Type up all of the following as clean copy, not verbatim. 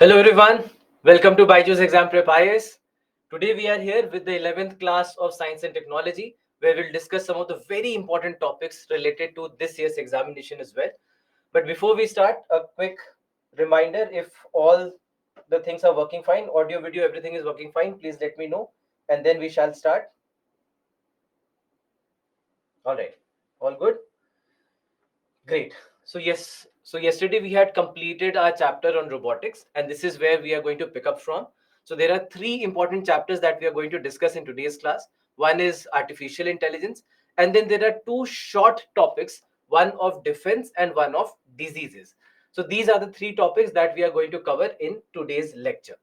Hello everyone, welcome to Byju's Exam Prep IAS. Today we are here with the 11th class of Science and Technology where we'll discuss some of the very important topics related to this year's examination as well. But before we start, a quick reminder, if all the things are working fine, audio, video, everything is working fine, please let me know and then we shall start. All right, all good? Great. So yesterday we had completed our chapter on robotics, and this is where we are going to pick up from. So there are three important chapters that we are going to discuss in today's class. One is artificial intelligence, and then there are two short topics, one of defense and one of diseases. So these are the three topics that we are going to cover in today's lecture.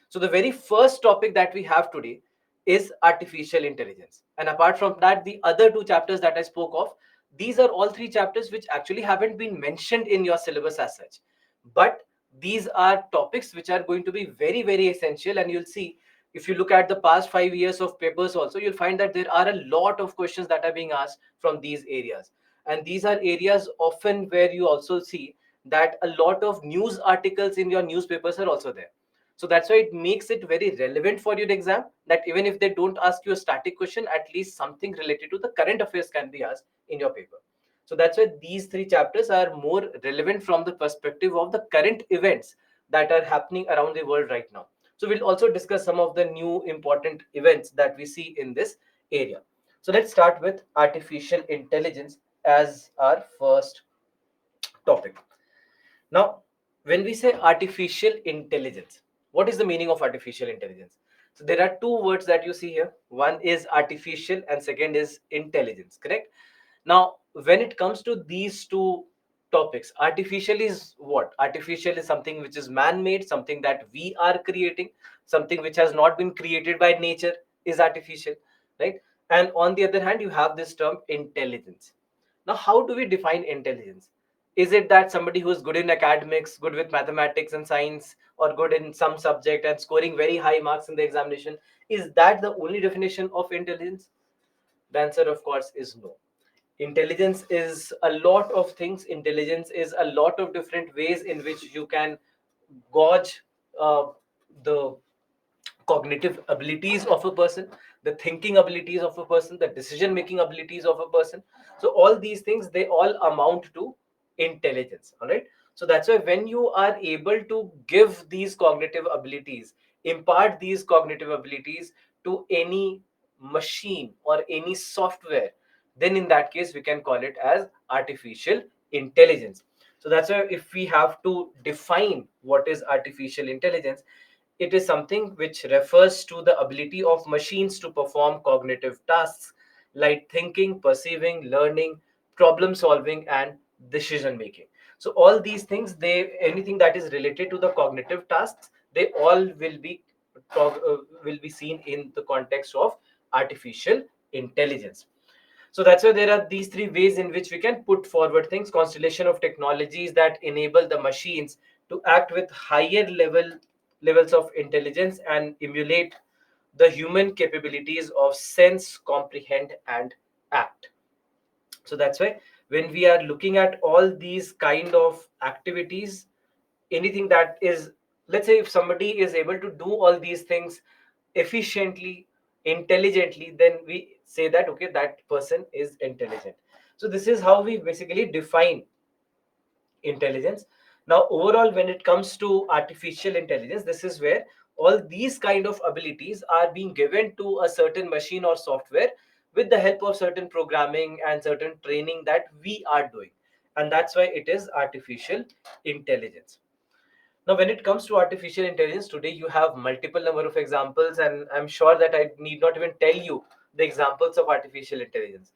So the very first topic that we have today is artificial intelligence. And apart from that, the other two chapters that I spoke of, these are all three chapters which actually haven't been mentioned in your syllabus as such. But these are topics which are going to be very, very essential. And you'll see, if you look at the past 5 years of papers also, you'll find that there are a lot of questions that are being asked from these areas. And these are areas often where you also see that a lot of news articles in your newspapers are also there. So that's why it makes it very relevant for your exam, that even if they don't ask you a static question, at least something related to the current affairs can be asked in your paper. So that's why these three chapters are more relevant from the perspective of the current events that are happening around the world right now. So we'll also discuss some of the new important events that we see in this area. So let's start with artificial intelligence as our first topic. Now, when we say artificial intelligence, what is the meaning of artificial intelligence? So there are two words that you see here. One is artificial and second is intelligence, correct? Now, when it comes to these two topics, artificial is what? Artificial is something which is man-made, something that we are creating, something which has not been created by nature is artificial, right? And on the other hand, you have this term intelligence. Now, how do we define intelligence? Is it that somebody who is good in academics, good with mathematics and science, or good in some subject and scoring very high marks in the examination? Is that the only definition of intelligence? The answer, of course, is no. Intelligence is a lot of things. Intelligence is a lot of different ways in which you can gauge the cognitive abilities of a person, the thinking abilities of a person, the decision making abilities of a person. So all these things, they all amount to intelligence. All right. So that's why when you are able to give these cognitive abilities, impart these cognitive abilities to any machine or any software, then in that case we can call it as artificial intelligence. So that's why if we have to define what is artificial intelligence, it is something which refers to the ability of machines to perform cognitive tasks like thinking, perceiving, learning, problem solving, and decision making. So all these things, they anything that is related to the cognitive tasks, they all will be seen in the context of artificial intelligence. So that's why there are these three ways in which we can put forward things: constellation of technologies that enable the machines to act with higher levels of intelligence and emulate the human capabilities of sense, comprehend, and act. So that's why when we are looking at all these kind of activities, anything that is, let's say if somebody is able to do all these things efficiently, intelligently, then we say that okay, that person is intelligent. So this is how we basically define intelligence. Now overall, when it comes to artificial intelligence, this is where all these kind of abilities are being given to a certain machine or software with the help of certain programming and certain training that we are doing, and that's why it is artificial intelligence. Now, when it comes to artificial intelligence, today you have multiple number of examples, and I'm sure that I need not even tell you the examples of artificial intelligence.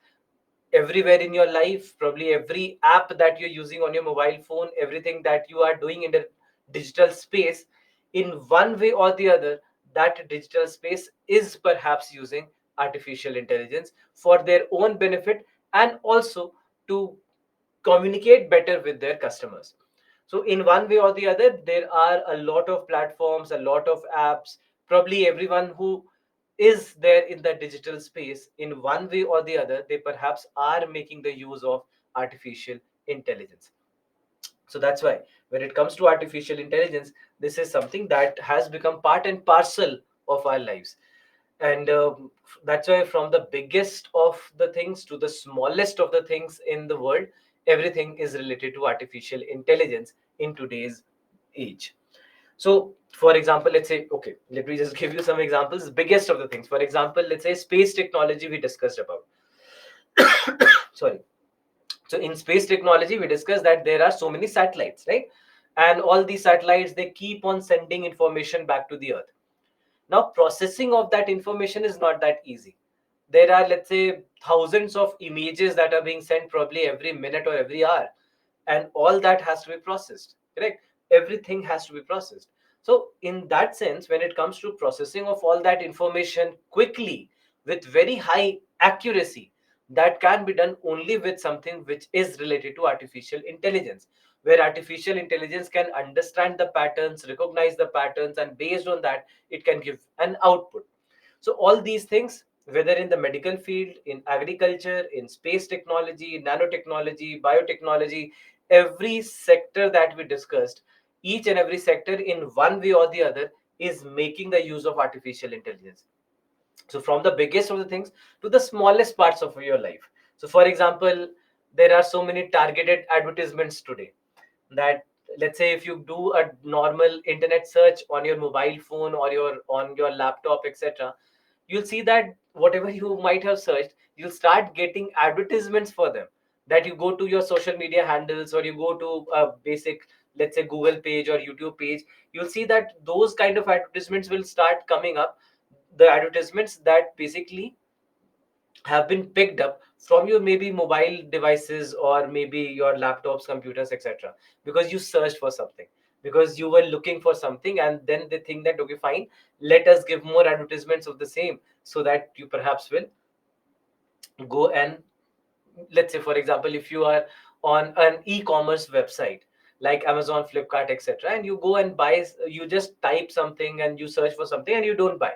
Everywhere in your life, probably every app that you're using on your mobile phone, everything that you are doing in the digital space, in one way or the other, that digital space is perhaps using artificial intelligence for their own benefit and also to communicate better with their customers. So in one way or the other, there are a lot of platforms, a lot of apps, probably everyone who is there in the digital space, in one way or the other, they perhaps are making the use of artificial intelligence. So that's why when it comes to artificial intelligence, this is something that has become part and parcel of our lives. And that's why from the biggest of the things to the smallest of the things in the world, everything is related to artificial intelligence in today's age. So for example, let's say, okay, let me just give you some examples. Biggest of the things, for example, let's say space technology we discussed about. Sorry. So in space technology we discussed that there are so many satellites, right? And all these satellites, they keep on sending information back to the earth. Now processing of that information is not that easy. There are, let's say, thousands of images that are being sent probably every minute or every hour, and all that has to be processed, correct? Everything has to be processed. So in that sense, when it comes to processing of all that information quickly with very high accuracy, that can be done only with something which is related to artificial intelligence, where artificial intelligence can understand the patterns, recognize the patterns, and based on that it can give an output. So all these things, whether in the medical field, in agriculture, in space technology, nanotechnology, biotechnology, every sector that we discussed, each and every sector in one way or the other is making the use of artificial intelligence. So from the biggest of the things to the smallest parts of your life. So for example, there are so many targeted advertisements today that, let's say, if you do a normal internet search on your mobile phone or your on your laptop, etc., you'll see that whatever you might have searched, you'll start getting advertisements for them. That you go to your social media handles or you go to a basic, let's say, Google page or YouTube page, you'll see that those kind of advertisements will start coming up. The advertisements that basically have been picked up from your maybe mobile devices or maybe your laptops, computers, etc., because you searched for something, because you were looking for something, and then they think that, okay, fine, let us give more advertisements of the same, so that you perhaps will go and, let's say, for example, if you are on an e-commerce website like Amazon, Flipkart, etc., and you go and buy, you just type something and you search for something and you don't buy.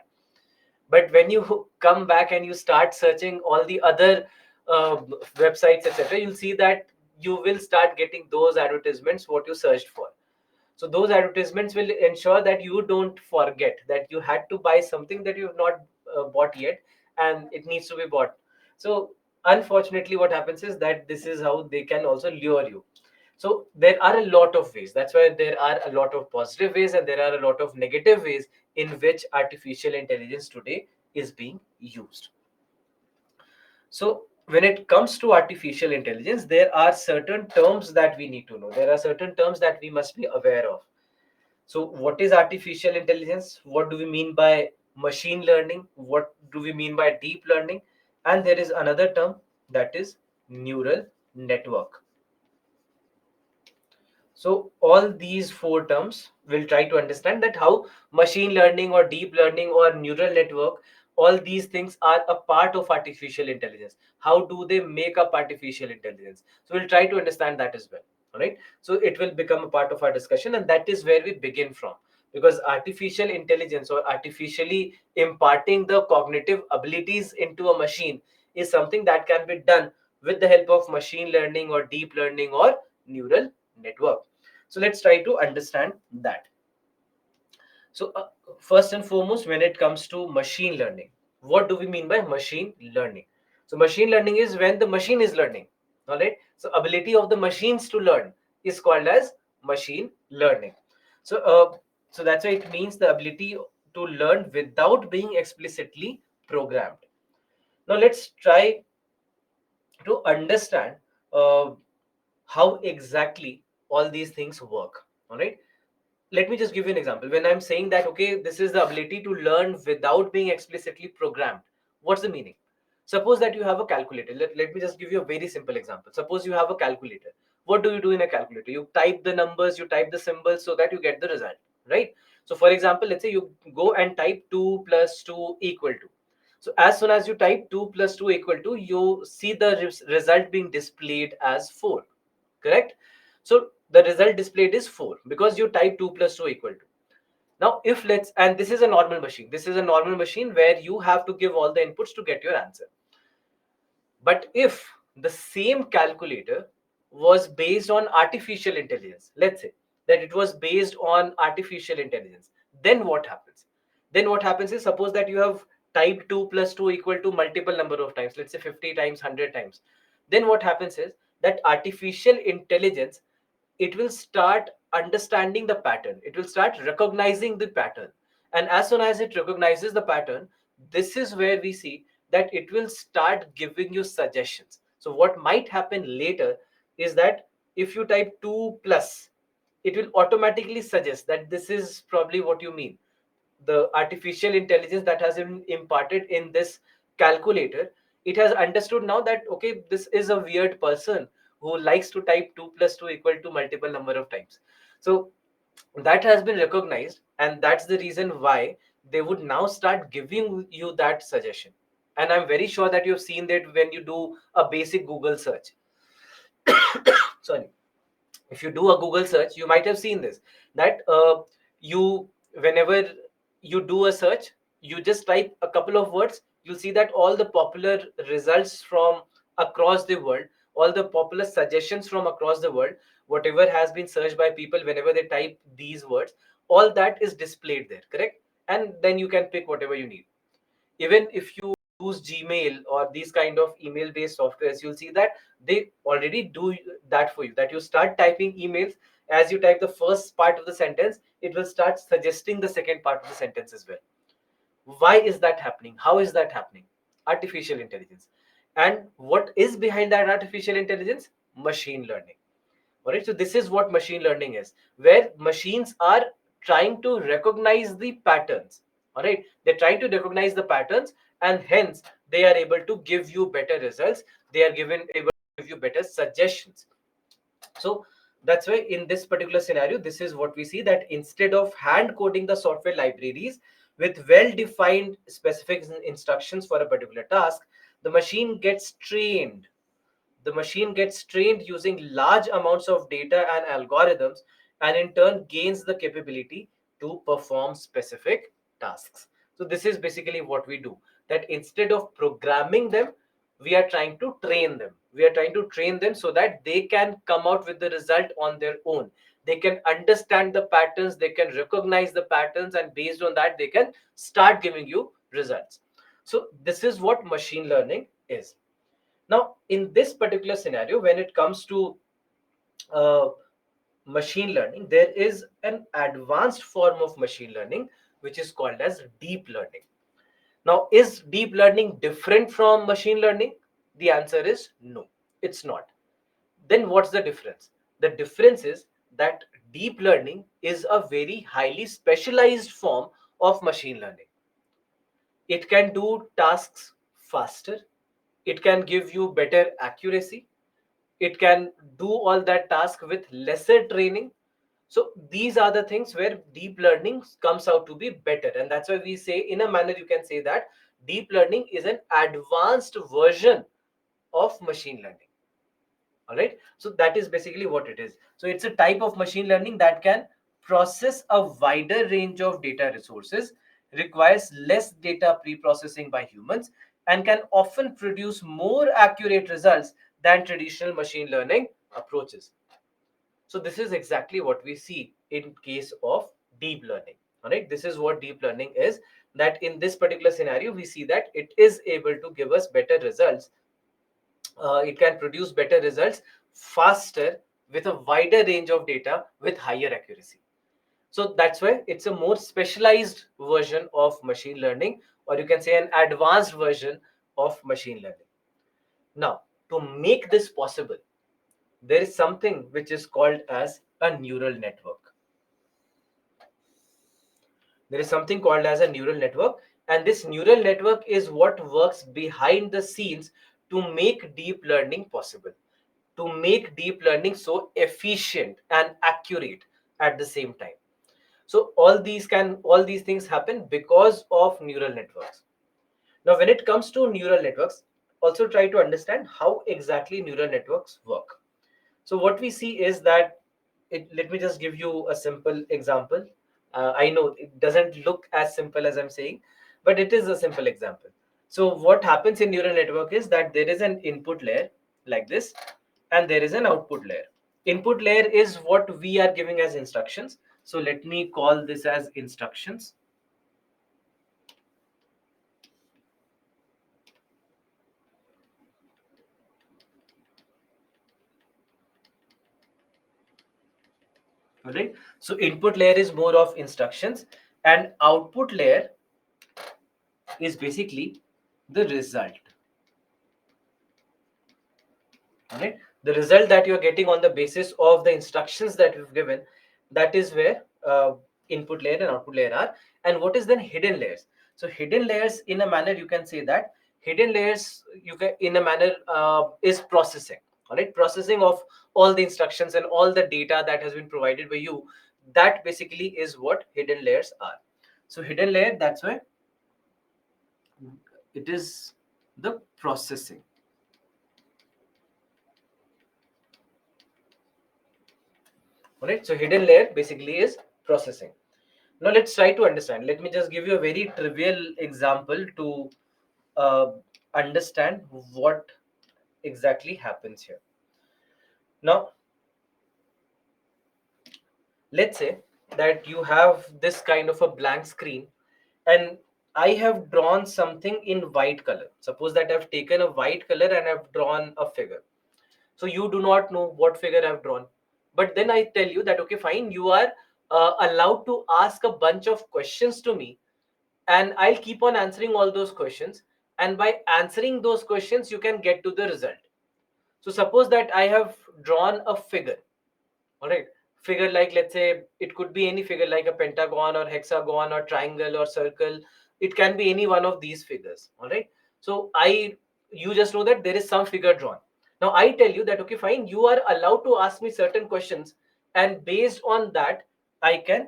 But when you come back and you start searching all the other uh, websites, etc., you'll see that you will start getting those advertisements what you searched for. So those advertisements will ensure that you don't forget that you had to buy something that you have not bought yet, and it needs to be bought. So unfortunately what happens is that this is how they can also lure you. So there are a lot of ways. That's why there are a lot of positive ways and there are a lot of negative ways in which artificial intelligence today is being used. So when it comes to artificial intelligence, there are certain terms that we need to know. There are certain terms that we must be aware of. So what is artificial intelligence? What do we mean by machine learning? What do we mean by deep learning? And there is another term, that is neural network. So all these four terms will try to understand that how machine learning or deep learning or neural network, all these things are a part of artificial intelligence. How do they make up artificial intelligence? So we'll try to understand that as well. All right. So it will become a part of our discussion, and that is where we begin from. Because artificial intelligence or artificially imparting the cognitive abilities into a machine is something that can be done with the help of machine learning or deep learning or neural network. So let's try to understand that. So first and foremost, when it comes to machine learning, what do we mean by machine learning? So machine learning is when the machine is learning. All right. So ability of the machines to learn is called as machine learning. So so that's why it means the ability to learn without being explicitly programmed. Now let's try to understand uh, how exactly all these things work. All right. Let me just give you an example. When I'm saying that, okay, this is the ability to learn without being explicitly programmed, what's the meaning? Suppose that you have a calculator. Let me just give you a very simple example. Suppose you have a calculator. What do you do in a calculator? You type the numbers, you type the symbols so that you get the result, right? So for example, let's say you go and type 2 plus 2 equal to. So as soon as you type 2 plus 2 equal to, you see the result being displayed as 4, correct? So the result displayed is 4 because you type 2 plus 2 equal to. Now if let's, and this is a normal machine, this is a normal machine where you have to give all the inputs to get your answer. But if the same calculator was based on artificial intelligence, let's say that it was based on artificial intelligence, then what happens? Then what happens is, suppose that you have typed 2 plus 2 equal to multiple number of times, let's say 50 times, 100 times. Then what happens is that artificial intelligence, it will start understanding the pattern, it will start recognizing the pattern, and as soon as it recognizes the pattern, this is where we see that it will start giving you suggestions. So what might happen later is that if you type 2 plus, it will automatically suggest that this is probably what you mean. The artificial intelligence that has been imparted in this calculator, it has understood now that okay, this is a weird person who likes to type 2 plus 2 equal to multiple number of times. So that has been recognized, and that's the reason why they would now start giving you that suggestion. And I'm very sure that you've seen that when you do a basic Google search. Sorry, if you do a Google search, you might have seen this, that you whenever you do a search, you just type a couple of words, you'll see that all the popular results from across the world, all the popular suggestions from across the world, whatever has been searched by people whenever they type these words, all that is displayed there, correct? And then you can pick whatever you need. Even if you use Gmail or these kind of email based softwares, you'll see that they already do that for you, that you start typing emails, as you type the first part of the sentence, it will start suggesting the second part of the sentence as well. Why is that happening? How is that happening? Artificial intelligence. And what is behind that artificial intelligence? Machine learning. All right, so this is what machine learning is, where machines are trying to recognize the patterns. All right, they're trying to recognize the patterns, and hence they are able to give you better results. They are able to give you better suggestions. So that's why in this particular scenario, this is what we see, that instead of hand coding the software libraries with well defined specific instructions for a particular task, the machine gets trained. The machine gets trained using large amounts of data and algorithms, and in turn gains the capability to perform specific tasks. So this is basically what we do, that instead of programming them, we are trying to train them. We are trying to train them so that they can come out with the result on their own. They can understand the patterns, they can recognize the patterns, and based on that they can start giving you results. So this is what machine learning is. Now, in this particular scenario, when it comes to uh, machine learning, there is an advanced form of machine learning which is called as deep learning. Now, is deep learning different from machine learning? The answer is no, it's not. Then what's the difference? The difference is that deep learning is a very highly specialized form of machine learning. It can do tasks faster, it can give you better accuracy, it can do all that task with lesser training. So these are the things where deep learning comes out to be better, and that's why we say, in a manner you can say that deep learning is an advanced version of machine learning. All right, so that is basically what it is. So it's a type of machine learning that can process a wider range of data resources, requires less data pre-processing by humans, and can often produce more accurate results than traditional machine learning approaches. So this is exactly what we see in case of deep learning. All right, this is what deep learning is, that in this particular scenario we see that it is able to give us better results. It can produce better results faster with a wider range of data with higher accuracy. So that's why it's a more specialized version of machine learning, or you can say an advanced version of machine learning. Now, to make this possible, there is something which is called as a neural network. There is something called as a neural network, and this neural network is what works behind the scenes to make deep learning possible, to make deep learning so efficient and accurate at the same time. So all these things happen because of neural networks. Now when it comes to neural networks, also try to understand how exactly neural networks work. So what we see is that let me just give you a simple example. I know it doesn't look as simple as I'm saying, but it is a simple example. So what happens in neural network is that there is an input layer like this, and there is an output layer. Input layer is what we are giving as instructions. So let me call this as instructions. All right. So input layer is more of instructions, and output layer is basically the result. All right. The result that you're getting on the basis of the instructions that we've given, that is where input layer and output layer are. And what is then hidden layers? So hidden layers, in a manner, you can say that hidden layers, you can, in a manner, is processing. All right, processing of all the instructions and all the data that has been provided by you. That basically is what hidden layers are. So hidden layer, that's why it is the processing. All right, so hidden layer basically is processing. Now let's try to understand. Let me just give you a very trivial example to uh, understand what exactly happens here. Now, let's say that you have this kind of a blank screen, and I have drawn something in white color. Suppose that I've taken a white color and I've drawn a figure. So you do not know what figure I've drawn. But then I tell you that, okay, fine, you are allowed to ask a bunch of questions to me, and I'll keep on answering all those questions. And by answering those questions, you can get to the result. So suppose that I have drawn a figure. All right, figure like, let's say it could be any figure like a pentagon or hexagon or triangle or circle. It can be any one of these figures. All right. So you just know that there is some figure drawn. Now I tell you that, okay, fine, you are allowed to ask me certain questions, and based on that, I can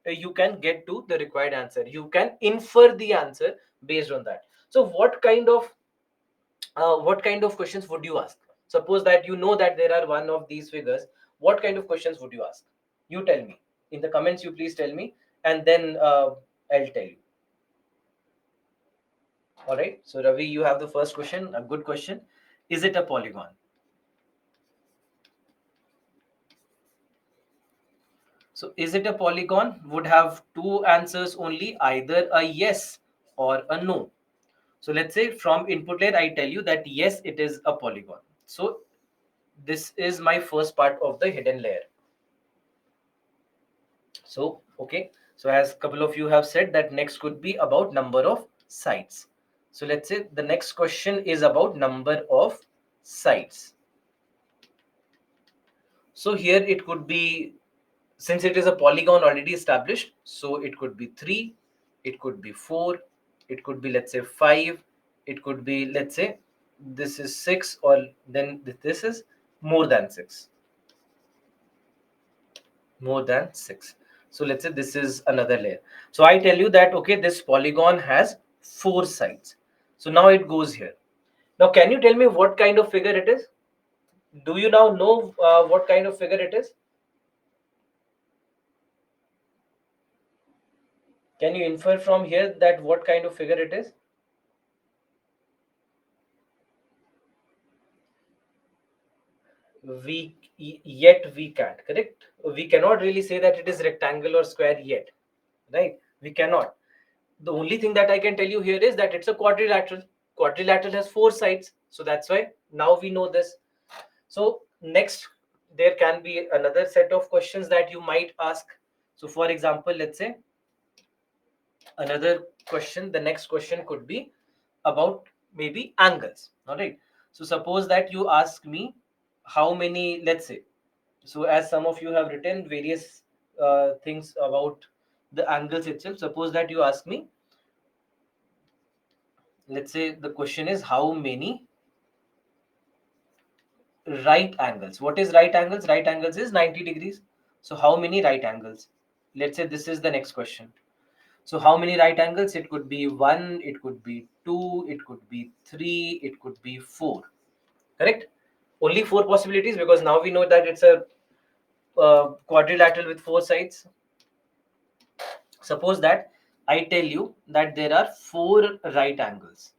you can get to the required answer. You can infer the answer based on that. So what kind of questions would you ask? Suppose that you know that there are one of these figures. What kind of questions would you ask? You tell me in the comments. You please tell me, and then I'll tell you. All right. So Ravi, you have the first question. A good question. Is it a polygon? So is it a polygon? Would have two answers only, either a yes or a no. So let's say from input layer, I tell you that yes, it is a polygon. So this is my first part of the hidden layer. So, okay. So as a couple of you have said that next could be about number of sides. So let's say the next question is about number of sides. So here it could be, since it is a polygon already established, so it could be 3, it could be 4, it could be, let's say, 5, it could be, let's say, this is 6, or then this is more than 6. More than 6. So let's say this is another layer. So I tell you that, okay, this polygon has 4 sides. So now it goes here. Now can you tell me what kind of figure it is? Do you now know what kind of figure it is? Can you infer from here that what kind of figure it is? Yet we can't, correct? We cannot really say that it is rectangle or square yet, right? We cannot. The only thing that I can tell you here is that it's a quadrilateral. Quadrilateral has 4 sides, so that's why now we know this. So next, there can be another set of questions that you might ask. So for example, let's say another question, the next question could be about maybe angles. All right. So suppose that you ask me how many, let's say, so as some of you have written various things about the angles itself. Suppose that you ask me, let's say the question is how many right angles. What is right angles? Right angles is 90 degrees. So how many right angles? Let's say this is the next question. So how many right angles? It could be 1, it could be 2, it could be 3, it could be 4. Correct? Only 4 possibilities, because now we know that it's a quadrilateral with 4 sides. Suppose that I tell you that there are 4 right angles.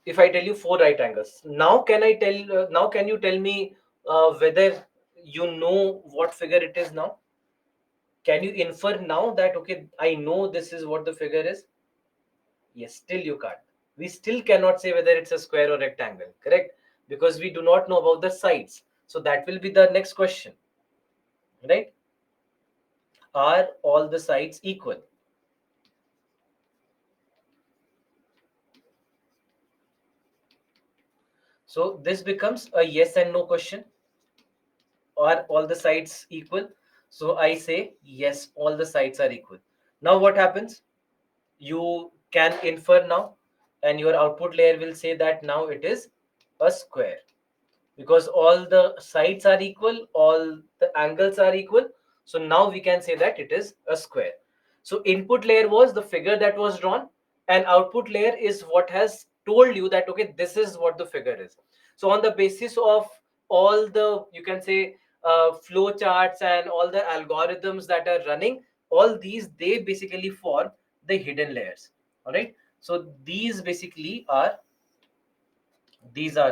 if I tell you four right angles, now can you tell me whether you know what figure it is now? Can you infer now that okay, I know this is what the figure is? Yes, still you can't. We still cannot say whether it's a square or rectangle, correct? Because we do not know about the sides. So that will be the next question, right? Are all the sides equal? So this becomes a yes and no question. Are all the sides equal? So I say yes, all the sides are equal. Now what happens? You can infer now, and your output layer will say that now it is a square, because all the sides are equal, all the angles are equal. So now we can say that it is a square. So input layer was the figure that was drawn, and output layer is what has told you that okay, this is what the figure is. So on the basis of all the, you can say, flow charts and all the algorithms that are running, all these, they basically form the hidden layers. All right. So these are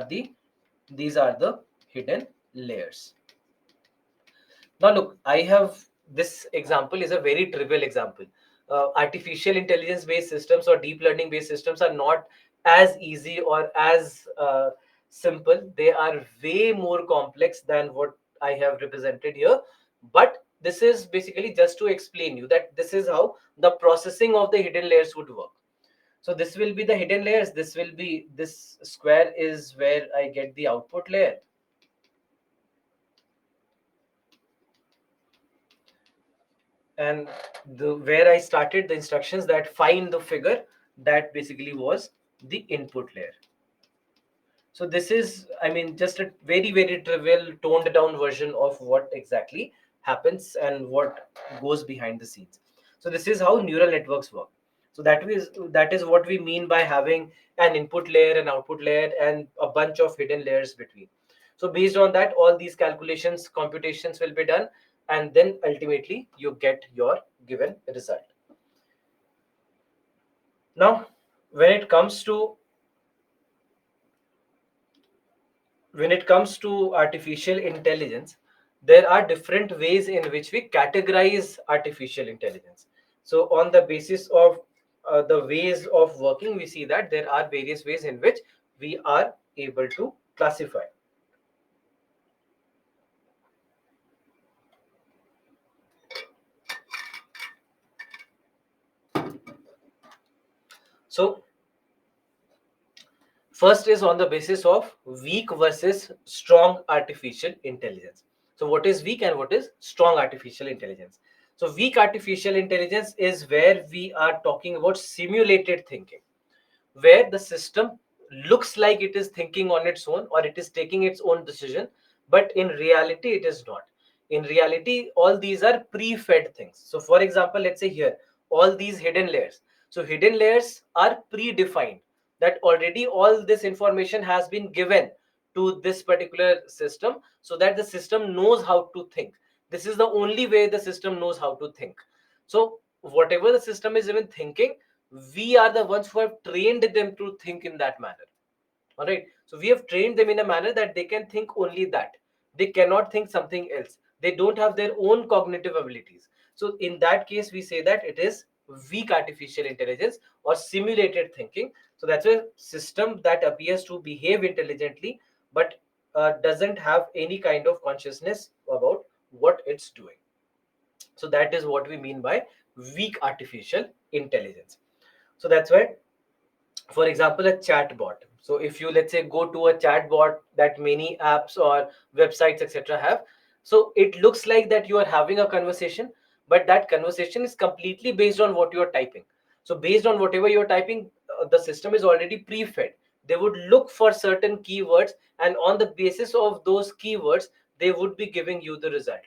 the these are the hidden layers. Now look, I have, this example is a very trivial example. Artificial intelligence based systems or deep learning based systems are not as easy or as simple. They are way more complex than what I have represented here. But this is basically just to explain you that this is how the processing of the hidden layers would work. So this will be the hidden layers. This will be, this square is where I get the output layer. And the where I started the instructions that find the figure, that basically was the input layer. So this is, I mean, just a very trivial toned down version of what exactly happens and what goes behind the scenes. So this is how neural networks work. So that is what we mean by having an input layer, an output layer, and a bunch of hidden layers between. So based on that, all these calculations, computations will be done, and then ultimately you get your given result. Now, when it comes to artificial intelligence, there are different ways in which we categorize artificial intelligence. So on the basis of the ways of working, we see that there are various ways in which we are able to classify. So first is on the basis of weak versus strong artificial intelligence. So, what is weak and what is strong artificial intelligence? So, weak artificial intelligence is where we are talking about simulated thinking, where the system looks like it is thinking on its own or it is taking its own decision, but in reality, it is not. In reality, all these are pre fed things. So, for example, let's say here, all these hidden layers. So, hidden layers are predefined, that already all this information has been given to this particular system so that the system knows how to think. This is the only way the system knows how to think. So, whatever the system is even thinking, we are the ones who have trained them to think in that manner. All right. So we have trained them in a manner that they can think only that. They cannot think something else. They don't have their own cognitive abilities. So in that case, we say that it is weak artificial intelligence or simulated thinking. So that's a system that appears to behave intelligently, but doesn't have any kind of consciousness about what it's doing. So that is what we mean by weak artificial intelligence. So that's why, for example, a chatbot. So if you, let's say, go to a chatbot that many apps or websites etc have, so it looks like that you are having a conversation, but that conversation is completely based on what you are typing. So based on whatever you're typing, the system is already pre-fed. They would look for certain keywords, and on the basis of those keywords, they would be giving you the result.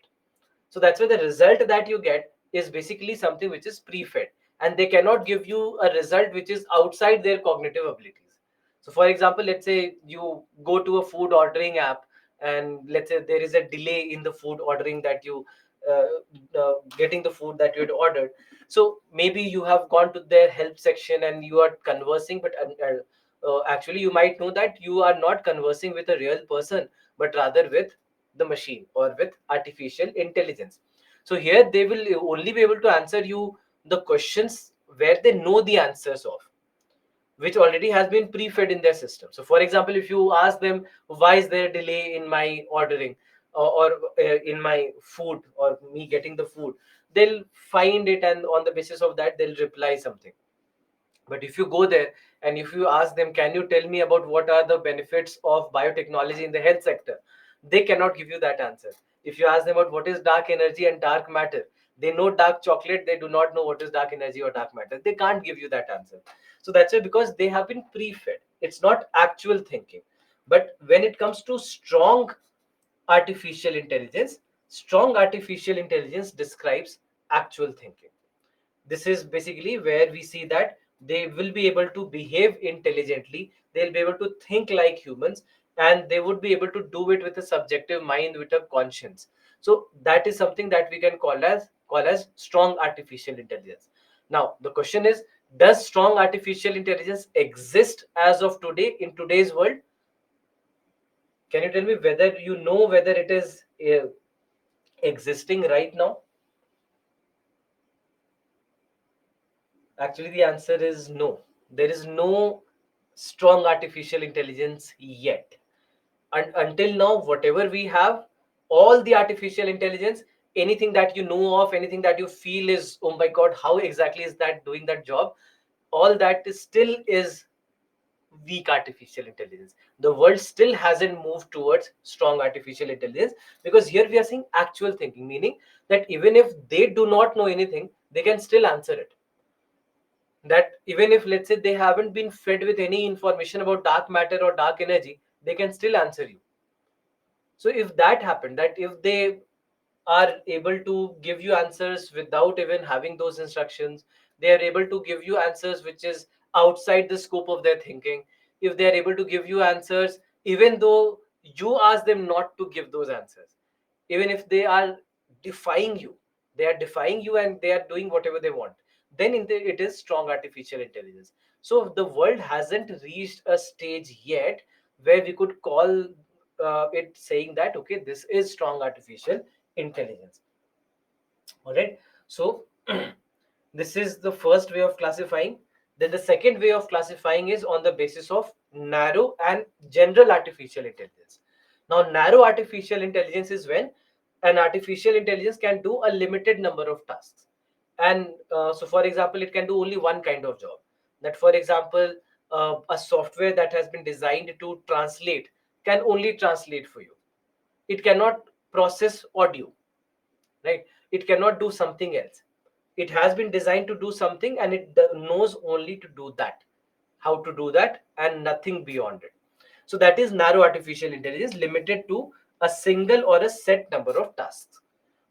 So that's why the result that you get is basically something which is pre-fed, and they cannot give you a result which is outside their cognitive abilities. So for example, let's say you go to a food ordering app, and let's say there is a delay in the food ordering that you getting the food that you had ordered. So maybe you have gone to their help section and you are conversing, but actually you might know that you are not conversing with a real person, but rather with the machine or with artificial intelligence. So here they will only be able to answer you the questions where they know the answers of, which already has been pre-fed in their system. So for example, if you ask them why is there a delay in my ordering, or in my food, or me getting the food, they'll find it, and on the basis of that they'll reply something. But if you go there and if you ask them, can you tell me about what are the benefits of biotechnology in the health sector, they cannot give you that answer. If you ask them about what is dark energy and dark matter, they know dark chocolate, they do not know what is dark energy or dark matter. They can't give you that answer. So that's why, because they have been pre-fed. It's not actual thinking. But when it comes to artificial intelligence, strong artificial intelligence describes actual thinking. This is basically where we see that they will be able to behave intelligently, they'll be able to think like humans, and they would be able to do it with a subjective mind, with a conscience. So that is something that we can call as strong artificial intelligence. Now the question is, does strong artificial intelligence exist as of today in today's world? Can you tell me whether you know whether it is existing right now? Actually, the answer is no. There is no strong artificial intelligence yet. And until now, whatever we have, all the artificial intelligence, anything that you know of, anything that you feel is, oh my God, how exactly is that doing that job? All that is still is weak artificial intelligence. The world still hasn't moved towards strong artificial intelligence, because here we are seeing actual thinking, meaning that even if they do not know anything, they can still answer it. That even if, let's say, they haven't been fed with any information about dark matter or dark energy, they can still answer you. So if that happened, that if they are able to give you answers without even having those instructions, they are able to give you answers which is outside the scope of their thinking, if they are able to give you answers even though you ask them not to give those answers, even if they are defying you, and they are doing whatever they want, then it is strong artificial intelligence. So the world hasn't reached a stage yet where we could call it saying that okay, this is strong artificial intelligence. All right. So this is the first way of classifying. Then the second way of classifying is on the basis of narrow and general artificial intelligence. Now, narrow artificial intelligence is when an artificial intelligence can do a limited number of tasks. And so, for example, it can do only one kind of job. That, for example, a software that has been designed to translate can only translate for you. It cannot process audio, right? It cannot do something else. It has been designed to do something, and it knows only to do that, how to do that, and nothing beyond it. So that is narrow artificial intelligence, limited to a single or a set number of tasks.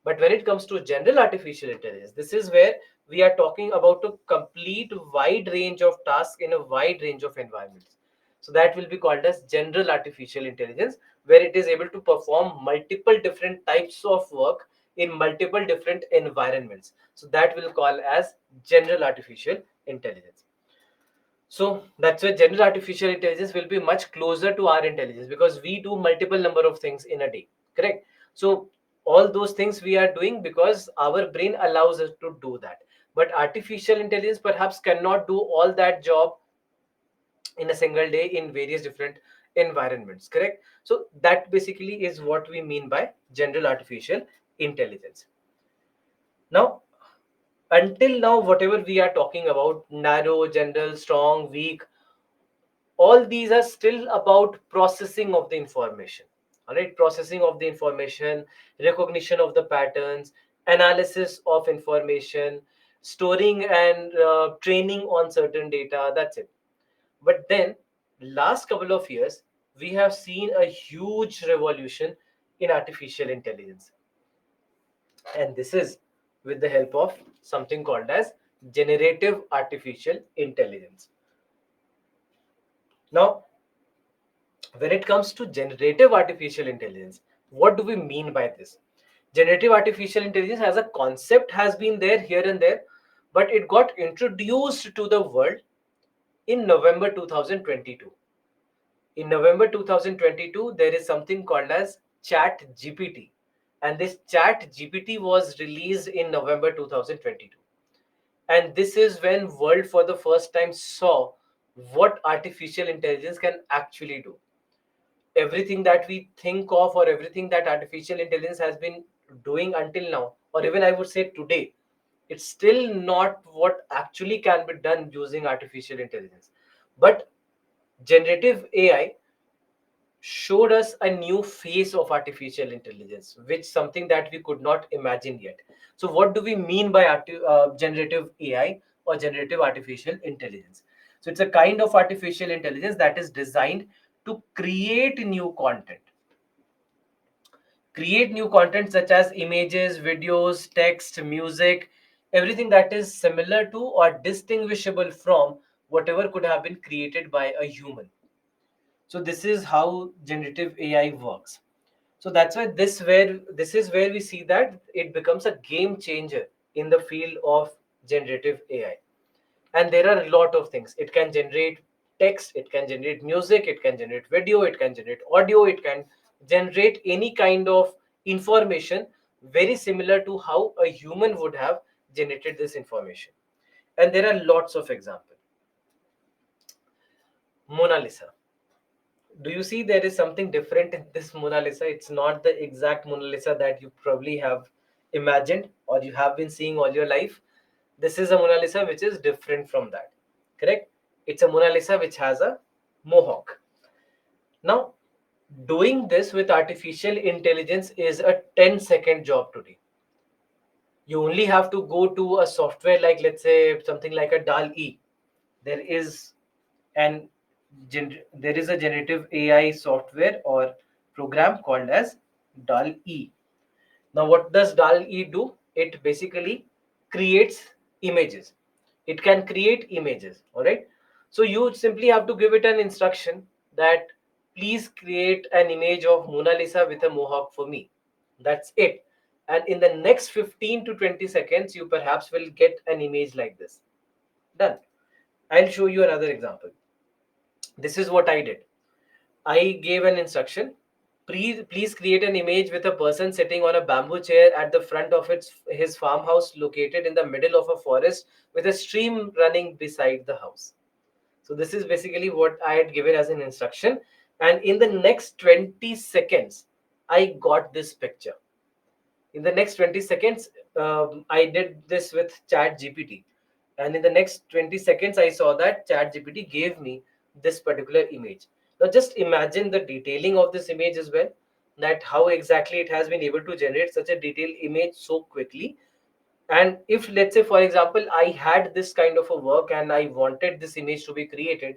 But when it comes to general artificial intelligence, this is where we are talking about a complete wide range of tasks in a wide range of environments. So that will be called as general artificial intelligence, where it is able to perform multiple different types of work in multiple different environments. So that will call as general artificial intelligence. So that's why general artificial intelligence will be much closer to our intelligence, because we do multiple number of things in a day, correct? So all those things we are doing because our brain allows us to do that. But artificial intelligence perhaps cannot do all that job in a single day in various different environments, correct? So that basically is what we mean by general artificial intelligence. Now, until now, whatever we are talking about, narrow, general, strong, weak, all these are still about processing of the information. All right, processing of the information, recognition of the patterns, analysis of information, storing and training on certain data. That's it. But then, last couple of years, we have seen a huge revolution in artificial intelligence. And this is with the help of something called as generative artificial intelligence. Now, when it comes to generative artificial intelligence, what do we mean by this? Generative artificial intelligence as a concept has been there here and there, but it got introduced to the world in November 2022. In November 2022, there is something called as Chat GPT, and this Chat GPT was released in November 2022. And this is when world for the first time saw what artificial intelligence can actually do. Everything that we think of, or everything that artificial intelligence has been doing until now, or even I would say today, it's still not what actually can be done using artificial intelligence. But generative AI showed us a new face of artificial intelligence, which something that we could not imagine yet. So what do we mean by generative AI or generative artificial intelligence? So it's a kind of artificial intelligence that is designed to create new content such as images, videos, text, music, everything that is similar to or distinguishable from whatever could have been created by a human. So this is how generative AI works. So that's why this is where we see that it becomes a game changer in the field of generative AI. And there are a lot of things. It can generate text, it can generate music, it can generate video, it can generate audio, it can generate any kind of information very similar to how a human would have generated this information. And there are lots of examples. Mona Lisa, do you see there is something different in this Mona Lisa? It's not the exact Mona Lisa that you probably have imagined or you have been seeing all your life. This is a Mona Lisa which is different from that. Correct? It's a Mona Lisa which has a mohawk. Now, doing this with artificial intelligence is a 10-second job today. You only have to go to a software like, let's say, something like a DAL-E. There is an there is a generative AI software or program called as DAL-E. Now, what does DAL-E do? It basically creates images. It can create images, all right? So you simply have to give it an instruction that please create an image of Mona Lisa with a mohawk for me. That's it. And in the next 15 to 20 seconds, you perhaps will get an image like this. Done. I'll show you another example. This is what I did. I gave an instruction. Please create an image with a person sitting on a bamboo chair at the front of his farmhouse located in the middle of a forest with a stream running beside the house. So this is basically what I had given as an instruction. And in the next 20 seconds, I got this picture. In the next 20 seconds, I did this with Chat GPT. And in the next 20 seconds, I saw that Chat GPT gave me this particular image. Now just imagine the detailing of this image as well, that how exactly it has been able to generate such a detailed image so quickly. And if, let's say, for example, I had this kind of a work and I wanted this image to be created,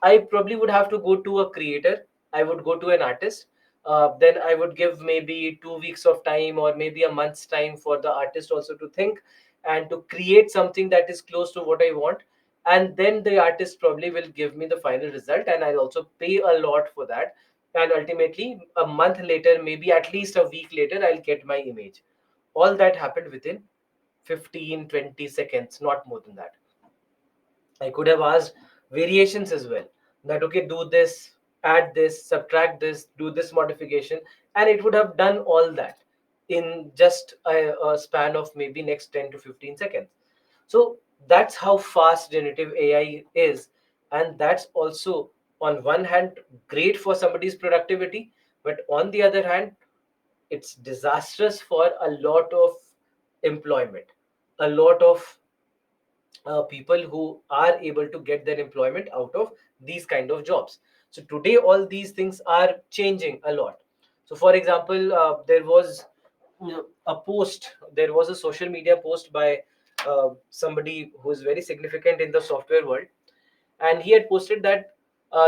I probably would have to go to a creator. I would go to an artist. Then I would give maybe 2 weeks of time or maybe a month's time for the artist also to think and to create something that is close to what I want. And then the artist probably will give me the final result, and I'll also pay a lot for that. And ultimately, a month later, maybe at least a week later, I'll get my image. All that happened within 15, 20 seconds, not more than that. I could have asked variations as well. That okay, do this, add this, subtract this, do this modification, and it would have done all that in just a span of maybe next 10 to 15 seconds. So that's how fast generative AI is, and that's also on one hand great for somebody's productivity, but on the other hand, it's disastrous for a lot of employment, a lot of people who are able to get their employment out of these kind of jobs. So today all these things are changing a lot. So for example, there was, a post, there was a social media post by somebody who is very significant in the software world, and he had posted that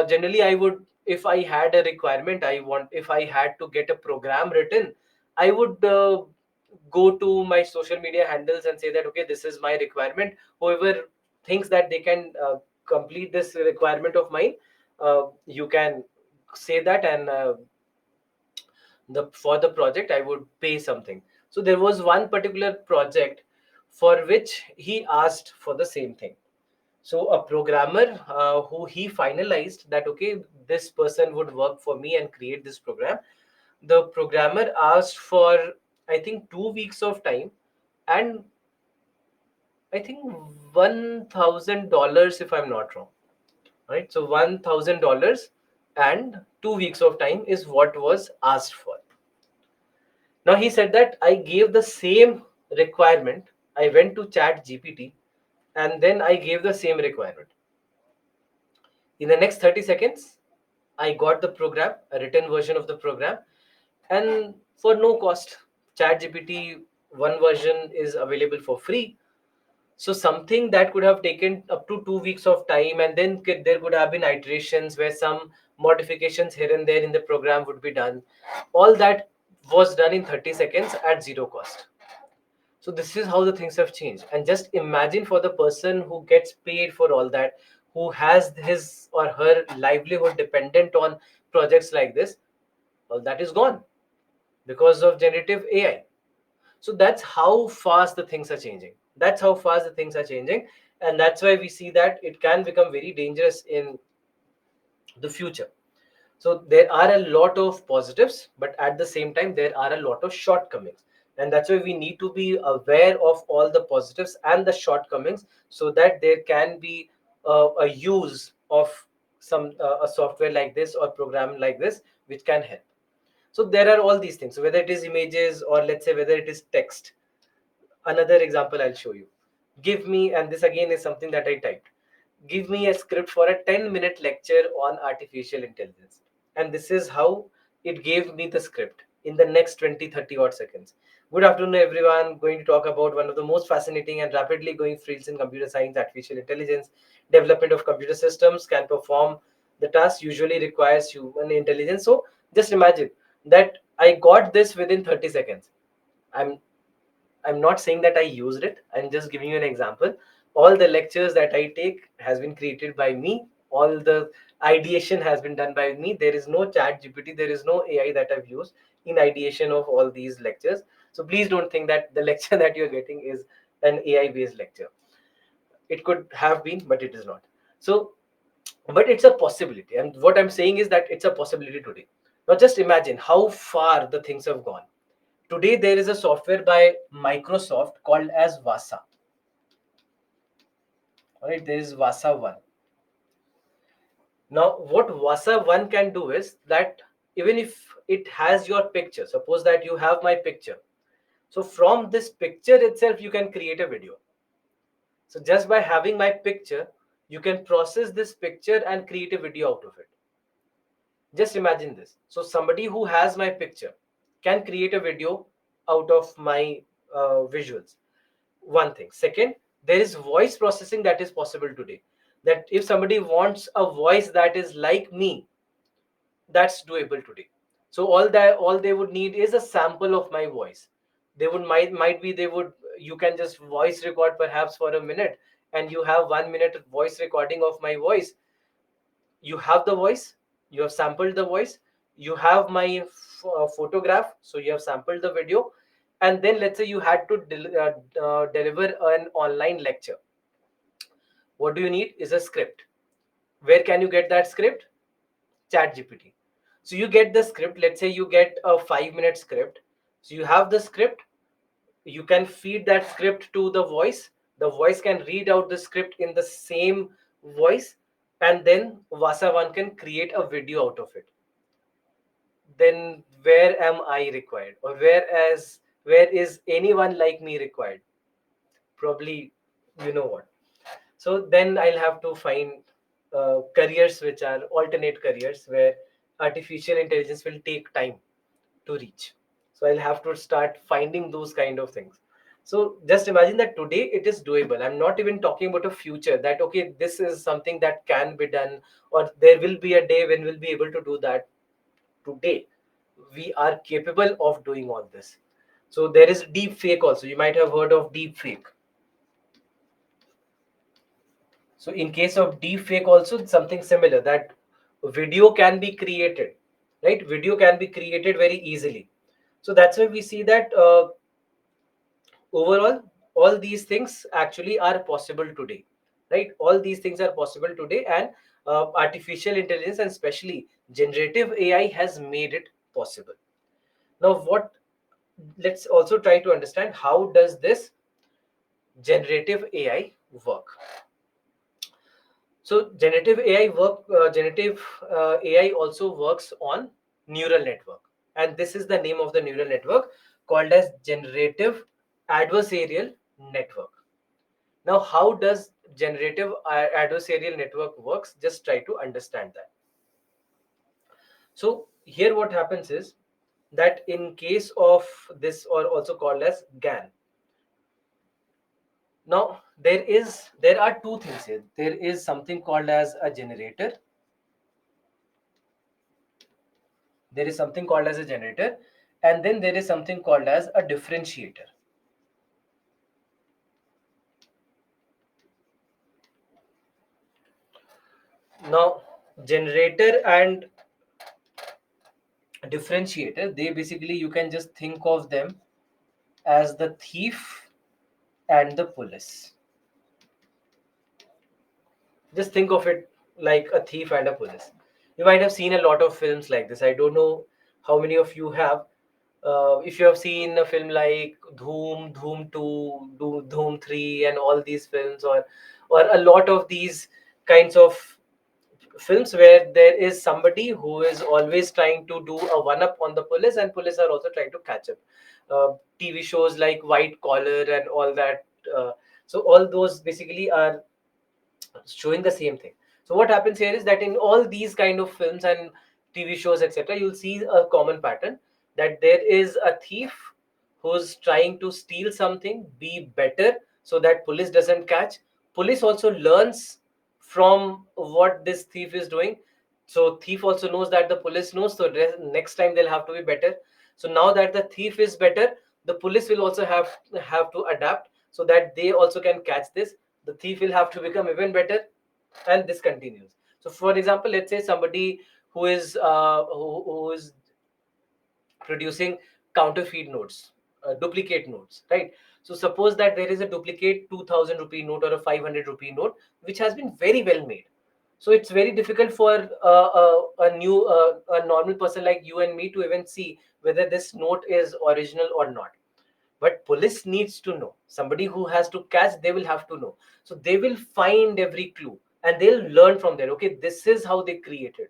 generally I would, if I had a requirement, if I had to get a program written, I would go to my social media handles and say that okay, this is my requirement. Whoever thinks that they can complete this requirement of mine, you can say that, and the for the project I would pay something. So there was one particular project for which he asked for the same thing. So a programmer who he finalized that, okay, this person would work for me and create this program. The programmer asked for, I think, 2 weeks of time, and I think $1,000, if I'm not wrong. Right? So $1,000 and 2 weeks of time is what was asked for. Now he said that I gave the same requirement. I went to Chat GPT and then I gave the same requirement. In the next 30 seconds, I got the program, a written version of the program, and for no cost. Chat GPT one version is available for free. So something that could have taken up to 2 weeks of time, and then there could have been iterations where some modifications here and there in the program would be done. All that was done in 30 seconds at zero cost. So this is how the things have changed. And just imagine for the person who gets paid for all that, who has his or her livelihood dependent on projects like this, all that is gone because of generative AI. So that's how fast the things are changing. That's how fast the things are changing. And that's why we see that it can become very dangerous in the future. So there are a lot of positives, but at the same time, there are a lot of shortcomings. And that's why we need to be aware of all the positives and the shortcomings so that there can be a use of some a software like this or program like this, which can help. So there are all these things. So whether it is images or let's say whether it is text. Another example I'll show you. Give me, and this again is something that I typed. Give me a script for a 10-minute lecture on artificial intelligence. And this is how it gave me the script in the next 20, 30 odd seconds. Good afternoon, everyone. Going to talk about one of the most fascinating and rapidly growing fields in computer science, artificial intelligence. Development of computer systems can perform the task usually requires human intelligence. So just imagine that I got this within 30 seconds. I'm I'm not saying that I used it. I'm just giving you an example. All the lectures that I take has been created by me. All the ideation has been done by me. There is no chat GPT. There is no AI that I've used in ideation of all these lectures. So please don't think that the lecture that you're getting is an AI based lecture. It could have been, but it is not. So, but it's a possibility. And what I'm saying is that it's a possibility today. Now just imagine how far the things have gone. Today, there is a software by Microsoft called as Vasa. All right, there is Vasa 1. Now, what Vasa 1 can do is that even if it has your picture, suppose that you have my picture. So from this picture itself, you can create a video. So just by having my picture, you can process this picture and create a video out of it. Just imagine this. So somebody who has my picture can create a video out of my visuals. One thing. Second, there is voice processing that is possible today. That if somebody wants a voice that is like me, that's doable today. So all they would need is a sample of my voice. They would might be they would you can just voice record perhaps for a minute, and you have 1 minute voice recording of my voice. You have the voice, you have sampled the voice, you have my photograph, so you have sampled the video, and then let's say you had to deliver an online lecture. What do you need is a script. Where can you get that script? Chat GPT. So you get the script, let's say you get a 5 minute script. So you have the script, you can feed that script to the voice can read out the script in the same voice, and then Vasa 1 can create a video out of it. Then where am I required, or where is anyone like me required? Probably, you know what. So then I'll have to find careers which are alternate careers where artificial intelligence will take time to reach. So I'll have to start finding those kind of things. So just imagine that today it is doable. I'm not even talking about a future that okay, this is something that can be done, or there will be a day when we'll be able to do that. Today we are capable of doing all this. So there is deep fake also. You might have heard of deep fake. So in case of deep fake also, it's something similar, that video can be created, right? Video can be created very easily. So that's why we see that overall all these things actually are possible today. right? All these things are possible today, and artificial intelligence and especially generative AI has made it possible. Now, what let's also try to understand how does this generative AI work. So generative AI also works on neural network, and this is the name of the neural network, called as generative adversarial network. Now, how does generative adversarial network works? Just try to understand that. So here what happens is that in case of this, or also called as GAN, now there are two things here. There is something called as a generator. There is something called as a generator, and then there is something called as a differentiator. Now, generator and differentiator, they basically, you can just think of them as the thief and the police. Just think of it like a thief and a police. You might have seen a lot of films like this. I don't know how many of you have. If you have seen a film like Dhoom, Dhoom 2, Dhoom 3, and all these films, or a lot of these kinds of films where there is somebody who is always trying to do a one up on the police, and police are also trying to catch up. TV shows like White Collar and all that. So all those basically are showing the same thing. So what happens here is that in all these kind of films and TV shows, etc., you'll see a common pattern, that there is a thief who's trying to steal something, be better, so that police doesn't catch. Police also learns from what this thief is doing. So thief also knows that the police knows, so next time they'll have to be better. So now that the thief is better, the police will also have to adapt, so that they also can catch this. The thief will have to become even better, and this continues. So for example, let's say somebody who is producing counterfeit notes, duplicate notes, right? So suppose that there is a duplicate 2000 rupee note or a 500 rupee note which has been very well made. So it's very difficult for a normal person like you and me to even see whether this note is original or not. But police needs to know. Somebody who has to catch, they will have to know. So they will find every clue and they'll learn from there. Okay, this is how they created.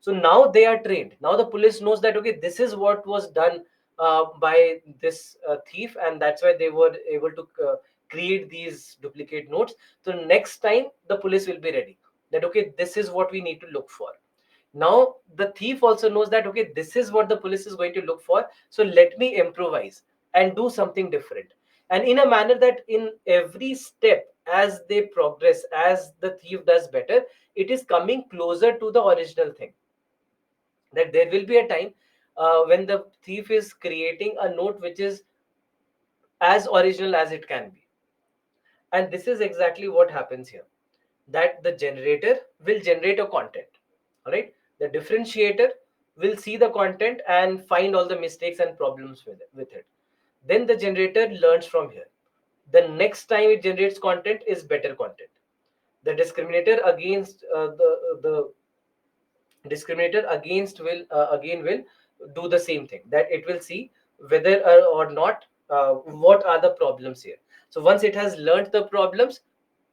So now they are trained. Now the police knows that okay, this is what was done by this thief, and that's why they were able to create these duplicate notes. So next time the police will be ready. That okay, this is what we need to look for. Now the thief also knows that okay, this is what the police is going to look for. So let me improvise and do something different. And in a manner that in every step, as they progress, as the thief does better, it is coming closer to the original thing. That there will be a time when the thief is creating a note which is as original as it can be. And this is exactly what happens here, that the generator will generate a content. All right, the differentiator will see the content and find all the mistakes and problems with it. Then the generator learns from here. The next time it generates content is better content. The discriminator against the discriminator against will again will do the same thing, that it will see whether or not what are the problems here. So once it has learned the problems,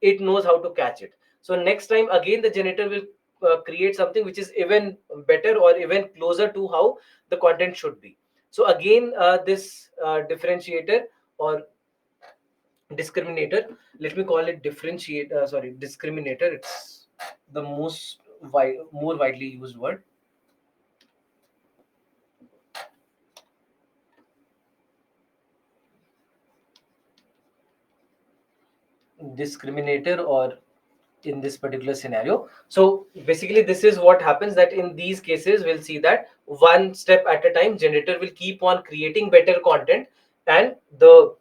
it knows how to catch it. So next time again the generator will create something which is even better or even closer to how the content should be. So again this differentiator or discriminator, let me call it differentiate sorry discriminator, it's the more widely used word. Discriminator, or in this particular scenario. So basically this is what happens, that in these cases we'll see that one step at a time generator will keep on creating better content, and the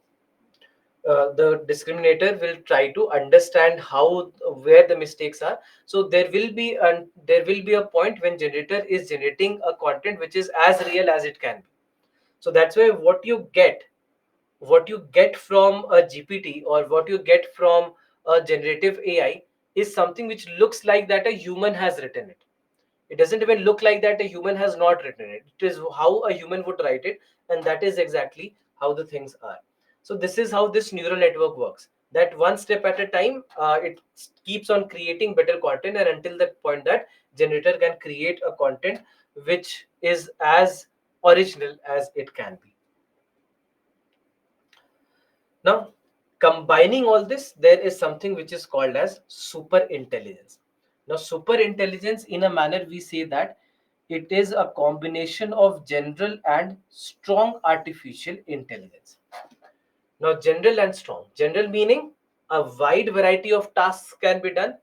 discriminator will try to understand how where the mistakes are. So there will be a point when generator is generating a content which is as real as it can be. So that's why what you get from a GPT, or what you get from a generative AI is something which looks like that a human has written it. It doesn't even look like that a human has not written it. It is how a human would write it, and that is exactly how the things are. So this is how this neural network works. That one step at a time, it keeps on creating better content, and until that point, that generator can create a content which is as original as it can be. Now, combining all this, there is something which is called as super intelligence. Now, super intelligence, in a manner, we say that it is a combination of general and strong artificial intelligence. Now, general and strong. General meaning a wide variety of tasks can be done.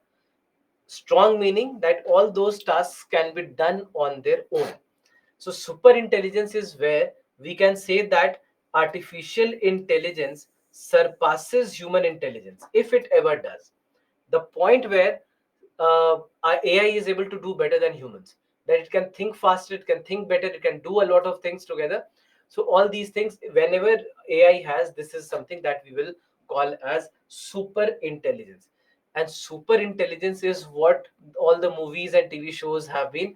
Strong meaning that all those tasks can be done on their own. So, super intelligence is where we can say that artificial intelligence surpasses human intelligence if it ever does. The point where our AI is able to do better than humans, that it can think faster, it can think better, it can do a lot of things together. So, all these things, whenever AI has, this is something that we will call as super intelligence. And super intelligence is what all the movies and TV shows have been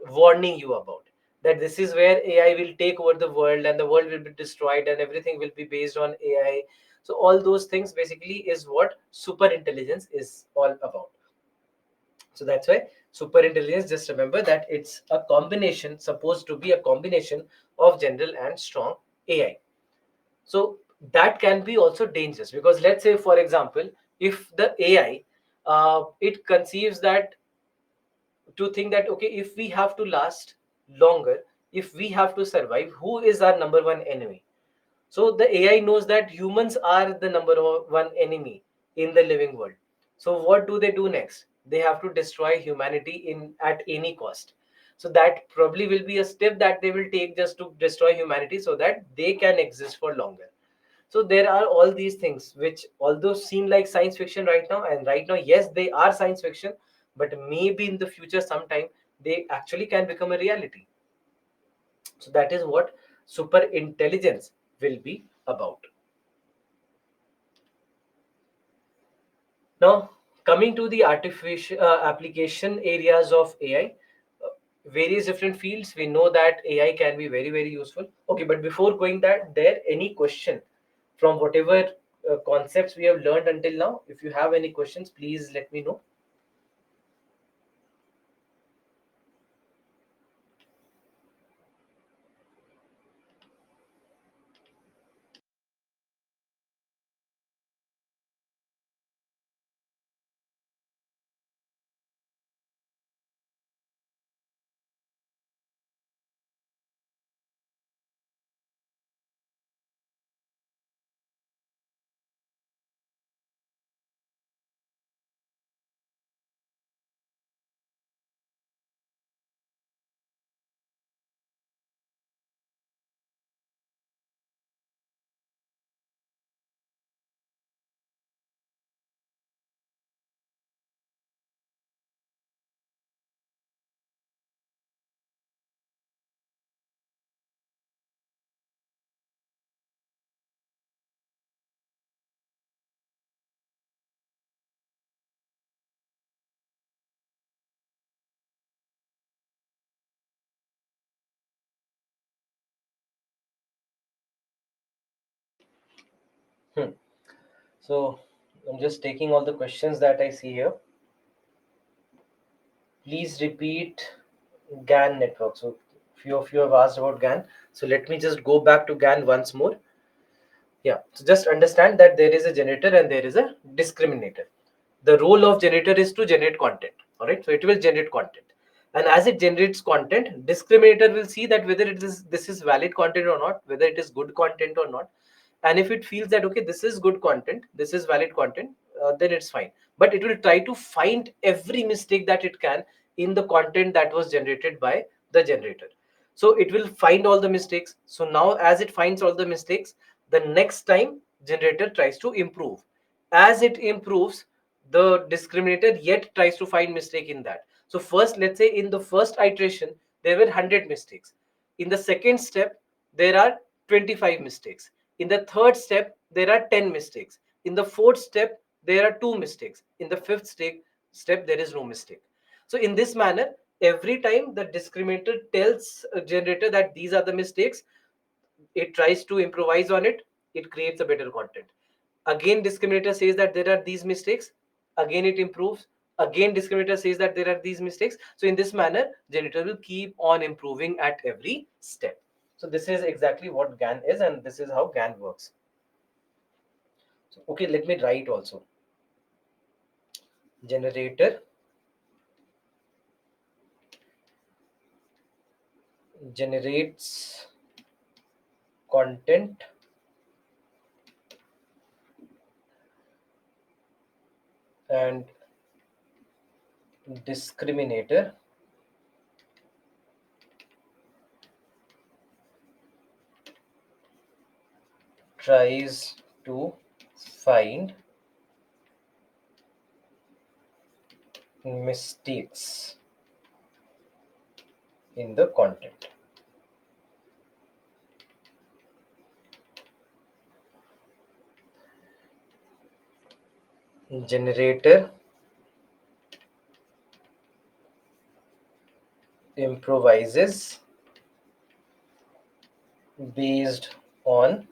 warning you about, that this is where AI will take over the world and the world will be destroyed and everything will be based on AI. So all those things basically is what super intelligence is all about. So that's why super intelligence, just remember that it's a combination, supposed to be a combination of general and strong AI. So that can be also dangerous, because let's say, for example, if the AI it conceives that, to think that okay, if we have to last longer, if we have to survive, who is our number one enemy? So the AI knows that humans are the number one enemy in the living world. So what do they do next? They have to destroy humanity in at any cost. So that probably will be a step that they will take just to destroy humanity so that they can exist for longer. So there are all these things which, although seem like science fiction right now, and right now, yes, they are science fiction, but maybe in the future, sometime, they actually can become a reality. So that is what super intelligence will be about. Now, coming to the artificial application areas of AI, various different fields, we know that AI can be very, very useful. Okay, but before going that, there any question from whatever concepts we have learned until now? If you have any questions, please let me know. Hmm. So I'm just taking all the questions that I see here. Please repeat GAN network. So few of you have asked about GAN. So let me just go back to GAN once more. Yeah, so just understand that there is a generator and there is a discriminator. The role of generator is to generate content. All right, so it will generate content, and as it generates content, discriminator will see that whether it is this is valid content or not, whether it is good content or not. And if it feels that okay, this is good content, this is valid content, then it's fine. But it will try to find every mistake that it can in the content that was generated by the generator. So it will find all the mistakes. So now as it finds all the mistakes, the next time generator tries to improve. As it improves, the discriminator yet tries to find mistake in that. So first, let's say in the first iteration there were 100 mistakes. In the second step there are 25 mistakes. In the third step there are 10 mistakes. In the fourth step there are 2 mistakes. In the fifth step, there is no mistake. So in this manner, every time the discriminator tells a generator that these are the mistakes, it tries to improvise on it, it creates a better content. Again, discriminator says that there are these mistakes, again it improves, again discriminator says that there are these mistakes. So in this manner, generator will keep on improving at every step. So this is exactly what GAN is, and this is how GAN works. So, okay, let me write also. Generator generates content and discriminator tries to find mistakes in the content. Generator improvises based on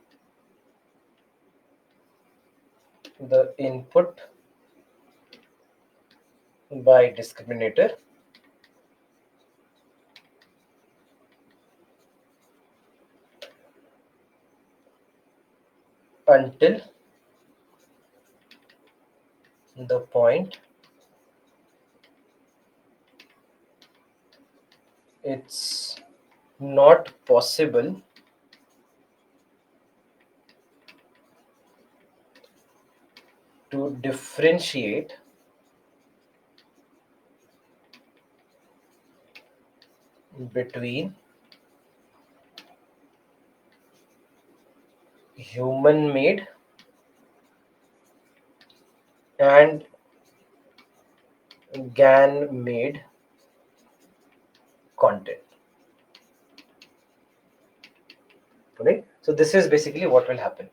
the input by discriminator until the point it's not possible to differentiate between human made and GAN made content. Right? So this is basically what will happen.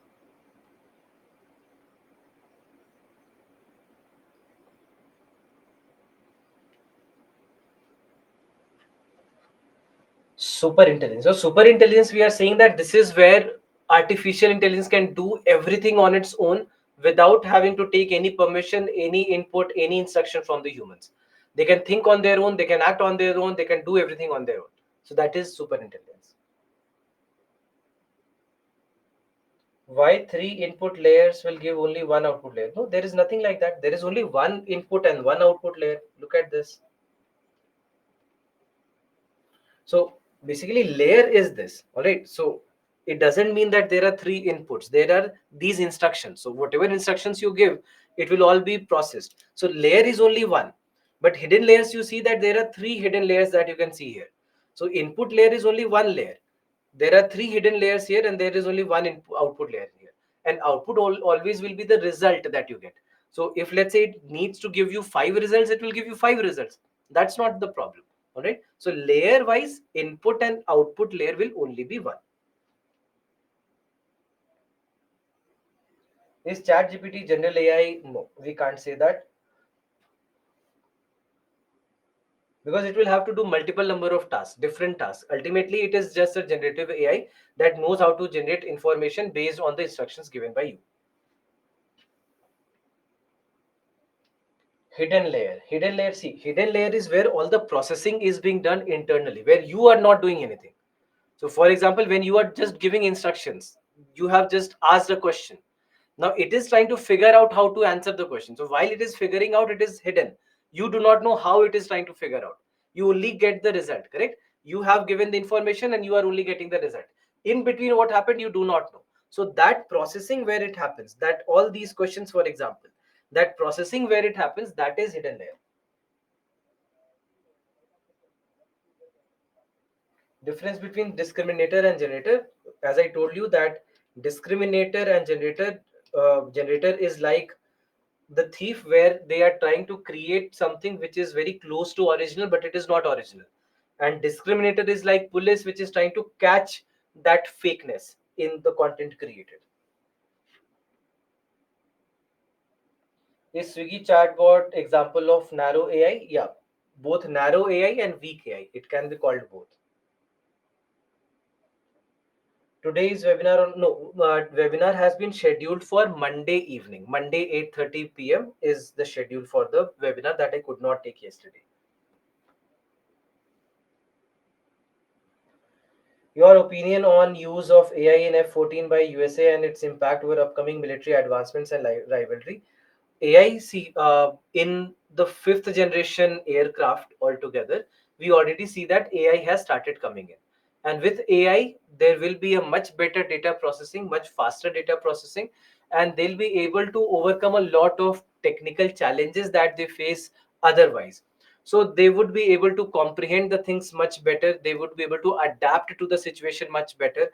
Super intelligence. So super intelligence, we are saying that this is where artificial intelligence can do everything on its own without having to take any permission, any input, any instruction from the humans. They can think on their own, they can act on their own, they can do everything on their own. So that is super intelligence. Why 3 input layers will give only 1 output layer? No, there is nothing like that. There is only 1 input and 1 output layer. Look at this. So basically layer is this, all right? So it doesn't mean that there are 3 inputs. There are these instructions. So whatever instructions you give, it will all be processed. So layer is only 1, but hidden layers, you see that there are 3 hidden layers that you can see here. So input layer is only 1 layer. There are 3 hidden layers here, and there is only 1 output layer here. And output always will be the result that you get. So if let's say it needs to give you 5 results, it will give you 5 results. That's not the problem. All right. So layer wise, input and output layer will only be 1. Is ChatGPT general AI? No, we can't say that, because it will have to do multiple number of tasks, different tasks. Ultimately, it is just a generative AI that knows how to generate information based on the instructions given by you. See, hidden layer is where all the processing is being done internally, where you are not doing anything. So for example, when you are just giving instructions, you have just asked a question. Now it is trying to figure out how to answer the question. So while it is figuring out, it is hidden. You do not know how it is trying to figure out. You only get the result, correct? You have given the information and you are only getting the result. In between what happened, you do not know. So that processing where it happens, that all these questions, for example, that processing where it happens, that is hidden layer. Difference between discriminator and generator, as I told you that discriminator and generator is like the thief, where they are trying to create something which is very close to original but it is not original, and discriminator is like police, which is trying to catch that fakeness in the content created. Is Swiggy chatbot example of narrow AI? Yeah, both narrow AI and weak AI. It can be called both. Today's webinar on no webinar has been scheduled for Monday evening. Monday 8:30 p.m. is the schedule for the webinar that I could not take yesterday. Your opinion on use of AI in F-14 by USA and its impact over upcoming military advancements and rivalry. AI, see, in the fifth generation aircraft altogether, we already see that AI has started coming in. And with AI, there will be a much better data processing, much faster data processing, and they'll be able to overcome a lot of technical challenges that they face otherwise. So they would be able to comprehend the things much better. They would be able to adapt to the situation much better.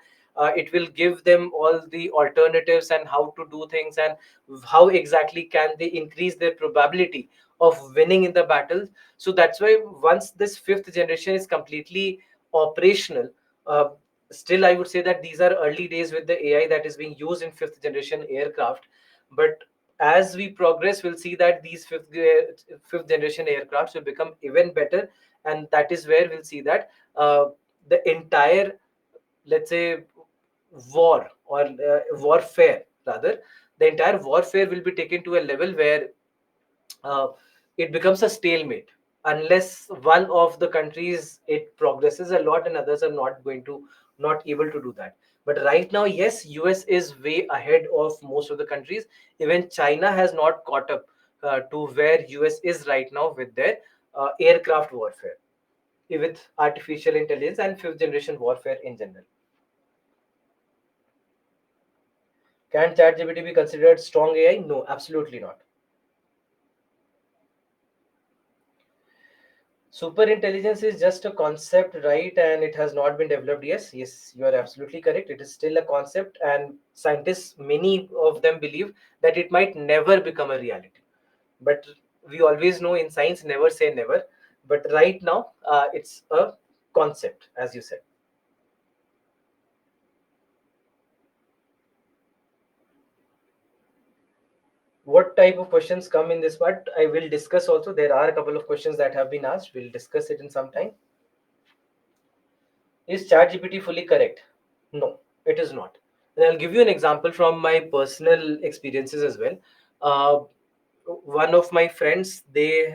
It will give them all the alternatives and how to do things and how exactly can they increase their probability of winning in the battle. So that's why once this fifth generation is completely operational, uh, still I would say that these are early days with the AI that is being used in fifth generation aircraft. But as we progress, we'll see that these fifth generation aircrafts will become even better, and that is where we'll see that the entire, let's say, war or warfare rather, the entire warfare will be taken to a level where uh, it becomes a stalemate unless one of the countries it progresses a lot and others are not able to do that. But right now, yes, US is way ahead of most of the countries. Even China has not caught up to where US is right now with their aircraft warfare, with artificial intelligence and fifth generation warfare in general. Can ChatGPT be considered strong AI? No, absolutely not. Super intelligence is just a concept, right? And it has not been developed. Yes, you are absolutely correct. It is still a concept, and scientists, many of them believe that it might never become a reality. But we always know in science, never say never. But right now, it's a concept, as you said. What type of questions come in this part? I will discuss also. There are a couple of questions that have been asked. We'll discuss it in some time. Is ChatGPT fully correct? No, it is not. And I'll give you an example from my personal experiences as well. Uh, One of my friends, they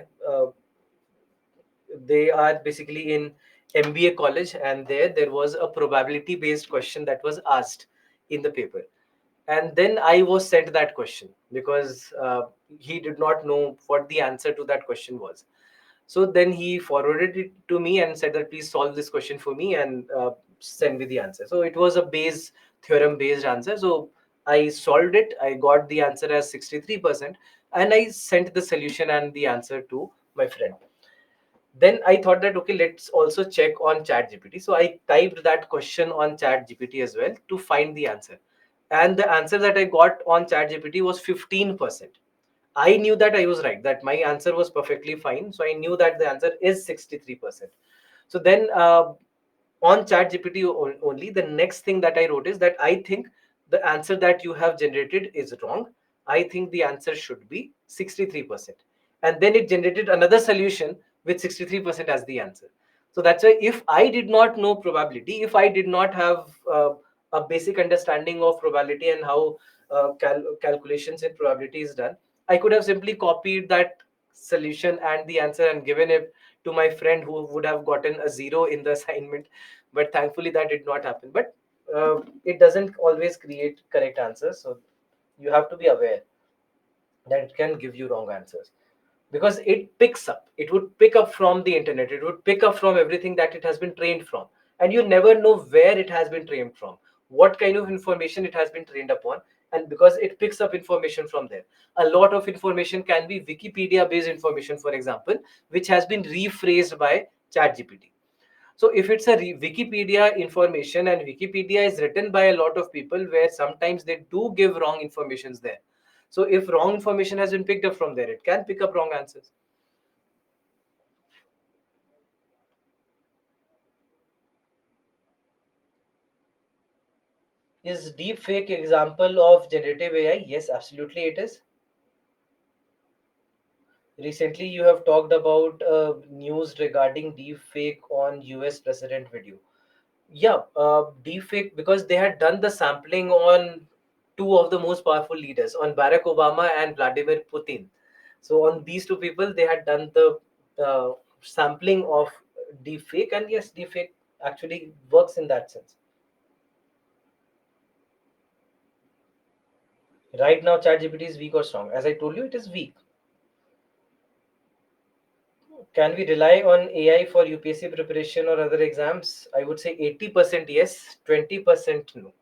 are basically in MBA college, and there was a probability based question that was asked in the paper, and then I was sent that question because he did not know what the answer to that question was. So then he forwarded it to me and said that please solve this question for me and send me the answer. So it was a Bayes theorem based answer. So I solved it. I got the answer as 63%, and I sent the solution and the answer to my friend. Then I thought that okay, let's also check on ChatGPT. So I typed that question on ChatGPT as well to find the answer. And the answer that I got on ChatGPT was 15%. I knew that I was right, that my answer was perfectly fine. So I knew that the answer is 63%. So then on ChatGPT only, the next thing that I wrote is that I think the answer that you have generated is wrong. I think the answer should be 63%. And then it generated another solution with 63% as the answer. So that's why if I did not know probability, if I did not have a basic understanding of probability and how calculations in probability is done, I could have simply copied that solution and the answer and given it to my friend who would have gotten a zero in the assignment. But thankfully that did not happen. But it doesn't always create correct answers, so you have to be aware that it can give you wrong answers, because it would pick up from the internet, it would pick up from everything that it has been trained from, and you never know where it has been trained from, what kind of information it has been trained upon. And because it picks up information from there, a lot of information can be Wikipedia based information, for example, which has been rephrased by ChatGPT. So if it's a Wikipedia information and Wikipedia is written by a lot of people where sometimes they do give wrong informations there. So if wrong information has been picked up from there, it can pick up wrong answers. Is deep fake example of generative AI? Yes, absolutely it is. Recently, you have talked about news regarding deepfake on US president video. Yeah, deepfake, because they had done the sampling on two of the most powerful leaders, on Barack Obama and Vladimir Putin. So on these two people, they had done the sampling of deepfake, and yes, deepfake actually works in that sense. Right now, ChatGPT is weak or strong? As I told you, it is weak. Can we rely on AI for UPSC preparation or other exams? I would say 80% yes, 20% no.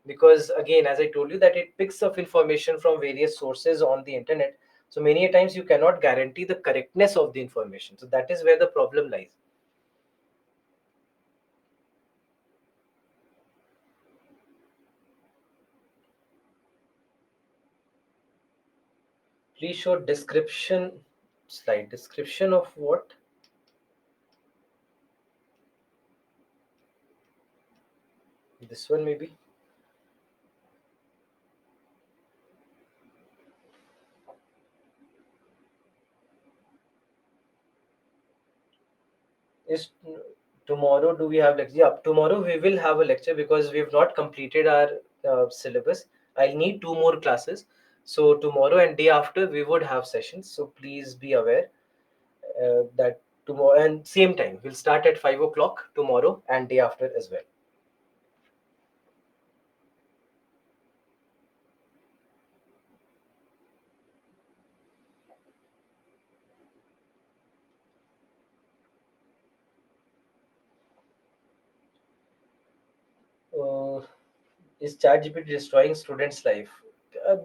Because again, as I told you, that it picks up information from various sources on the internet. So many a times you cannot guarantee the correctness of the information. So that is where the problem lies. Please show description slide. Description of what? This one maybe. Is tomorrow, do we have lecture? Yeah, tomorrow we will have a lecture because we've not completed our syllabus. I'll need two more classes. So tomorrow and day after we would have sessions. So please be aware that tomorrow and same time we'll start at 5 o'clock tomorrow and day after as well. Uh, is ChatGPT destroying students' life? Uh,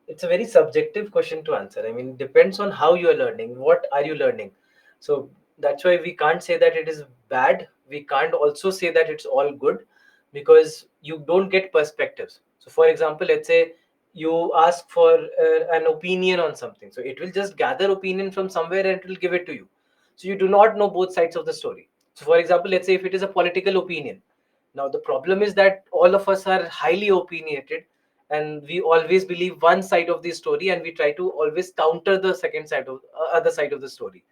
it's a very subjective question to answer. I mean, depends on how you are learning. What are you learning? So that's why we can't say that it is bad. We can't also say that it's all good because you don't get perspectives. So, for example, let's say you ask for an opinion on something. So it will just gather opinion from somewhere and it will give it to you. So you do not know both sides of the story. So, for example, let's say if it is a political opinion. Now, the problem is that all of us are highly opinionated and we always believe one side of the story and we try to always counter the second side of other side of the story.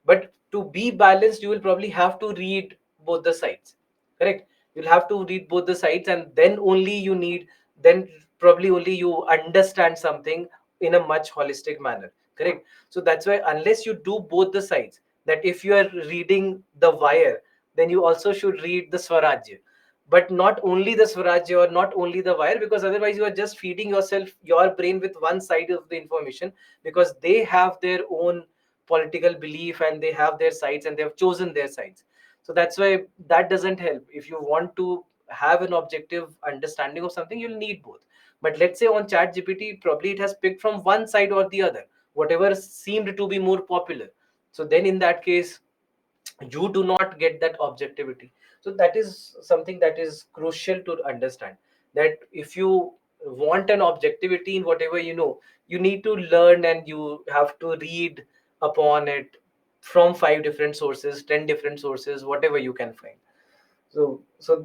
But to be balanced, you will probably have to read both the sides. Correct? You'll have to read both the sides, and then only you need, then probably only you understand something in a much holistic manner. Correct? So that's why unless you do both the sides, that if you are reading the Wire, then you also should read the Swarajya, but not only the Swarajya or not only the Wire, because otherwise you are just feeding yourself your brain with one side of the information, because they have their own political belief and they have their sides and they have chosen their sides. So that's why that doesn't help. If you want to have an objective understanding of something, you'll need both. But let's say on Chat GPT, probably it has picked from one side or the other, whatever seemed to be more popular. So then in that case, you do not get that objectivity. So that is something that is crucial to understand, that if you want an objectivity in whatever you know, you need to learn and you have to read upon it from five different sources, 10 different sources, whatever you can find. So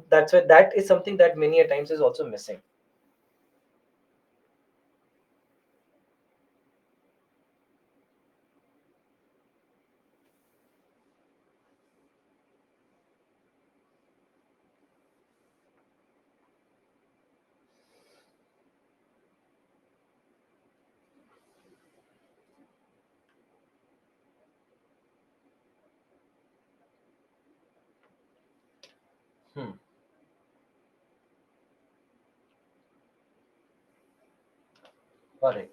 that's why that is something that many a times is also missing. Hmm. All right,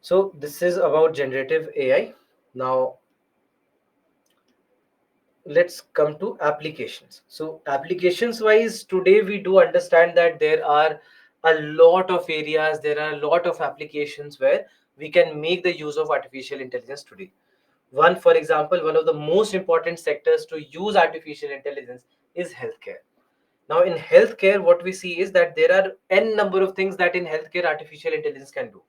so this is about generative AI. Now let's come to applications. So applications wise, today we do understand that there are a lot of areas, there are a lot of applications where we can make the use of artificial intelligence today. One, for example, one of the most important sectors to use artificial intelligence is healthcare. Now, in healthcare, what we see is that there are n number of things that in healthcare artificial intelligence can do.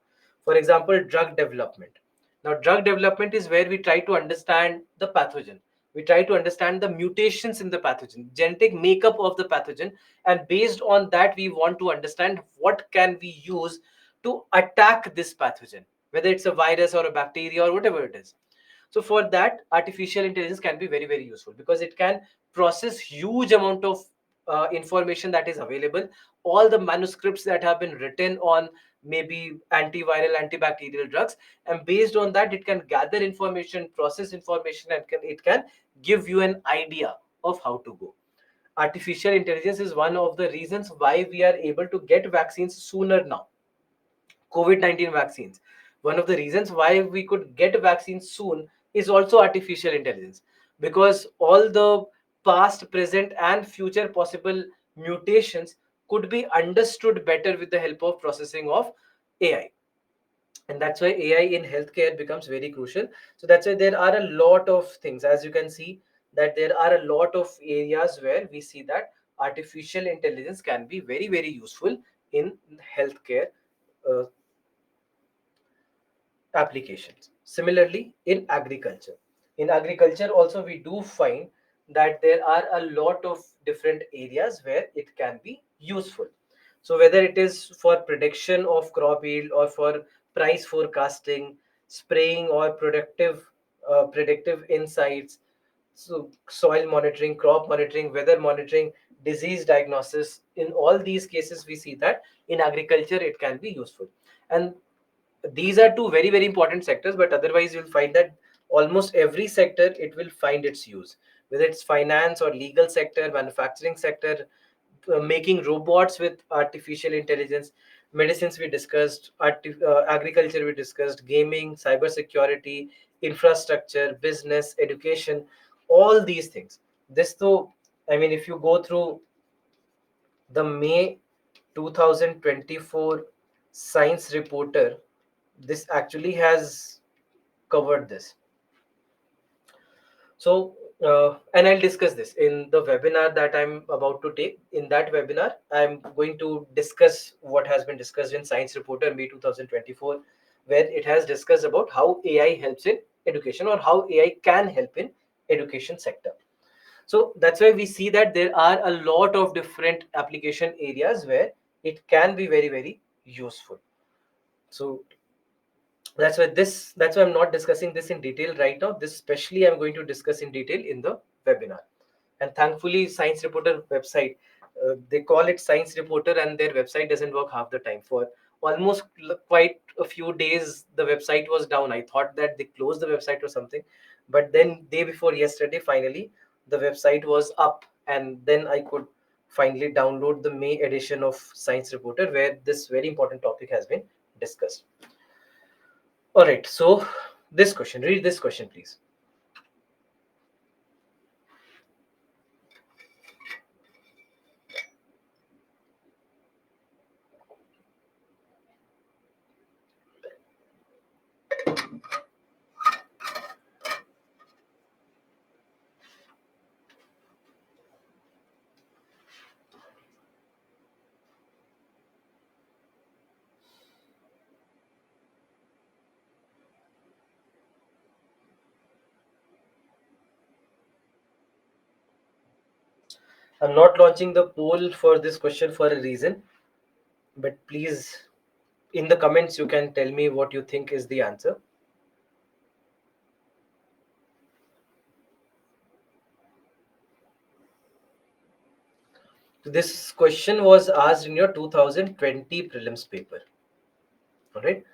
For example, drug development. Now, drug development is where we try to understand the pathogen. We try to understand the mutations in the pathogen, genetic makeup of the pathogen, and based on that, we want to understand what can we use to attack this pathogen, whether it's a virus or a bacteria or whatever it is. So for that, artificial intelligence can be very, very useful because it can process huge amount of information that is available, all the manuscripts that have been written on maybe antiviral, antibacterial drugs, and based on that, it can gather information, process information, and it can give you an idea of how to go. Artificial intelligence is one of the reasons why we are able to get vaccines sooner now. COVID-19 vaccines. One of the reasons why we could get vaccines soon is also artificial intelligence, because all the past, present, and future possible mutations could be understood better with the help of processing of AI. And that's why AI in healthcare becomes very crucial. So that's why there are a lot of things, as you can see, that there are a lot of areas where we see that artificial intelligence can be very, very useful in healthcare uh, applications. Similarly, in agriculture also we do find that there are a lot of different areas where it can be useful. So whether it is for prediction of crop yield or for price forecasting, spraying or predictive insights, so soil monitoring, crop monitoring, weather monitoring, disease diagnosis, in all these cases we see that in agriculture it can be useful. And these are two very, very important sectors, but otherwise you'll find that almost every sector it will find its use, whether it's finance or legal sector, manufacturing sector, making robots with artificial intelligence, medicines we discussed, agriculture we discussed, gaming, cyber security, infrastructure, business, education, all these things. This though, I mean, if you go through the May 2024 Science Reporter, this actually has covered this. So, and I'll discuss this in the webinar that I'm about to take. In that webinar, I'm going to discuss what has been discussed in Science Reporter May 2024, where it has discussed about how AI helps in education or how AI can help in education sector. So that's why we see that there are a lot of different application areas where it can be very, very useful. So that's why I'm not discussing this in detail right now. This especially I'm going to discuss in detail in the webinar. And thankfully, Science Reporter website, they call it Science Reporter, and their website doesn't work half the time. For almost quite a few days, the website was down. I thought that they closed the website or something, but then day before yesterday, finally the website was up, and then I could finally download the May edition of Science Reporter, where this very important topic has been discussed. All right, so this question, read this question, please. I'm not launching the poll for this question for a reason, but please, in the comments, you can tell me what you think is the answer. This question was asked in your 2020 prelims paper. All right.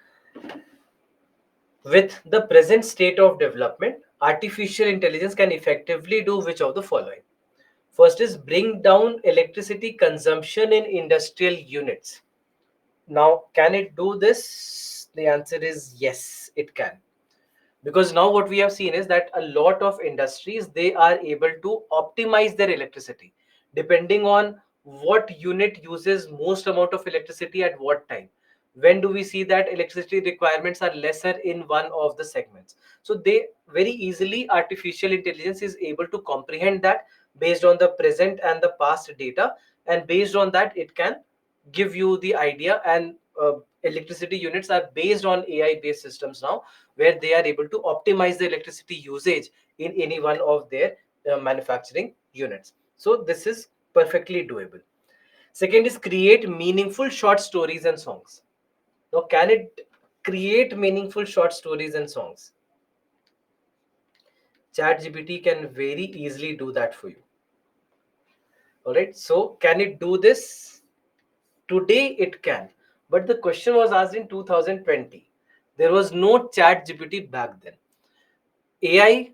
With the present state of development, artificial intelligence can effectively do which of the following? First is bring down electricity consumption in industrial units. Now, can it do this? The answer is yes, it can. Because now what we have seen is that a lot of industries, they are able to optimize their electricity depending on what unit uses most amount of electricity at what time. When do we see that electricity requirements are lesser in one of the segments? So they very easily, artificial intelligence is able to comprehend that based on the present and the past data, and based on that it can give you the idea. And electricity units are based on AI based systems now, where they are able to optimize the electricity usage in any one of their manufacturing units. So this is perfectly doable. Second is create meaningful short stories and songs. Now, can it create meaningful short stories and songs? ChatGPT can very easily do that for you. All right. So, can it do this? Today it can. But the question was asked in 2020. There was no ChatGPT back then. AI,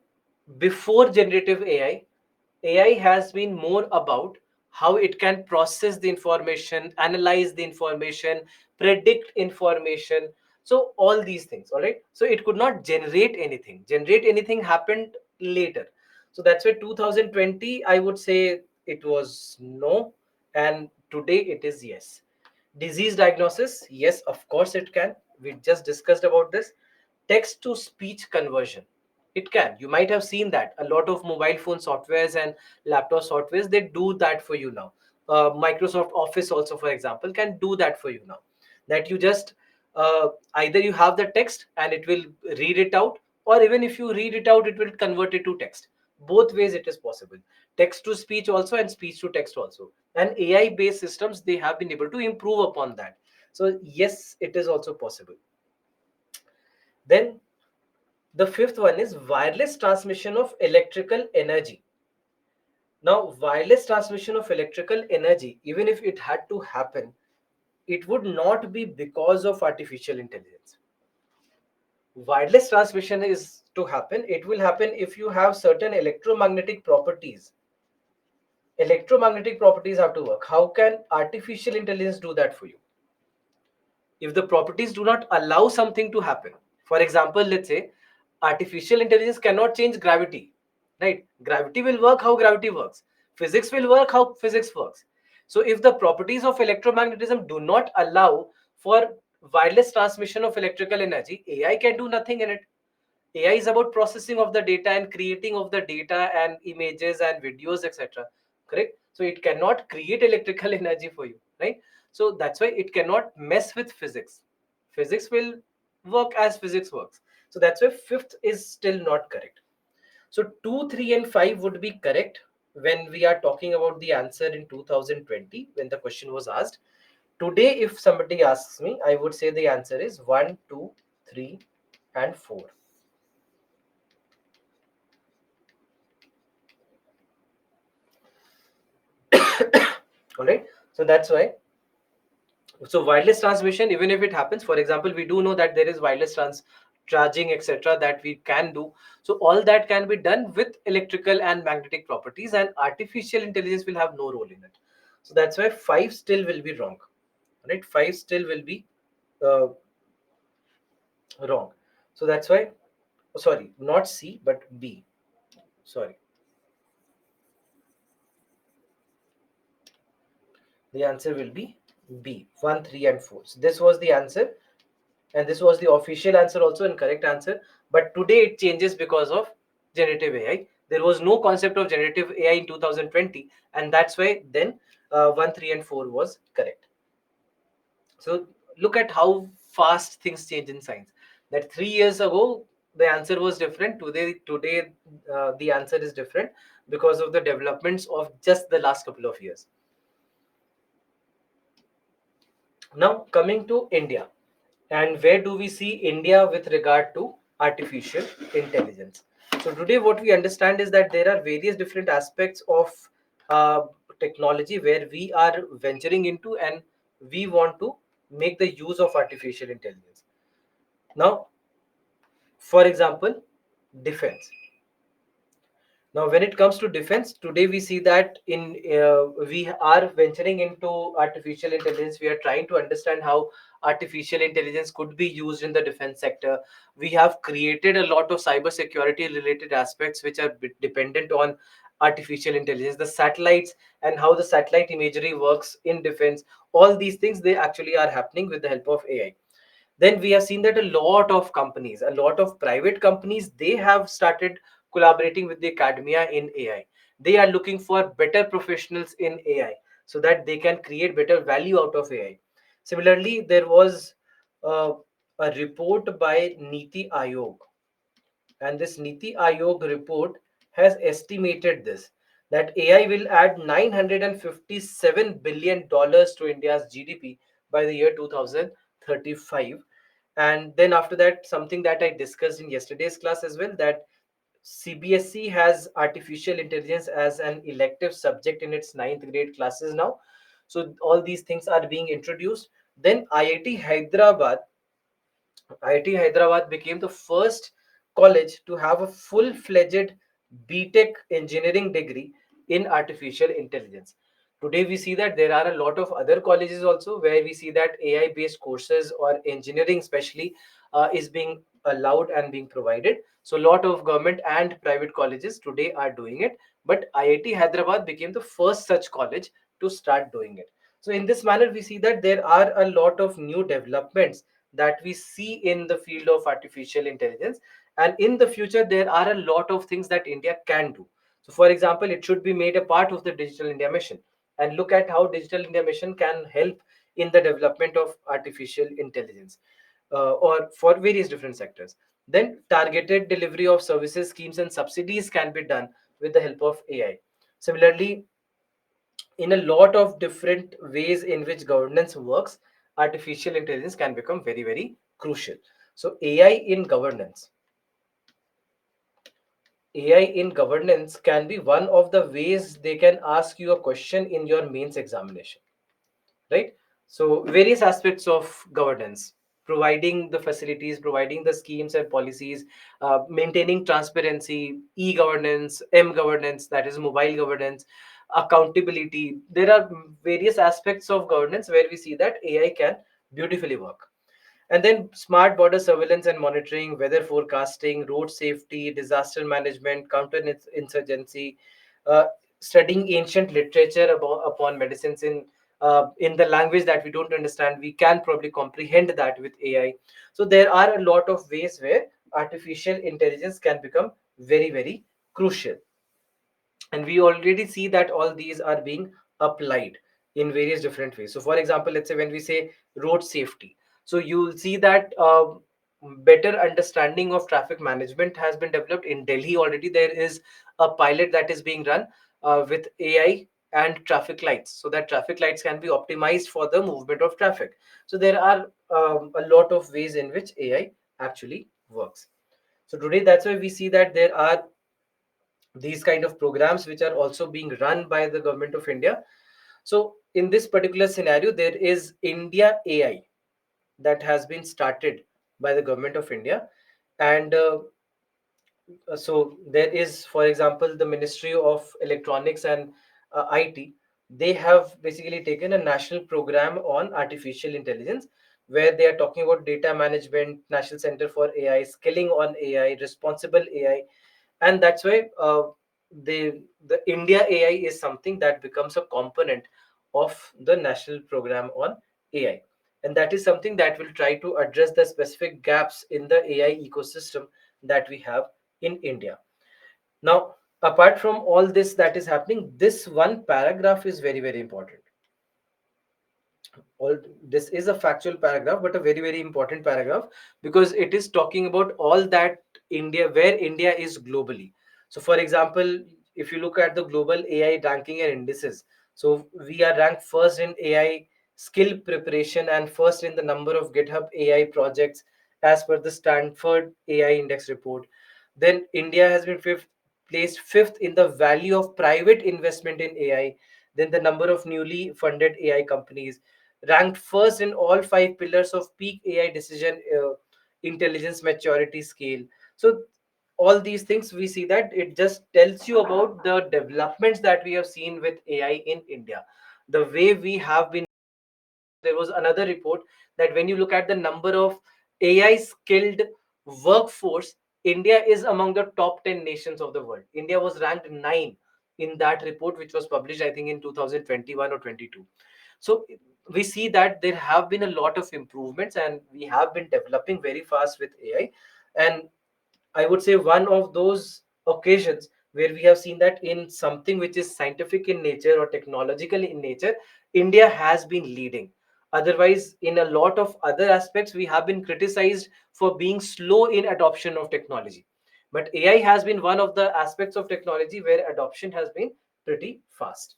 before generative AI has been more about how it can process the information, analyze the information, predict information. So all these things, all right. So it could not generate anything. Generate anything happened later. So that's why 2020, I would say it was no, and today it is yes. Disease diagnosis, yes, of course it can. We just discussed about this. Text to speech conversion, it can. You might have seen that a lot of mobile phone softwares and laptop softwares, they do that for you now. Microsoft Office also, for example, can do that for you now. That you just either you have the text and it will read it out, or even if you read it out, it will convert it to text. Both ways it is possible. Text to speech also and speech to text also. And AI based systems, they have been able to improve upon that. So yes, it is also possible. Then the fifth one is wireless transmission of electrical energy. Now, wireless transmission of electrical energy, even if it had to happen, it would not be because of artificial intelligence. Wireless transmission is to happen, it will happen if you have certain electromagnetic properties. Electromagnetic properties have to work. How can artificial intelligence do that for you? If the properties do not allow something to happen, for example, let's say artificial intelligence cannot change gravity, right? Gravity will work how gravity works, physics will work how physics works. So if the properties of electromagnetism do not allow for wireless transmission of electrical energy, AI can do nothing in it. AI is about processing of the data and creating of the data and images and videos, etc. Correct? So it cannot create electrical energy for you, right? So that's why it cannot mess with physics. Physics will work as physics works. So that's why fifth is still not correct. So 2, 3, and 5 would be correct when we are talking about the answer in 2020 when the question was asked. Today, if somebody asks me, I would say the answer is 1, 2, 3, and 4. All right. So that's why. So wireless transmission, even if it happens, for example, we do know that there is wireless charging, etc., that we can do. So all that can be done with electrical and magnetic properties, and artificial intelligence will have no role in it. So that's why 5 still will be wrong. Right? 5 still will be uh, wrong. So that's why, sorry, not C, but B. Sorry. The answer will be B, 1, 3, and 4. So this was the answer, and this was the official answer also and correct answer. But today it changes because of generative AI. There was no concept of generative AI in 2020, and that's why then 1, 3, and 4 was correct. So look at how fast things change in science. That 3 years ago the answer was different. Today the answer is different because of the developments of just the last couple of years. Now coming to India, and where do we see India with regard to artificial intelligence? So today what we understand is that there are various different aspects of uh, technology where we are venturing into, and we want to make the use of artificial intelligence. Now, for example, defense. Now, when it comes to defense, today we see that we are venturing into artificial intelligence. We are trying to understand how artificial intelligence could be used in the defense sector. We have created a lot of cybersecurity related aspects which are dependent on artificial intelligence. The satellites and how the satellite imagery works in defense. All these things, they actually are happening with the help of AI. Then we have seen that a lot of companies, a lot of private companies, they have started collaborating with the academia in AI. They are looking for better professionals in AI so that they can create better value out of AI. Similarly, there was uh, a report by Niti Aayog, and this Niti Aayog report has estimated this, that AI will add $957 billion to India's GDP by the year 2030. 2035. And then after that, something that I discussed in yesterday's class as well, that CBSE has artificial intelligence as an elective subject in its ninth grade classes now. So all these things are being introduced. Then IIT Hyderabad became the first college to have a full-fledged BTech engineering degree in artificial intelligence. Today, we see that there are a lot of other colleges also where we see that AI-based courses or engineering, especially, is being allowed and being provided. So, a lot of government and private colleges today are doing it. But IIT Hyderabad became the first such college to start doing it. So, in this manner, we see that there are a lot of new developments that we see in the field of artificial intelligence, and in the future there are a lot of things that India can do. So for example, it should be made a part of the Digital India Mission, and look at how Digital India Mission can help in the development of artificial intelligence, or for various different sectors. Then targeted delivery of services, schemes and subsidies can be done with the help of AI. Similarly, in a lot of different ways in which governance works, artificial intelligence can become very, very crucial. So, AI in governance can be one of the ways they can ask you a question in your mains examination, right? So various aspects of governance, providing the facilities, providing the schemes and policies, maintaining transparency, e-governance, m-governance, that is mobile governance, accountability. There are various aspects of governance where we see that AI can beautifully work. And then smart border surveillance and monitoring, weather forecasting, road safety, disaster management, counter insurgency, uh, studying ancient literature upon medicines in the language that we don't understand. We can probably comprehend that with AI. So there are a lot of ways where artificial intelligence can become very, very crucial, and we already see that all these are being applied in various different ways. So for example, let's say when we say road safety, so you'll see that better understanding of traffic management has been developed in Delhi. Already there is a pilot that is being run with AI and traffic lights, so that traffic lights can be optimized for the movement of traffic. So there are a lot of ways in which AI actually works. So today, that's why we see that there are these kind of programs which are also being run by the government of India. So in this particular scenario, there is India AI that has been started by the government of India. And so there is, for example, the Ministry of Electronics and IT. They have basically taken a national program on artificial intelligence, where they are talking about data management, National Center for AI, skilling on AI, responsible AI. And that's why the India AI is something that becomes a component of the national program on AI, and that is something that will try to address the specific gaps in the AI ecosystem that we have in India. Now, apart from all this that is happening, this one paragraph is very, very important. All this is a factual paragraph, but a very, very important paragraph, because it is talking about all that India, where India is globally. So for example, if you look at the global AI ranking and indices, so we are ranked first in AI skill preparation and first in the number of GitHub AI projects as per the Stanford AI index report. Then India has been placed fifth in the value of private investment in AI, then the number of newly funded AI companies, ranked first in all five pillars of peak AI decision intelligence maturity scale. So all these things, we see that it just tells you about the developments that we have seen with AI in India. The way we have been, there was another report that when you look at the number of AI skilled workforce, India is among the top 10 nations of the world. India was ranked 9 in that report, which was published, I think, in 2021 or 22. So we see that there have been a lot of improvements, and we have been developing very fast with AI. And I would say one of those occasions where we have seen that in something which is scientific in nature or technological in nature, India has been leading. Otherwise, in a lot of other aspects, we have been criticized for being slow in adoption of technology. But AI has been one of the aspects of technology where adoption has been pretty fast.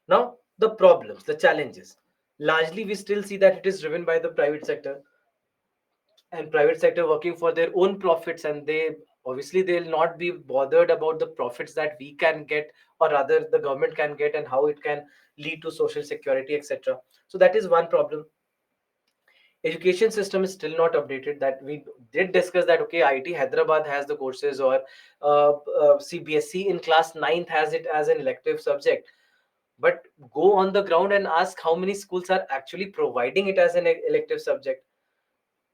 Now, the problems, the challenges. Largely we still see that it is driven by the private sector, and private sector working for their own profits, and they obviously they'll not be bothered about the profits that we can get, or rather the government can get, and how it can lead to social security, etc. So that is one problem. Education system is still not updated. That we did discuss that, okay, IIT Hyderabad has the courses, or CBSE in class ninth has it as an elective subject, but go on the ground and ask how many schools are actually providing it as an elective subject.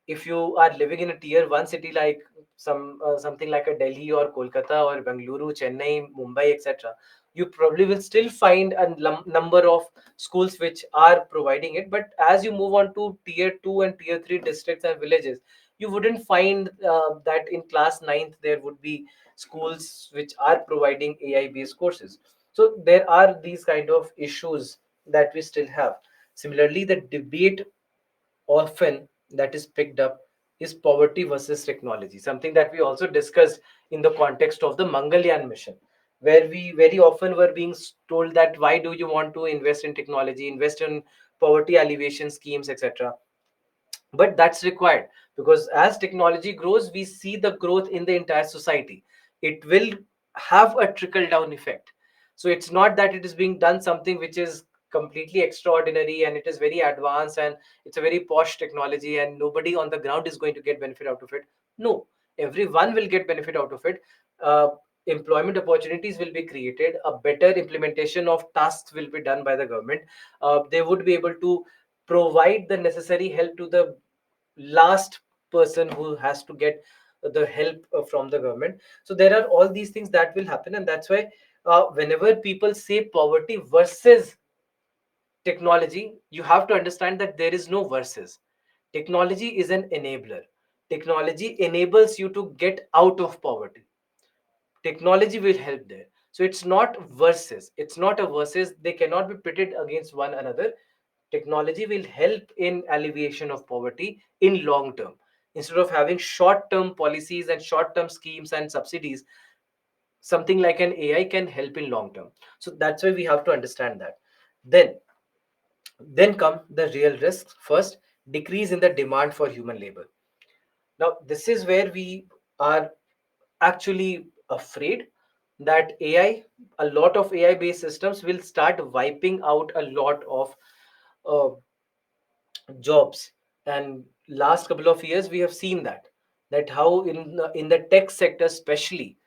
If you are living in a tier 1 city like something like a Delhi or Kolkata or Bengaluru, Chennai, Mumbai, etc., you probably will still find a number of schools which are providing it. But as you move on to tier 2 and tier 3 districts and villages, you wouldn't find that in class ninth there would be schools which are providing AI based courses. So there are these kind of issues that we still have. Similarly, the debate often that is picked up is poverty versus technology, something that we also discussed in the context of the Mangalyaan mission, where we very often were being told that why do you want to invest in technology, invest in poverty alleviation schemes, etc. But that's required, because as technology grows we see the growth in the entire society. It will have a trickle down effect. So it's not that it is being done something which is completely extraordinary and it is very advanced and it's a very posh technology and nobody on the ground is going to get benefit out of it. No, everyone will get benefit out of it. uh, Employment opportunities will be created, a better implementation of tasks will be done by the government. They would be able to provide the necessary help to the last person who has to get the help from the government. So there are all these things that will happen, and that's why whenever people say poverty versus technology, you have to understand that there is no versus. Technology is an enabler. Technology enables you to get out of poverty. Technology will help there. So it's not versus, it's not a versus, they cannot be pitted against one another. Technology will help in alleviation of poverty in long term. Instead of having short term policies and short term schemes and subsidies, something like an AI can help in long term. So that's why we have to understand that. Then then come the real risks. First, decrease in the demand for human labor. Now this is where we are actually afraid that a lot of AI based systems will start wiping out a lot of uh, jobs. And last couple of years we have seen that how in the tech sector especially,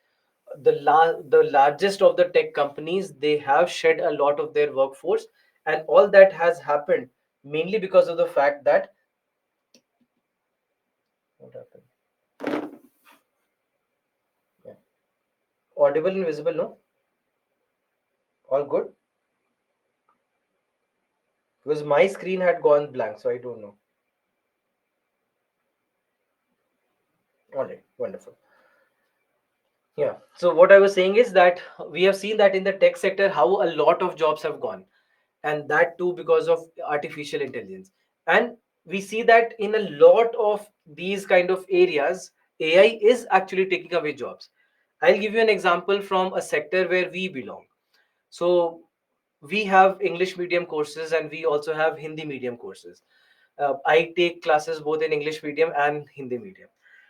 the largest of the tech companies, they have shed a lot of their workforce, and all that has happened mainly because of the fact that what happened. Yeah. Audible and visible, no? All good? Because my screen had gone blank, so I don't know. All right, wonderful. Yeah. So what I was saying is that we have seen that in the tech sector how a lot of jobs have gone, and that too because of artificial intelligence. And we see that in a lot of these kind of areas, AI is actually taking away jobs. I'll give you an example from a sector where we belong. So we have English medium courses and we also have Hindi medium courses. I take classes both in English medium and Hindi medium.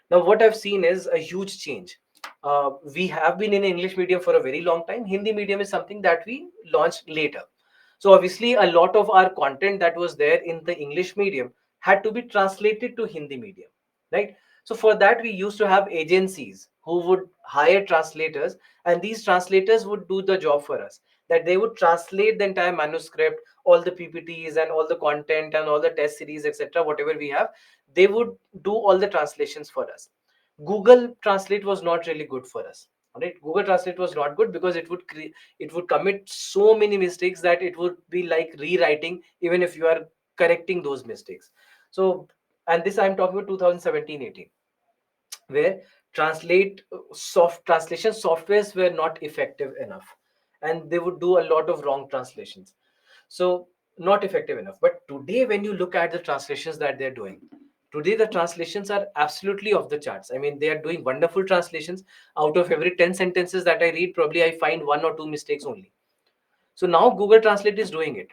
Now, what I've seen is a huge change. We have been in English medium for a very long time. Hindi medium is something that we launched later. So, obviously, a lot of our content that was there in the English medium had to be translated to Hindi medium, right? So, for that, we used to have agencies who would hire translators, and these translators would do the job for us. That they would translate the entire manuscript, all the PPTs and all the content and all the test series, etc., whatever we have, they would do all the translations for us. Google Translate was not really good for us. All right, Google Translate was not good because it would commit so many mistakes that it would be like rewriting even if you are correcting those mistakes. So, and this I'm talking about 2017-18, where soft translation softwares were not effective enough, and they would do a lot of wrong translations. So not effective enough. But today when you look at the translations that they're doing, today the translations are absolutely off the charts. I mean, they are doing wonderful translations. Out of every 10 sentences that I read, probably I find one or two mistakes only. So now Google Translate is doing it.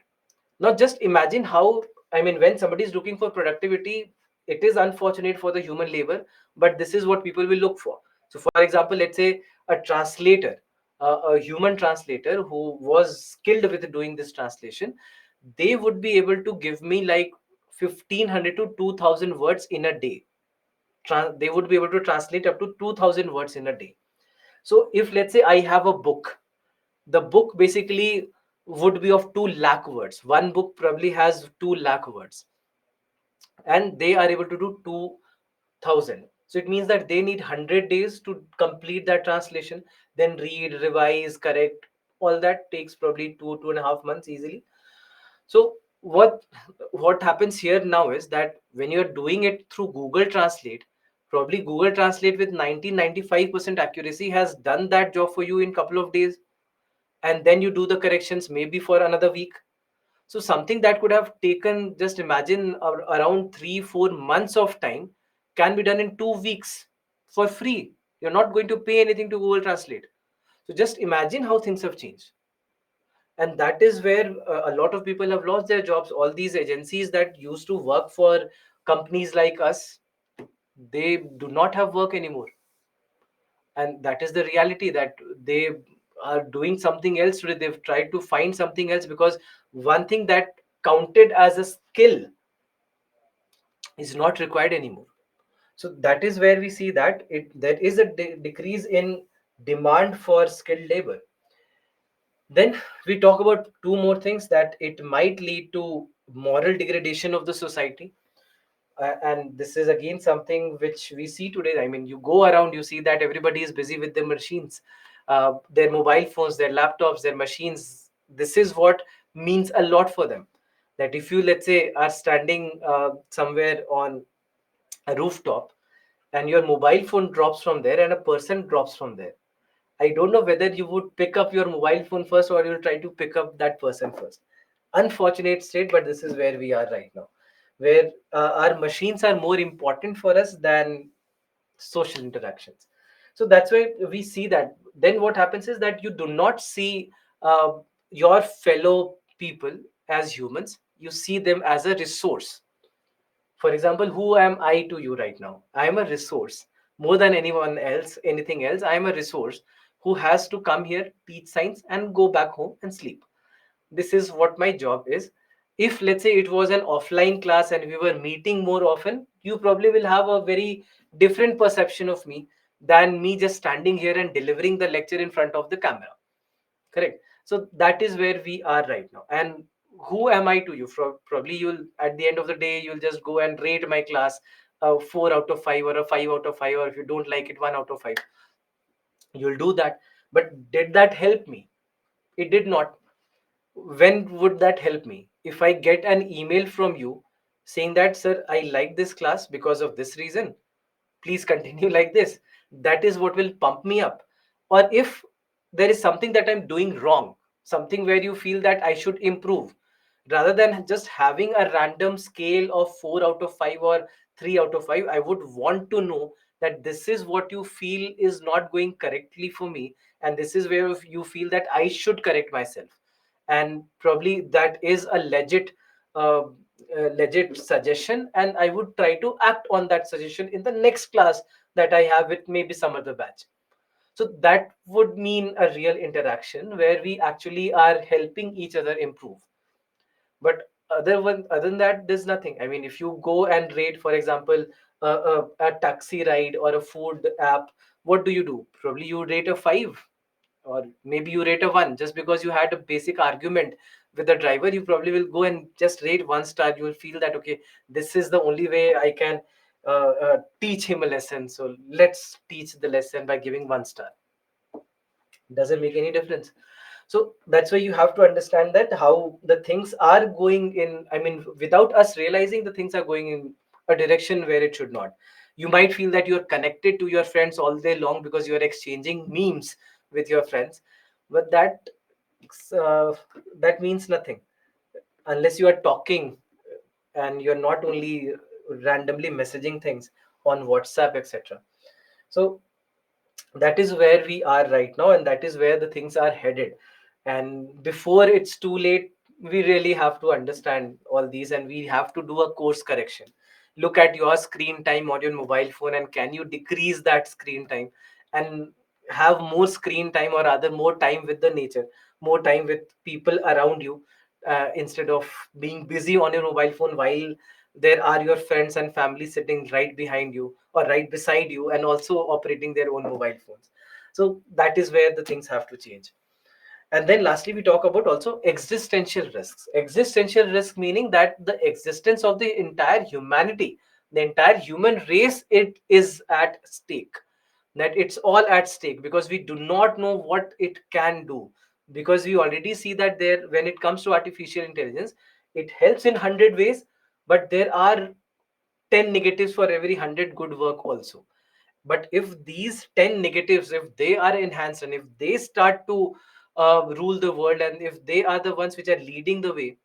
Now just imagine how, I mean, when somebody is looking for productivity, it is unfortunate for the human labor, but this is what people will look for. So for example, let's say a translator, a human translator who was skilled with doing this translation, they would be able to give me like 1500 to 2000 words in a day. They would be able to translate up to 2000 words in a day. So if let's say I have a book, the book basically would be of 2 lakh words. One book probably has 2 lakh words, and they are able to do 2000. So it means that they need 100 days to complete that translation, then read, revise, correct. All that takes probably 2.5 months easily. So what happens here now is that when you're doing it through Google Translate, probably Google Translate with 90-95% accuracy has done that job for you in couple of days, and then you do the corrections maybe for another week. So something that could have taken, just imagine, around 3-4 months of time can be done in 2 weeks for free. You're not going to pay anything to Google Translate. So just imagine how things have changed. And that is where a lot of people have lost their jobs. All these agencies that used to work for companies like us, they do not have work anymore. And that is the reality, that they are doing something else today. They've tried to find something else, because one thing that counted as a skill is not required anymore. So that is where we see that there is a decrease in demand for skilled labor. Then we talk about two more things, that it might lead to moral degradation of the society. And this is again something which we see today. I mean, you go around, you see that everybody is busy with their machines, their mobile phones, their laptops, their machines. This is what means a lot for them. That if you, let's say, are standing somewhere on a rooftop, and your mobile phone drops from there and a person drops from there, I don't know whether you would pick up your mobile phone first, or you'll try to pick up that person first. Unfortunate state, but this is where we are right now, where our machines are more important for us than social interactions. So that's why we see that. Then what happens is that you do not see uh, your fellow people as humans, you see them as a resource. For example, who am I to you right now? I am a resource. More than anyone else, anything else, I am a resource who has to come here, teach science, and go back home and sleep. This is what my job is. If let's say it was an offline class and we were meeting more often, you probably will have a very different perception of me than me just standing here and delivering the lecture in front of the camera. Correct. So that is where we are right now. And who am I to you? Probably you'll, at the end of the day, you'll just go and rate my class a 4 out of 5 or a 5 out of 5, or if you don't like it, 1 out of 5. You'll do that. But did that help me? It did not. When would that help me? If I get an email from you saying that, sir, I like this class because of this reason, please continue like this, that is what will pump me up. Or if there is something that I'm doing wrong, something where you feel that I should improve, rather than just having a random scale of 4 out of 5 or 3 out of 5, I would want to know that this is what you feel is not going correctly for me, and this is where you feel that I should correct myself. And probably that is a uh, legit suggestion, and I would try to act on that suggestion in the next class that I have with maybe some other batch. So that would mean a real interaction where we actually are helping each other improve. But other than that, there's nothing. I mean, if you go and rate, for example, a taxi ride or a food app, what do? Probably you rate a 5, or maybe you rate a 1. Just because you had a basic argument with the driver, you probably will go and just rate 1 star. You will feel that, okay, this is the only way I can teach him a lesson, so let's teach the lesson by giving 1 star. Doesn't make any difference. So that's why you have to understand that how the things are going in, I mean, without us realizing, the things are going in a direction where it should not. You might feel that you're connected to your friends all day long because you're exchanging memes with your friends, but uh, that means nothing unless you are talking, and you're not only randomly messaging things on WhatsApp, etc. So that is where we are right now, and that is where the things are headed. And before it's too late, we really have to understand all these, and we have to do a course correction. Look at your screen time on your mobile phone, and can you decrease that screen time and have more screen time, or rather more time with the nature, more time with people around you, instead of being busy on your mobile phone while there are your friends and family sitting right behind you or right beside you and also operating their own mobile phones. So that is where the things have to change. And then lastly, we talk about also existential risks. Existential risk meaning that the existence of the entire humanity, the entire human race, it is at stake. That it's all at stake because we do not know what it can do. Because we already see that there, when it comes to artificial intelligence, it helps in 100 ways, but there are 10 negatives for every 100 good work also. But if these 10 negatives, if they are enhanced and if they start to rule the world, and if they are the ones which are leading the way,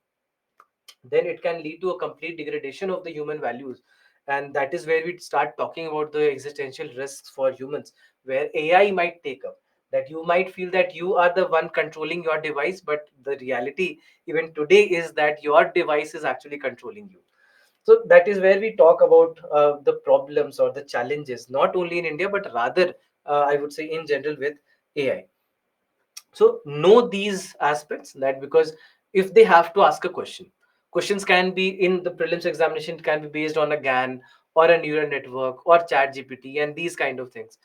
then it can lead to a complete degradation of the human values. And that is where we start talking about the existential risks for humans, where AI might take up. That you might feel that you are the one controlling your device, but the reality even today is that your device is actually controlling you. So that is where we talk about the problems or the challenges, not only in India, but rather, I would say, in general with AI. So know these aspects, that because if they have to ask a question, questions can be in the prelims examination, can be based on a GAN or a neural network or chat GPT and these kind of things.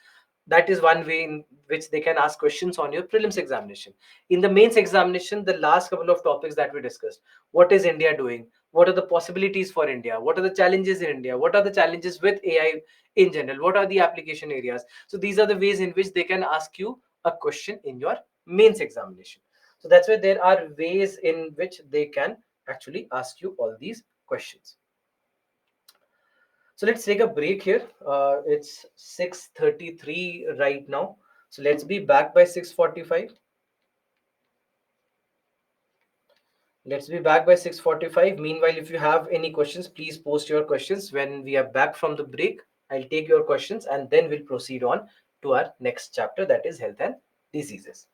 That is one way in which they can ask questions on your prelims examination. In the mains examination, the last couple of topics that we discussed: what is India doing, what are the possibilities for India, what are the challenges in India, what are the challenges with AI in general, what are the application areas. So these are the ways in which they can ask you a question in your mains examination. So that's why there are ways in which they can actually ask you all these questions. So let's take a break here. It's 6:33 right now. So let's be back by 6:45. Let's be back by 6:45. Meanwhile, if you have any questions, please post your questions. When we are back from the break, I'll take your questions and then we'll proceed on to our next chapter, that is health and diseases.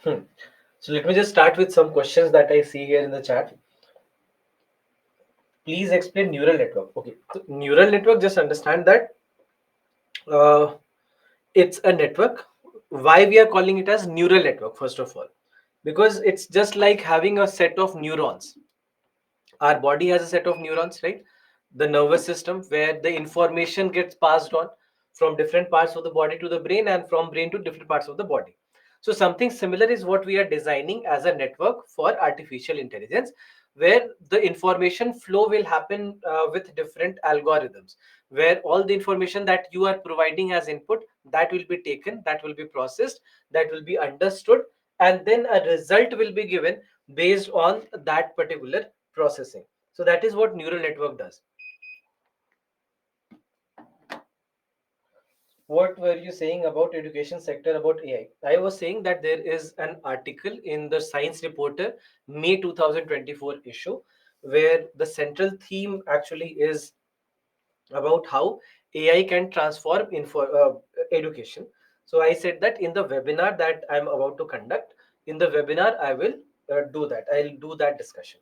Hmm. So let me just start with some questions that I see here in the chat. Please explain neural network. Okay, so neural network, just understand that uh, it's a network. Why we are calling it as neural network, first of all? Because it's just like having a set of neurons. Our body has a set of neurons, right? The nervous system, where the information gets passed on from different parts of the body to the brain, and from brain to different parts of the body. So something similar is what we are designing as a network for artificial intelligence, where the information flow will happen with different algorithms, where all the information that you are providing as input, that will be taken, that will be processed, that will be understood, and then a result will be given based on that particular processing. So that is what neural network does. What were you saying about education sector about AI? I was saying that there is an article in the Science Reporter May 2024 issue, where the central theme actually is about how AI can transform education. So I said that in the webinar that I'm about to conduct, in the webinar I will do that. I'll do that discussion.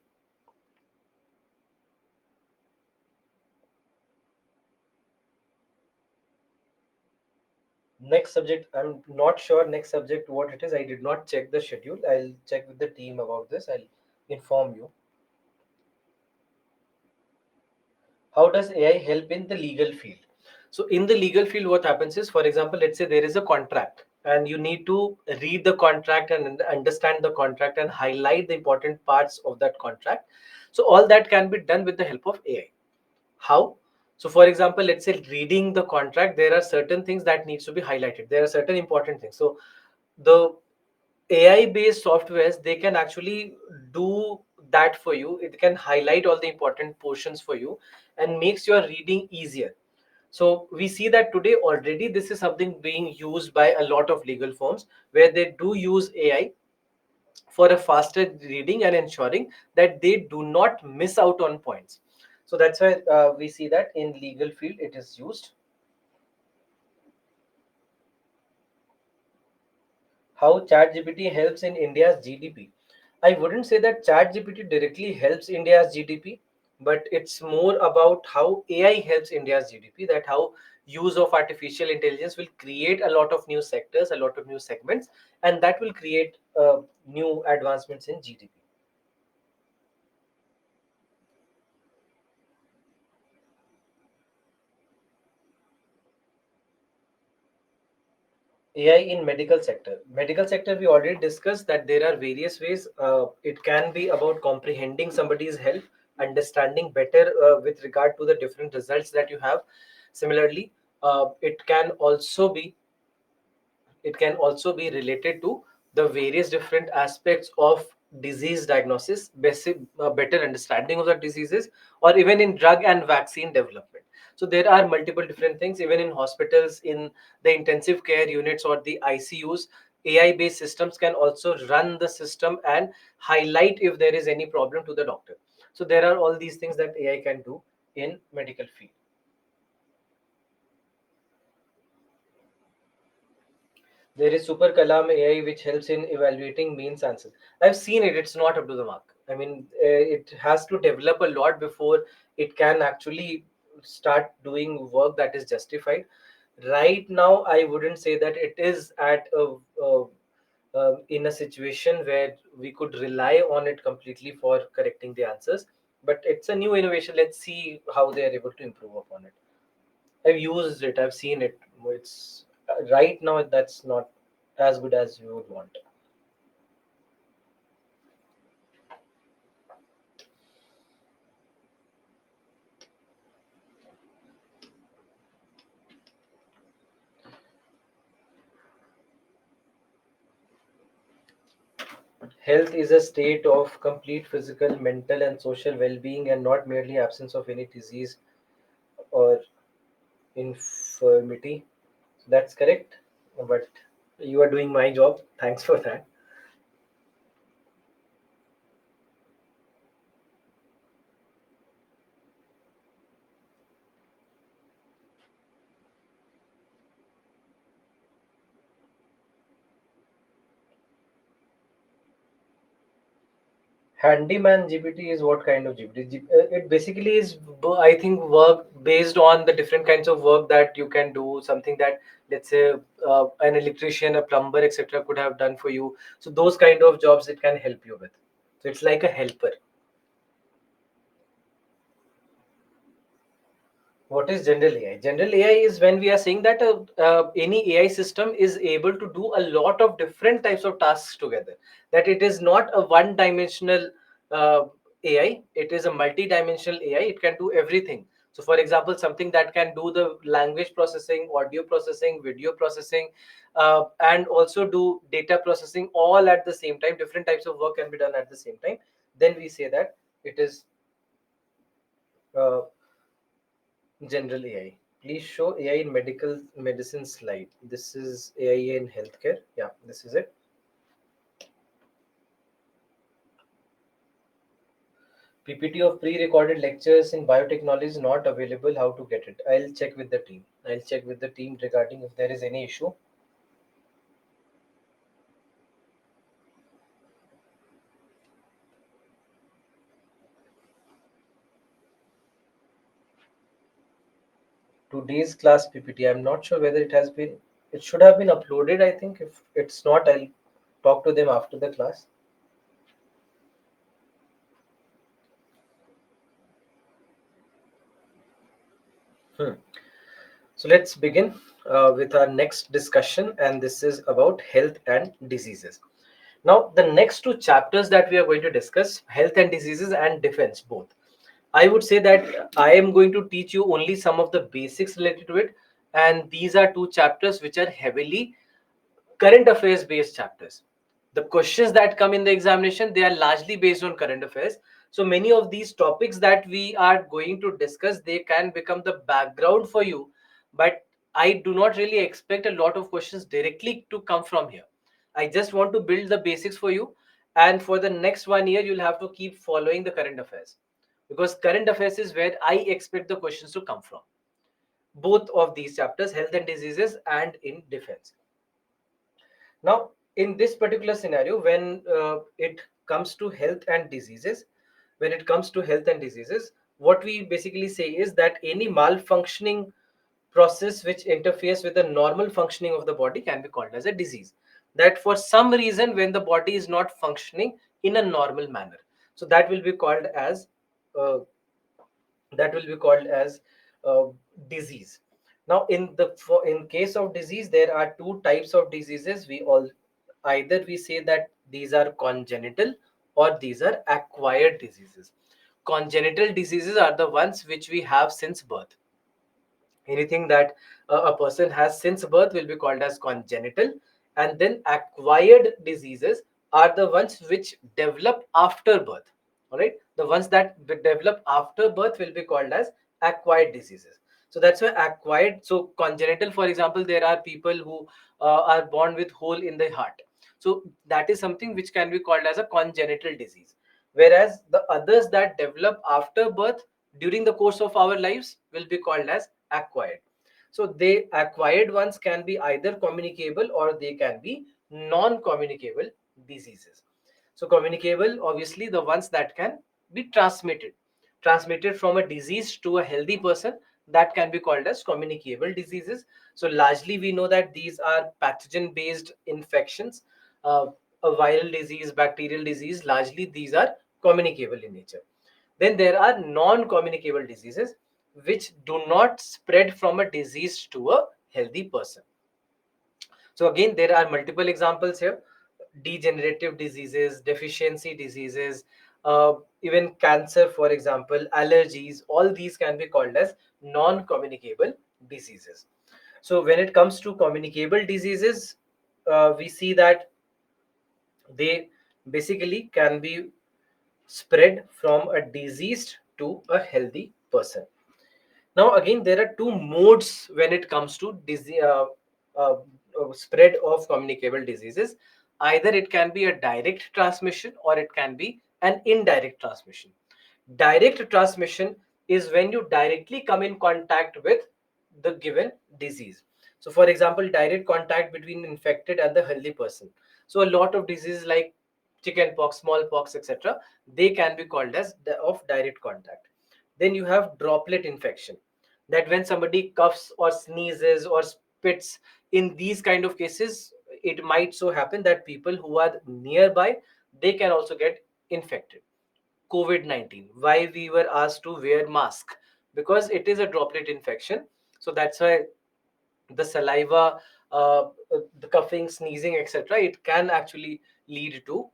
Next subject, I'm not sure next subject what it is. I did not check the schedule. I'll check with the team about this. I'll inform you. How does AI help in the legal field? So in the legal field, what happens is, for example, let's say there is a contract and you need to read the contract and understand the contract and highlight the important parts of that contract. So all that can be done with the help of AI. How? So for example, let's say reading the contract, there are certain things that needs to be highlighted. There are certain important things. So the AI based softwares, they can actually do that for you. It can highlight all the important portions for you and makes your reading easier. So we see that today already this is something being used by a lot of legal firms, where they do use AI for a faster reading and ensuring that they do not miss out on points. So that's why we see that in legal field it is used. How ChatGPT helps in India's GDP? I wouldn't say that ChatGPT directly helps India's GDP, but it's more about how AI helps India's GDP. That how use of artificial intelligence will create a lot of new sectors, a lot of new segments, and that will create new advancements in GDP. AI in medical sector. Medical sector, we already discussed that there are various ways. It can be about comprehending somebody's health, understanding better with regard to the different results that you have. Similarly, it can also be related to the various different aspects of disease diagnosis, basic better understanding of the diseases, or even in drug and vaccine development. So there are multiple different things, even in hospitals, in the intensive care units or the ICUs. AI based systems can also run the system and highlight if there is any problem to the doctor. So there are all these things that AI can do in medical field. There is Super Kalam AI which helps in evaluating means answers. I've seen it. It's not up to the mark. I mean, it has to develop a lot before it can actually start doing work that is justified. Right now, I wouldn't say that it is at in a situation where we could rely on it completely for correcting the answers. But it's a new innovation. Let's see how they are able to improve upon it. I've used it. I've seen it. It's right now that's not as good as you would want. Health is a state of complete physical, mental, and social well-being, and not merely absence of any disease or infirmity. That's correct. But you are doing my job. Thanks for that. Handyman GPT is what kind of GPT? It basically is, I think, work based on the different kinds of work that you can do. Something that, let's say, an electrician, a plumber, etc., could have done for you. So those kind of jobs it can help you with. So it's like a helper. What is general AI? General AI is when we are saying that any AI system is able to do a lot of different types of tasks together. That it is not a one-dimensional uh, AI. It is a multi-dimensional AI. It can do everything. So, for example, something that can do the language processing, audio processing, video processing, and also do data processing all at the same time. Different types of work can be done at the same time. Then we say that it is uh, general AI. Please show AI in medical medicine slide. This is AI in healthcare. Yeah, this is it. PPT of pre-recorded lectures in biotechnology is not available. How to get it? I'll check with the team. I'll check with the team regarding if there is any issue. Today's class PPT. I'm not sure whether it has been. It should have been uploaded. I think if it's not, I'll talk to them after the class. Hmm. So let's begin with our next discussion, and this is about health and diseases. Now, the next two chapters that we are going to discuss, health and diseases and defense, both. I would say that I am going to teach you only some of the basics related to it, and these are two chapters which are heavily current affairs based chapters. The questions that come in the examination, they are largely based on current affairs. So many of these topics that we are going to discuss, they can become the background for you, but I do not really expect a lot of questions directly to come from here. I just want to build the basics for you, and for the next 1 year you'll have to keep following the current affairs, because current affairs is where I expect the questions to come from, both of these chapters, health and diseases and in defense. Now, in this particular scenario, when it comes to health and diseases, when it comes to health and diseases, what we basically say is that any malfunctioning process which interferes with the normal functioning of the body can be called as a disease. That for some reason, when the body is not functioning in a normal manner, so that will be called as uh, that will be called as uh, disease. Now in case of disease, there are two types of diseases. We all either we say that these are congenital or these are acquired diseases. Congenital diseases are the ones which we have since birth. Anything that a person has since birth will be called as congenital, and then acquired diseases are the ones which develop after birth. All right, the ones that develop after birth will be called as acquired diseases. So that's why acquired. So congenital, for example, there are people who are born with hole in the heart, so that is something which can be called as a congenital disease. Whereas the others that develop after birth during the course of our lives will be called as acquired. So they acquired ones can be either communicable or they can be non-communicable diseases. So communicable, obviously the ones that can be transmitted from a disease to a healthy person, that can be called as communicable diseases. So largely we know that these are pathogen based infections, uh, a viral disease, bacterial disease, largely these are communicable in nature. Then there are non-communicable diseases which do not spread from a disease to a healthy person. So again, there are multiple examples here: degenerative diseases, deficiency diseases, even cancer, for example, allergies. All these can be called as non-communicable diseases. So when it comes to communicable diseases, we see that they basically can be spread from a diseased to a healthy person. Now, again, there are two modes when it comes to uh, spread of communicable diseases. Either it can be a direct transmission or it can be an indirect transmission. Direct transmission is when you directly come in contact with the given disease. So, for example, direct contact between infected and the healthy person. So, a lot of diseases like chicken pox, smallpox, etc., they can be called as of direct contact. Then you have droplet infection, that when somebody coughs or sneezes or spits, in these kind of cases, it might so happen that people who are nearby, they can also get infected. COVID-19, why we were asked to wear mask, because it is a droplet infection. So that's why the saliva, the coughing, sneezing, etc., it can actually lead to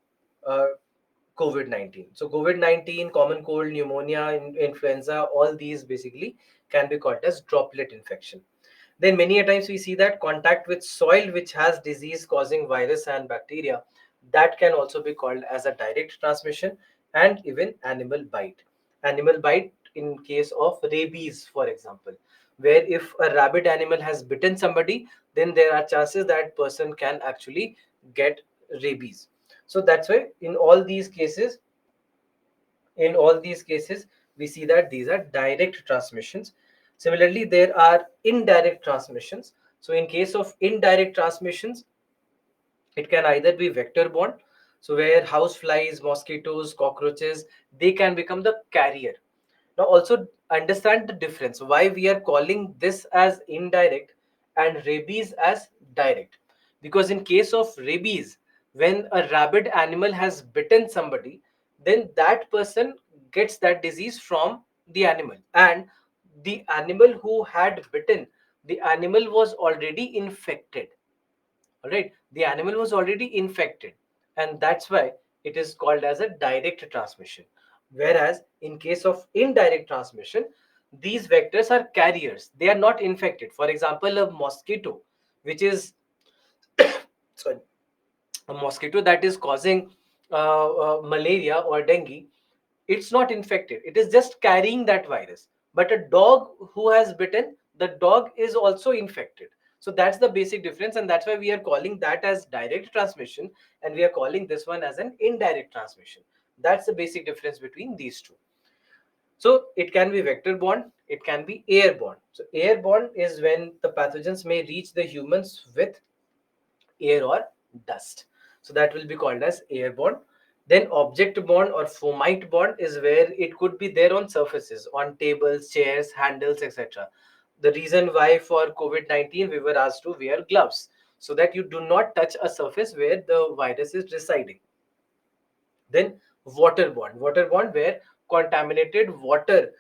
uh, COVID-19. So COVID-19, common cold, pneumonia, influenza, all these basically can be called as droplet infection. Then many a times we see that contact with soil which has disease causing virus and bacteria, that can also be called as a direct transmission. And even animal bite. Animal bite in case of rabies, for example, where if a rabid animal has bitten somebody, then there are chances that person can actually get rabies. So that's why in all these cases we see that these are direct transmissions. Similarly, there are indirect transmissions. So in case of indirect transmissions, it can either be vector borne, so where house flies, mosquitoes, cockroaches, they can become the carrier. Now also understand the difference, why we are calling this as indirect and rabies as direct. Because in case of rabies, when a rabid animal has bitten somebody, then that person gets that disease from the animal, and the animal who had bitten, the animal was already infected. All right, the animal was already infected, and that's why it is called as a direct transmission. Whereas in case of indirect transmission, these vectors are carriers, they are not infected. For example, a mosquito which is sorry, a mosquito that is causing malaria or dengue, it's not infected, it is just carrying that virus. But a dog who has bitten, the dog is also infected. So that's the basic difference, and that's why we are calling that as direct transmission, and we are calling this one as an indirect transmission. That's the basic difference between these two. So it can be vector borne, it can be airborne. So airborne is when the pathogens may reach the humans with air or dust. So that will be called as airborne. Then object borne or fomite borne is where it could be there on surfaces, on tables, chairs, handles, etc. The reason why for COVID-19 we were asked to wear gloves, so that you do not touch a surface where the virus is residing. Then waterborne where contaminated water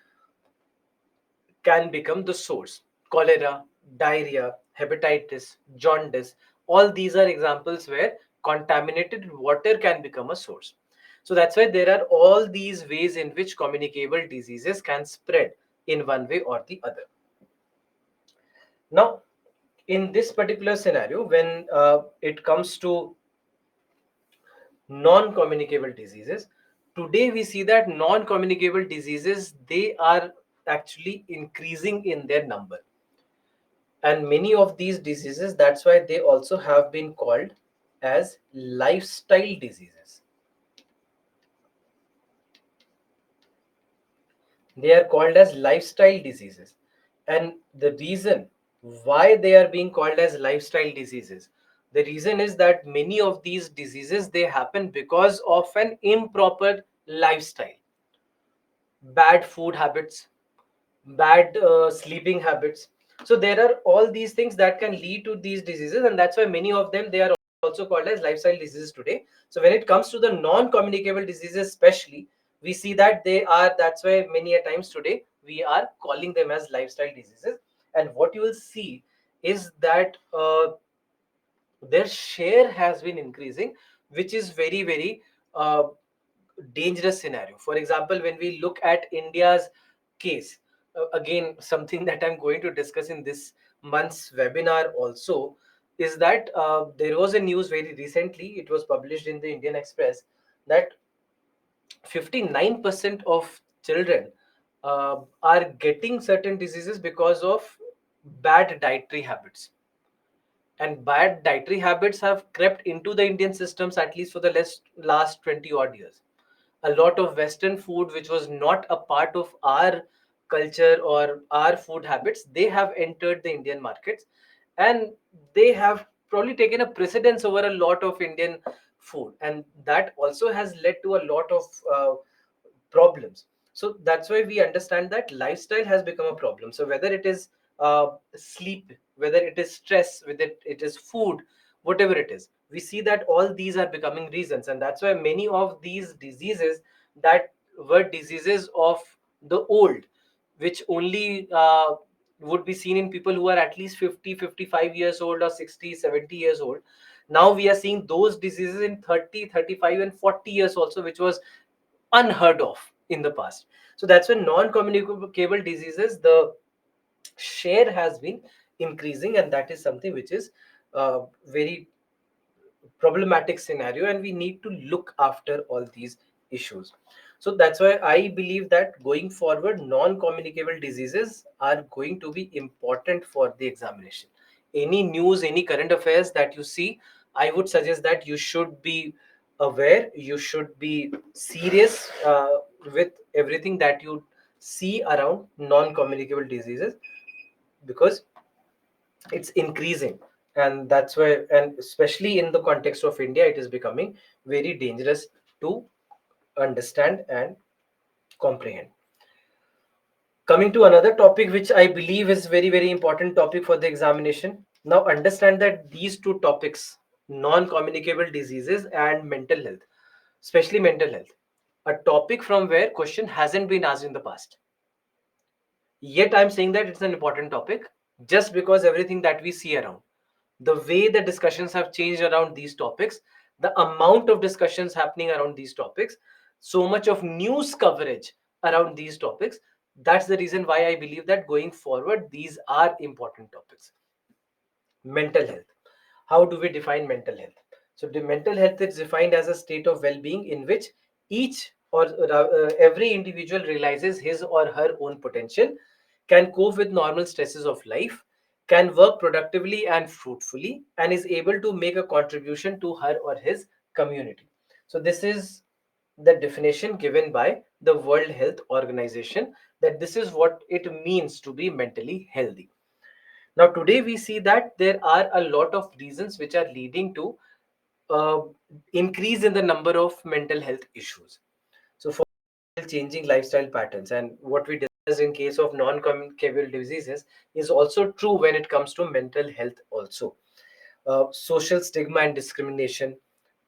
can become the source. Cholera, diarrhea, hepatitis, jaundice, all these are examples where contaminated water can become a source. So that's why there are all these ways in which communicable diseases can spread in one way or the other. Now, in this particular scenario, when it comes to non-communicable diseases, today we see that non-communicable diseases, they are actually increasing in their number. And many of these diseases, that's why they also have been called as lifestyle diseases. They are called as lifestyle diseases. And the reason why they are being called as lifestyle diseases, the reason is that many of these diseases, they happen because of an improper lifestyle. Bad food habits, bad sleeping habits. So there are all these things that can lead to these diseases, and that's why many of them, they are also called as lifestyle diseases today. So when it comes to the non-communicable diseases especially, we see that they are, that's why many a times today we are calling them as lifestyle diseases. And what you will see is that their share has been increasing, which is very very uh, dangerous scenario. For example, when we look at India's case, again something that I'm going to discuss in this month's webinar also, is that there was a news very recently, it was published in the Indian Express, that 59% of children are getting certain diseases because of bad dietary habits. And bad dietary habits have crept into the Indian systems, at least for the last 20 odd years. A lot of Western food, which was not a part of our culture or our food habits, they have entered the Indian markets, and they have probably taken a precedence over a lot of Indian food, and that also has led to a lot of problems. So that's why we understand that lifestyle has become a problem. So whether it is sleep, whether it is stress, whether it is food, whatever it is, we see that all these are becoming reasons, and that's why many of these diseases that were diseases of the old, which only would be seen in people who are at least 50, 55 years old, or 60, 70 years old. Now we are seeing those diseases in 30, 35, and 40 years also, which was unheard of in the past. So that's when non-communicable diseases, the share has been increasing, and that is something which is very problematic scenario, and we need to look after all these issues. So that's why I believe that going forward, non-communicable diseases are going to be important for the examination. Any news, any current affairs that you see, I would suggest that you should be aware, you should be serious with everything that you see around non-communicable diseases, because it's increasing, and that's why, and especially in the context of India, it is becoming very dangerous to understand and comprehend. Coming to another topic which I believe is very very important topic for the examination. Now understand that these two topics, non communicable diseases and mental health, especially mental health, a topic from where question hasn't been asked in the past. Yet I'm saying that it's an important topic, just because everything that we see around, the way the discussions have changed around these topics, the amount of discussions happening around these topics, so much of news coverage around these topics, that's the reason why I believe that going forward, these are important topics. Mental health. How do we define mental health? So, the mental health is defined as a state of well being in which each or every individual realizes his or her own potential, can cope with normal stresses of life, can work productively and fruitfully, and is able to make a contribution to her or his community. So, this is the definition given by the World Health Organization, that this is what it means to be mentally healthy. Now, today we see that there are a lot of reasons which are leading to uh, increase in the number of mental health issues. So, for changing lifestyle patterns, and what we discussed in case of non-communicable diseases is also true when it comes to mental health also. Social stigma and discrimination,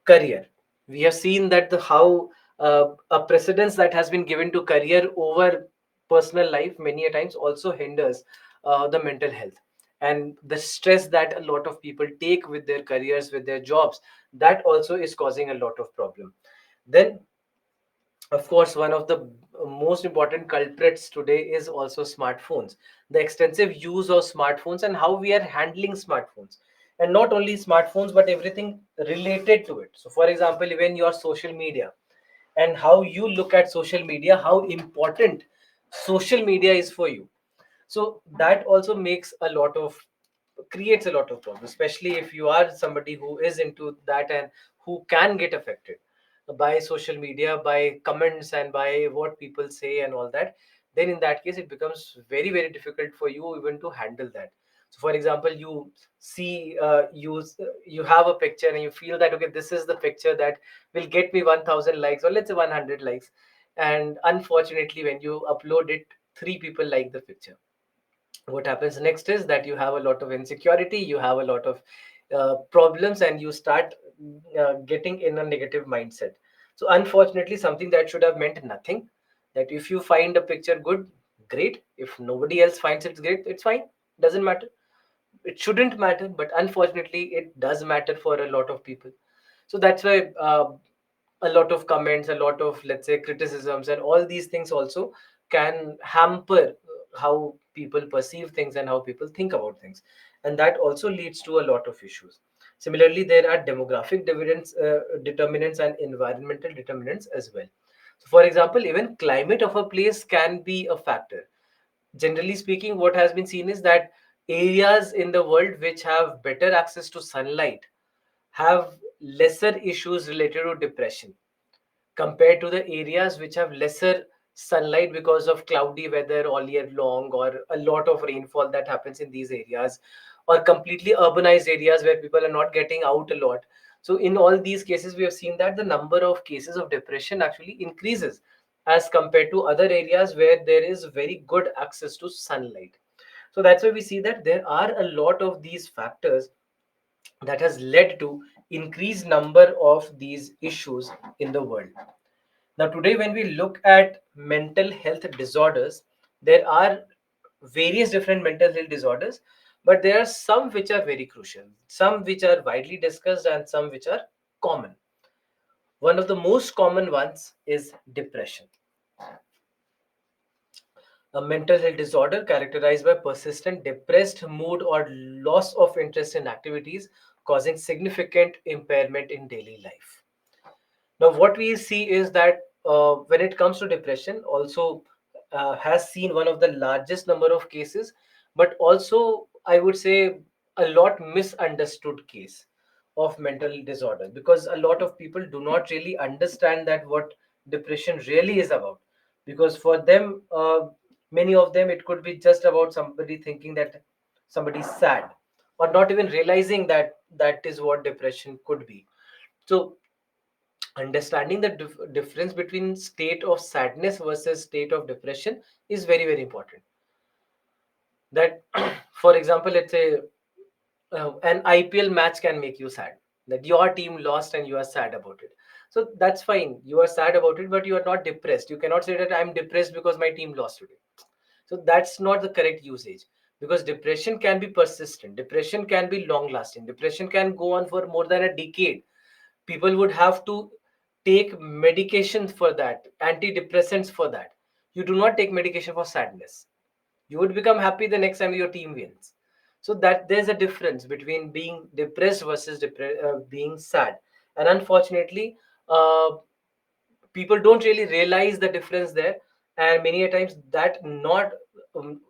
career. We have seen that the how a precedence that has been given to career over personal life many a times also hinders the mental health, and the stress that a lot of people take with their careers, with their jobs, that also is causing a lot of problem. Then of course, one of the most important culprits today is also smartphones. The extensive use of smartphones and how we are handling smartphones. And not only smartphones, but everything related to it. So, for example, even your social media and how you look at social media, how important social media is for you. So that also makes a lot of creates a lot of problems, especially if you are somebody who is into that and who can get affected by social media, by comments, and by what people say and all that. Then in that case it becomes very very difficult for you even to handle that. So for example, you see you have a picture and you feel that okay, this is the picture that will get me 1000 likes, or let's say 100 likes, and unfortunately when you upload it, three people like the picture. What happens next is that you have a lot of insecurity, you have a lot of problems, and you start getting in a negative mindset. So unfortunately, something that should have meant nothing, that if you find a picture good, great. If nobody else finds it great, it's fine, doesn't matter. It shouldn't matter, but unfortunately it does matter for a lot of people. So that's why a lot of comments, a lot of, let's say, criticisms, and all these things also can hamper how people perceive things and how people think about things, and that also leads to a lot of issues. Similarly, there are demographic determinants and environmental determinants as well. So for example, even climate of a place can be a factor. Generally speaking, what has been seen is that areas in the world which have better access to sunlight have lesser issues related to depression compared to the areas which have lesser sunlight because of cloudy weather all year long, or a lot of rainfall that happens in these areas, or completely urbanized areas where people are not getting out a lot. So in all these cases, we have seen that the number of cases of depression actually increases as compared to other areas where there is very good access to sunlight. So that's why we see that there are a lot of these factors that has led to increased number of these issues in the world. Now today when we look at mental health disorders, there are various different mental health disorders, but there are some which are very crucial, some which are widely discussed, and some which are common. One of the most common ones is depression, a mental health disorder characterized by persistent depressed mood or loss of interest in activities, causing significant impairment in daily life. Now, what we see is that when it comes to depression, also has seen one of the largest number of cases, but also I would say a lot misunderstood case of mental disorder, because a lot of people do not really understand that what depression really is about. Because for them, many of them, it could be just about somebody thinking that somebody's sad, or not even realizing that that is what depression could be. So understanding the difference between state of sadness versus state of depression is very very important. That for example, let's say an IPL match can make you sad, that your team lost and you are sad about it. So that's fine, you are sad about it, but you are not depressed. You cannot say that I'm depressed because my team lost today. So that's not the correct usage, because depression can be persistent, depression can be long lasting, depression can go on for more than a decade. People would have to take medication for that, antidepressants for that. You do not take medication for sadness. You would become happy the next time your team wins. So that there's a difference between being depressed versus being sad. And unfortunately, uh, people don't really realize the difference there, and many a times that not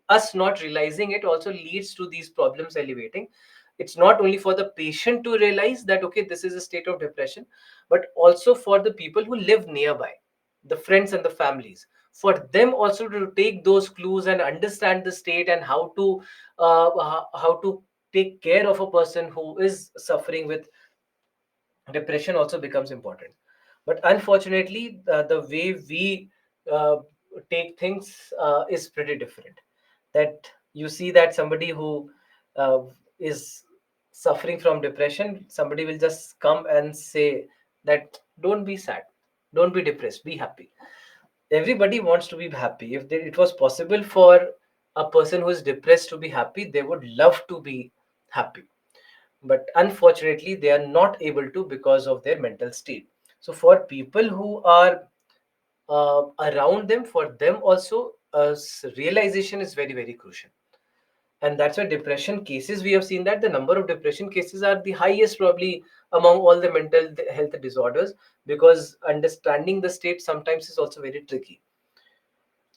us not realizing it also leads to these problems elevating. It's not only for the patient to realize that okay, this is a state of depression, but also for the people who live nearby, the friends and the families, for them also to take those clues and understand the state, and how to take care of a person who is suffering with depression also becomes important. But unfortunately, the way we uh, take things is pretty different. That you see that somebody who uh, is suffering from depression, somebody will just come and say that don't be sad, don't be depressed, be happy. Everybody wants to be happy. If it was possible for a person who is depressed to be happy, they would love to be happy, but unfortunately they are not able to because of their mental state. So for people who are around them, for them also realization is very very crucial. And that's why depression cases, we have seen that the number of depression cases are the highest probably among all the mental health disorders, because understanding the state sometimes is also very tricky.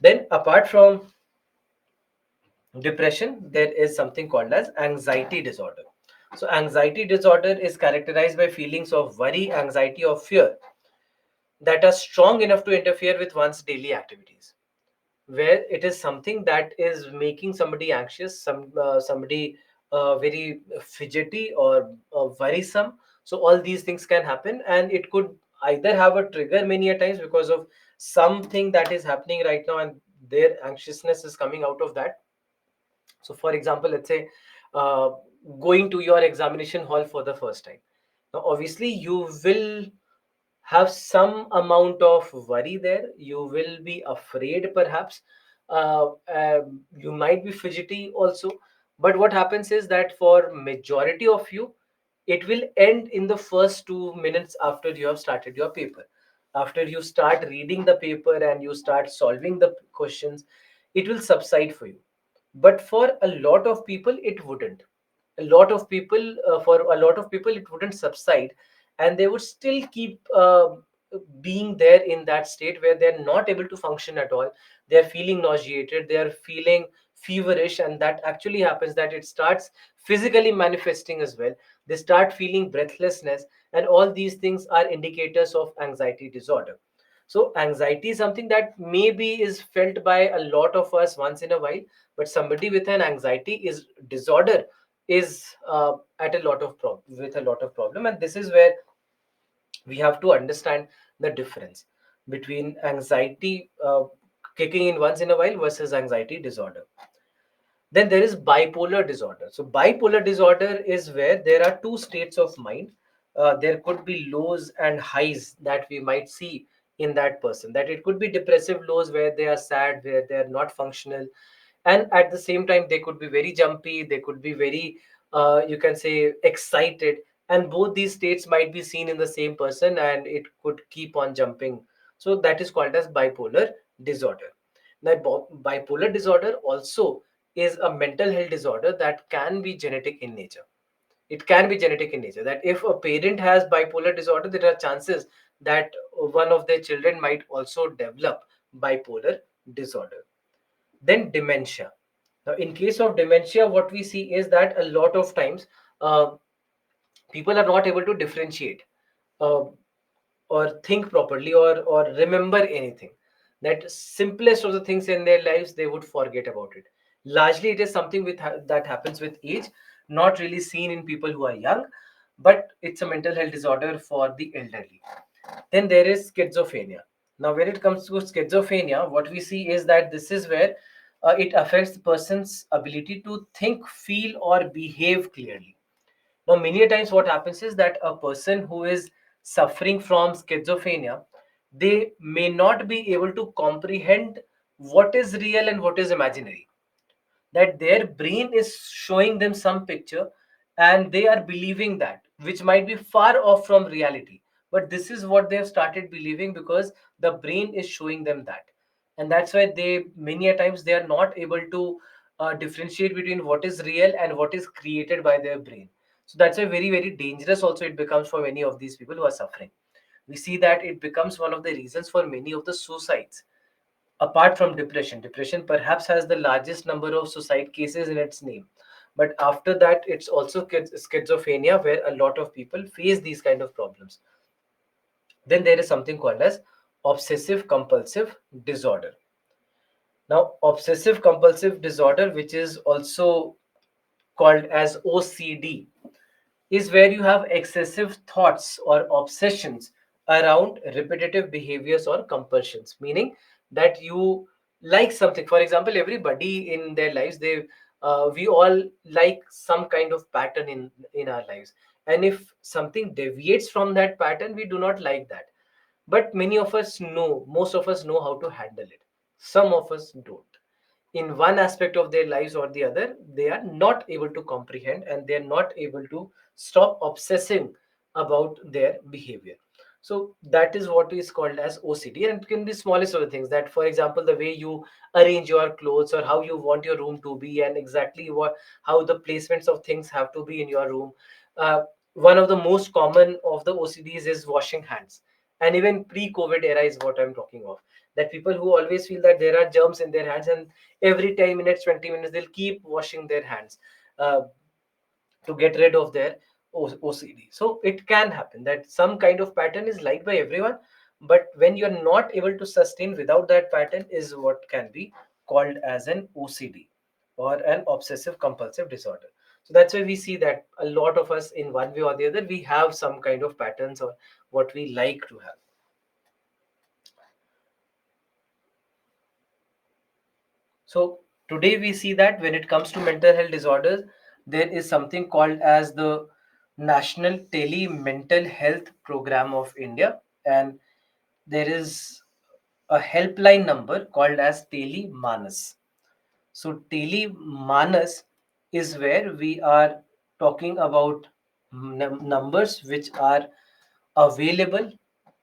Then apart from depression, there is something called as anxiety disorder. So anxiety disorder is characterized by feelings of worry, anxiety, or fear that are strong enough to interfere with one's daily activities, where it is something that is making somebody anxious, somebody very fidgety or worrisome. So all these things can happen, and it could either have a trigger many a times because of something that is happening right now, and their anxiousness is coming out of that. So for example, let's say uh, going to your examination hall for the first time. Now obviously you will have some amount of worry there, you will be afraid perhaps, you might be fidgety also. But what happens is that for majority of you, it will end in the first 2 minutes after you have started your paper. After you start reading the paper and you start solving the questions, it will subside for you. But for a lot of people it wouldn't. A lot of people, for a lot of people it wouldn't subside, and they would still keep being there in that state where they're not able to function at all. They're feeling nauseated, they're feeling feverish, and that actually happens that it starts physically manifesting as well. They start feeling breathlessness, and all these things are indicators of anxiety disorder. So anxiety is something that maybe is felt by a lot of us once in a while, but somebody with an anxiety is disorder, is at a lot of with a lot of problem, and this is where we have to understand the difference between anxiety kicking in once in a while versus anxiety disorder. Then there is bipolar disorder. So bipolar disorder is where there are two states of mind. There could be lows and highs that we might see in that person. That it could be depressive lows where they are sad, where they are not functional, and at the same time they could be very jumpy. They could be very, you can say, excited, and both these states might be seen in the same person, and it could keep on jumping. So that is called as bipolar disorder. Now, bipolar disorder also is a mental health disorder that can be genetic in nature. It can be genetic in nature, that if a parent has bipolar disorder, there are chances that one of their children might also develop bipolar disorder. Then dementia. Now, in case of dementia, what we see is that a lot of times uh, people are not able to differentiate uh, or think properly, or remember anything. That simplest of the things in their lives, they would forget about it. Largely it is something that happens with age, not really seen in people who are young, but it's a mental health disorder for the elderly. Then there is schizophrenia. Now when it comes to schizophrenia, what we see is that this is where it affects the person's ability to think, feel, or behave clearly. Now, many a times what happens is that a person who is suffering from schizophrenia, they may not be able to comprehend what is real and what is imaginary. That their brain is showing them some picture and they are believing that, which might be far off from reality. But this is what they have started believing because the brain is showing them that. And that's why they, many a times, they are not able to differentiate between what is real and what is created by their brain. So that's why very, very dangerous also it becomes for many of these people who are suffering. We see that it becomes one of the reasons for many of the suicides. Apart from depression, depression perhaps has the largest number of suicide cases in its name, but after that it's also schizophrenia where a lot of people face these kind of problems. Then there is something called as obsessive compulsive disorder. Now obsessive compulsive disorder, which is also called as OCD, is where you have excessive thoughts or obsessions around repetitive behaviors or compulsions, meaning that you like something. For example, everybody in their lives, they we all like some kind of pattern in our lives, and if something deviates from that pattern, we do not like that. But many of us know, most of us know how to handle it. Some of us don't. In one aspect of their lives or the other, they are not able to comprehend and they are not able to stop obsessing about their behavior. So that is what is called as OCD, and it can be smallest of the things. That, for example, the way you arrange your clothes or how you want your room to be, and exactly what how the placements of things have to be in your room. Uh, One of the most common of the OCDs is washing hands, and even pre-COVID era is what I'm talking of. That people who always feel that there are germs in their hands, and every 10 minutes, 20 minutes, they'll keep washing their hands uh, to get rid of their OCD. So it can happen that some kind of pattern is liked by everyone, but when you're not able to sustain without that pattern, is what can be called as an OCD or an obsessive compulsive disorder. So that's why we see that a lot of us, in one way or the other, we have some kind of patterns or what we like to have. So today we see that when it comes to mental health disorders, there is something called as the National Tele Mental Health Program of India, and there is a helpline number called as Tele Manas. So Tele Manas is where we are talking about numbers which are available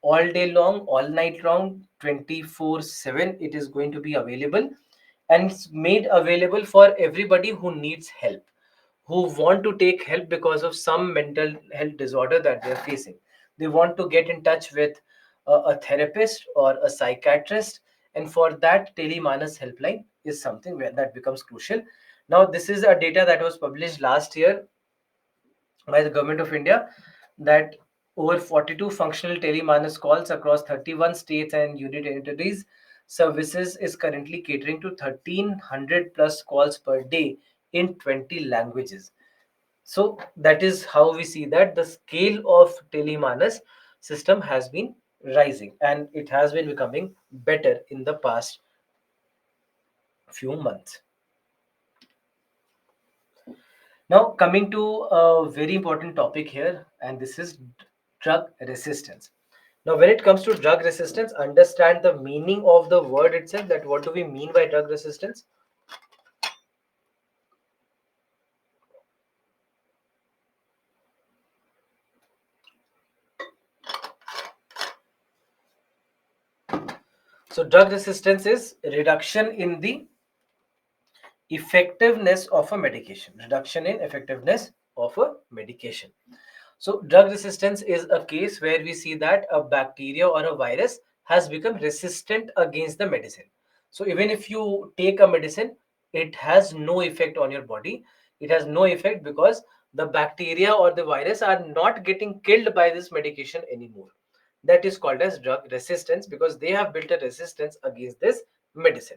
all day long, all night long, 24/7. It is going to be available, and it's made available for everybody who needs help, who want to take help because of some mental health disorder that they're facing. They want to get in touch with a therapist or a psychiatrist, and for that, Telemanas helpline is something where that becomes crucial. Now, this is a data that was published last year by the government of India, that over 42 functional Telemanas calls across 31 states and union territories services is currently catering to 1300 plus calls per day in 20 languages. So that is how we see that the scale of telemanus system has been rising, and it has been becoming better in the past few months. Now coming to a very important topic here, and this is drug resistance. Now when it comes to drug resistance, understand the meaning of the word itself, that what do we mean by drug resistance. So drug resistance is reduction in the effectiveness of a medication. Reduction in effectiveness of a medication. So drug resistance is a case where we see that a bacteria or a virus has become resistant against the medicine. So even if you take a medicine, it has no effect on your body. It has no effect because the bacteria or the virus are not getting killed by this medication anymore. That is called as drug resistance, because they have built a resistance against this medicine.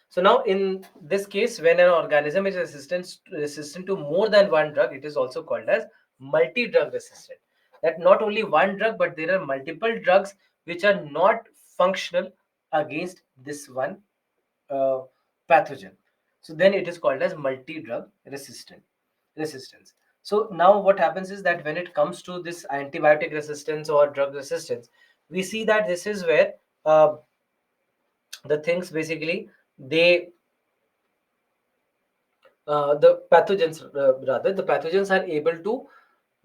So now in this case, when an organism is resistant to more than one drug, it is also called as multi-drug resistant. That not only one drug, but there are multiple drugs which are not functional against this one uh, pathogen. So then it is called as multi-drug resistance. So now what happens is that when it comes to this antibiotic resistance or drug resistance, we see that this is where the things basically they the pathogens are able to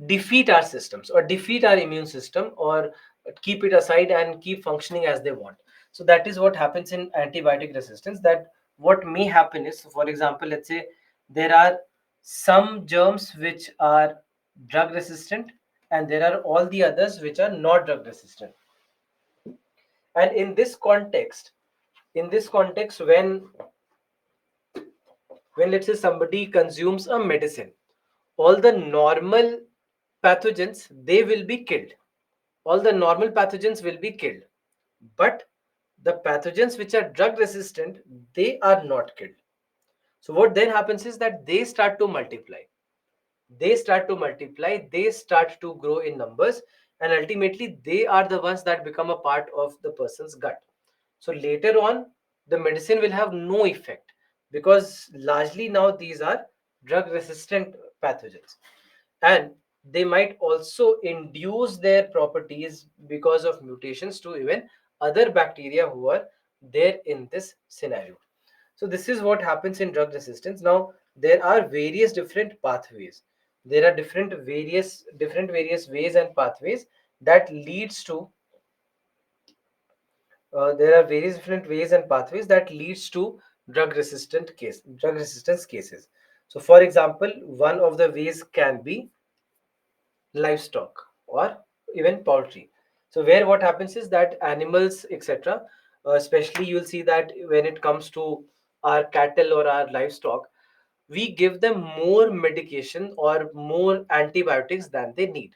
defeat our systems or defeat our immune system or keep it aside and keep functioning as they want. So that is what happens in antibiotic resistance. That what may happen is, for example, let's say there are some germs which are drug resistant, and there are all the others which are not drug resistant. And in this context, when let's say somebody consumes a medicine, all the normal pathogens, they will be killed. All the normal pathogens will be killed, but the pathogens which are drug resistant, they are not killed. So what then happens is that they start to multiply. They start to grow in numbers, and ultimately they are the ones that become a part of the person's gut. So later on, the medicine will have no effect, because largely now these are drug resistant pathogens, and they might also induce their properties because of mutations to even other bacteria who are there in this scenario. So this is what happens in drug resistance. Now there are various different pathways. There are different various ways and pathways that leads to there are various different ways and pathways that leads to drug resistance cases. So for example, one of the ways can be livestock or even poultry. So where what happens is that animals, etc., especially you'll see that when it comes to our cattle or our livestock, we give them more medication or more antibiotics than they need.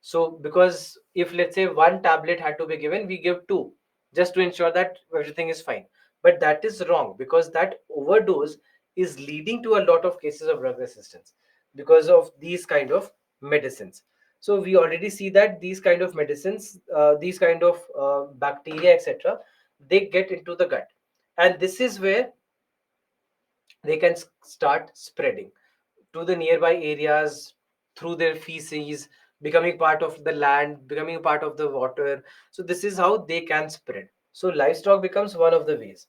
So because if let's say one tablet had to be given, we give two just to ensure that everything is fine. But that is wrong, because that overdose is leading to a lot of cases of drug resistance because of these kind of medicines. So we already see that these kind of medicines, these kind of bacteria, etc., they get into the gut, and this is where they can start spreading to the nearby areas through their feces, becoming part of the land, becoming part of the water. So this is how they can spread. So livestock becomes one of the ways.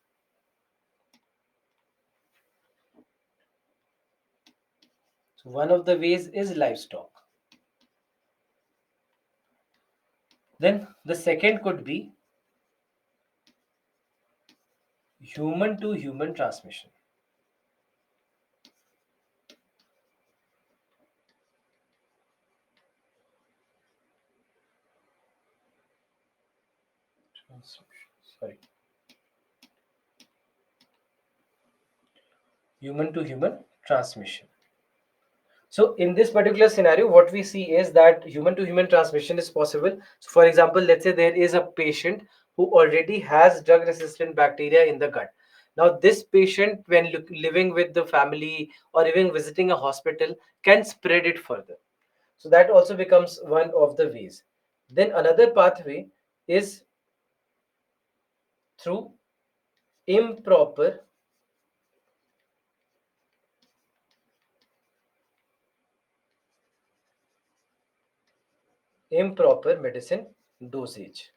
So one of the ways is livestock. Then the second could be human to human transmission. Sorry. Human to human transmission. So in this particular scenario, what we see is that human to human transmission is possible. So for example, let's say there is a patient who already has drug resistant bacteria in the gut, Now this patient, when living with the family or even visiting a hospital, can spread it further. So that also becomes one of the ways. Then another pathway is through improper improper medicine dosage.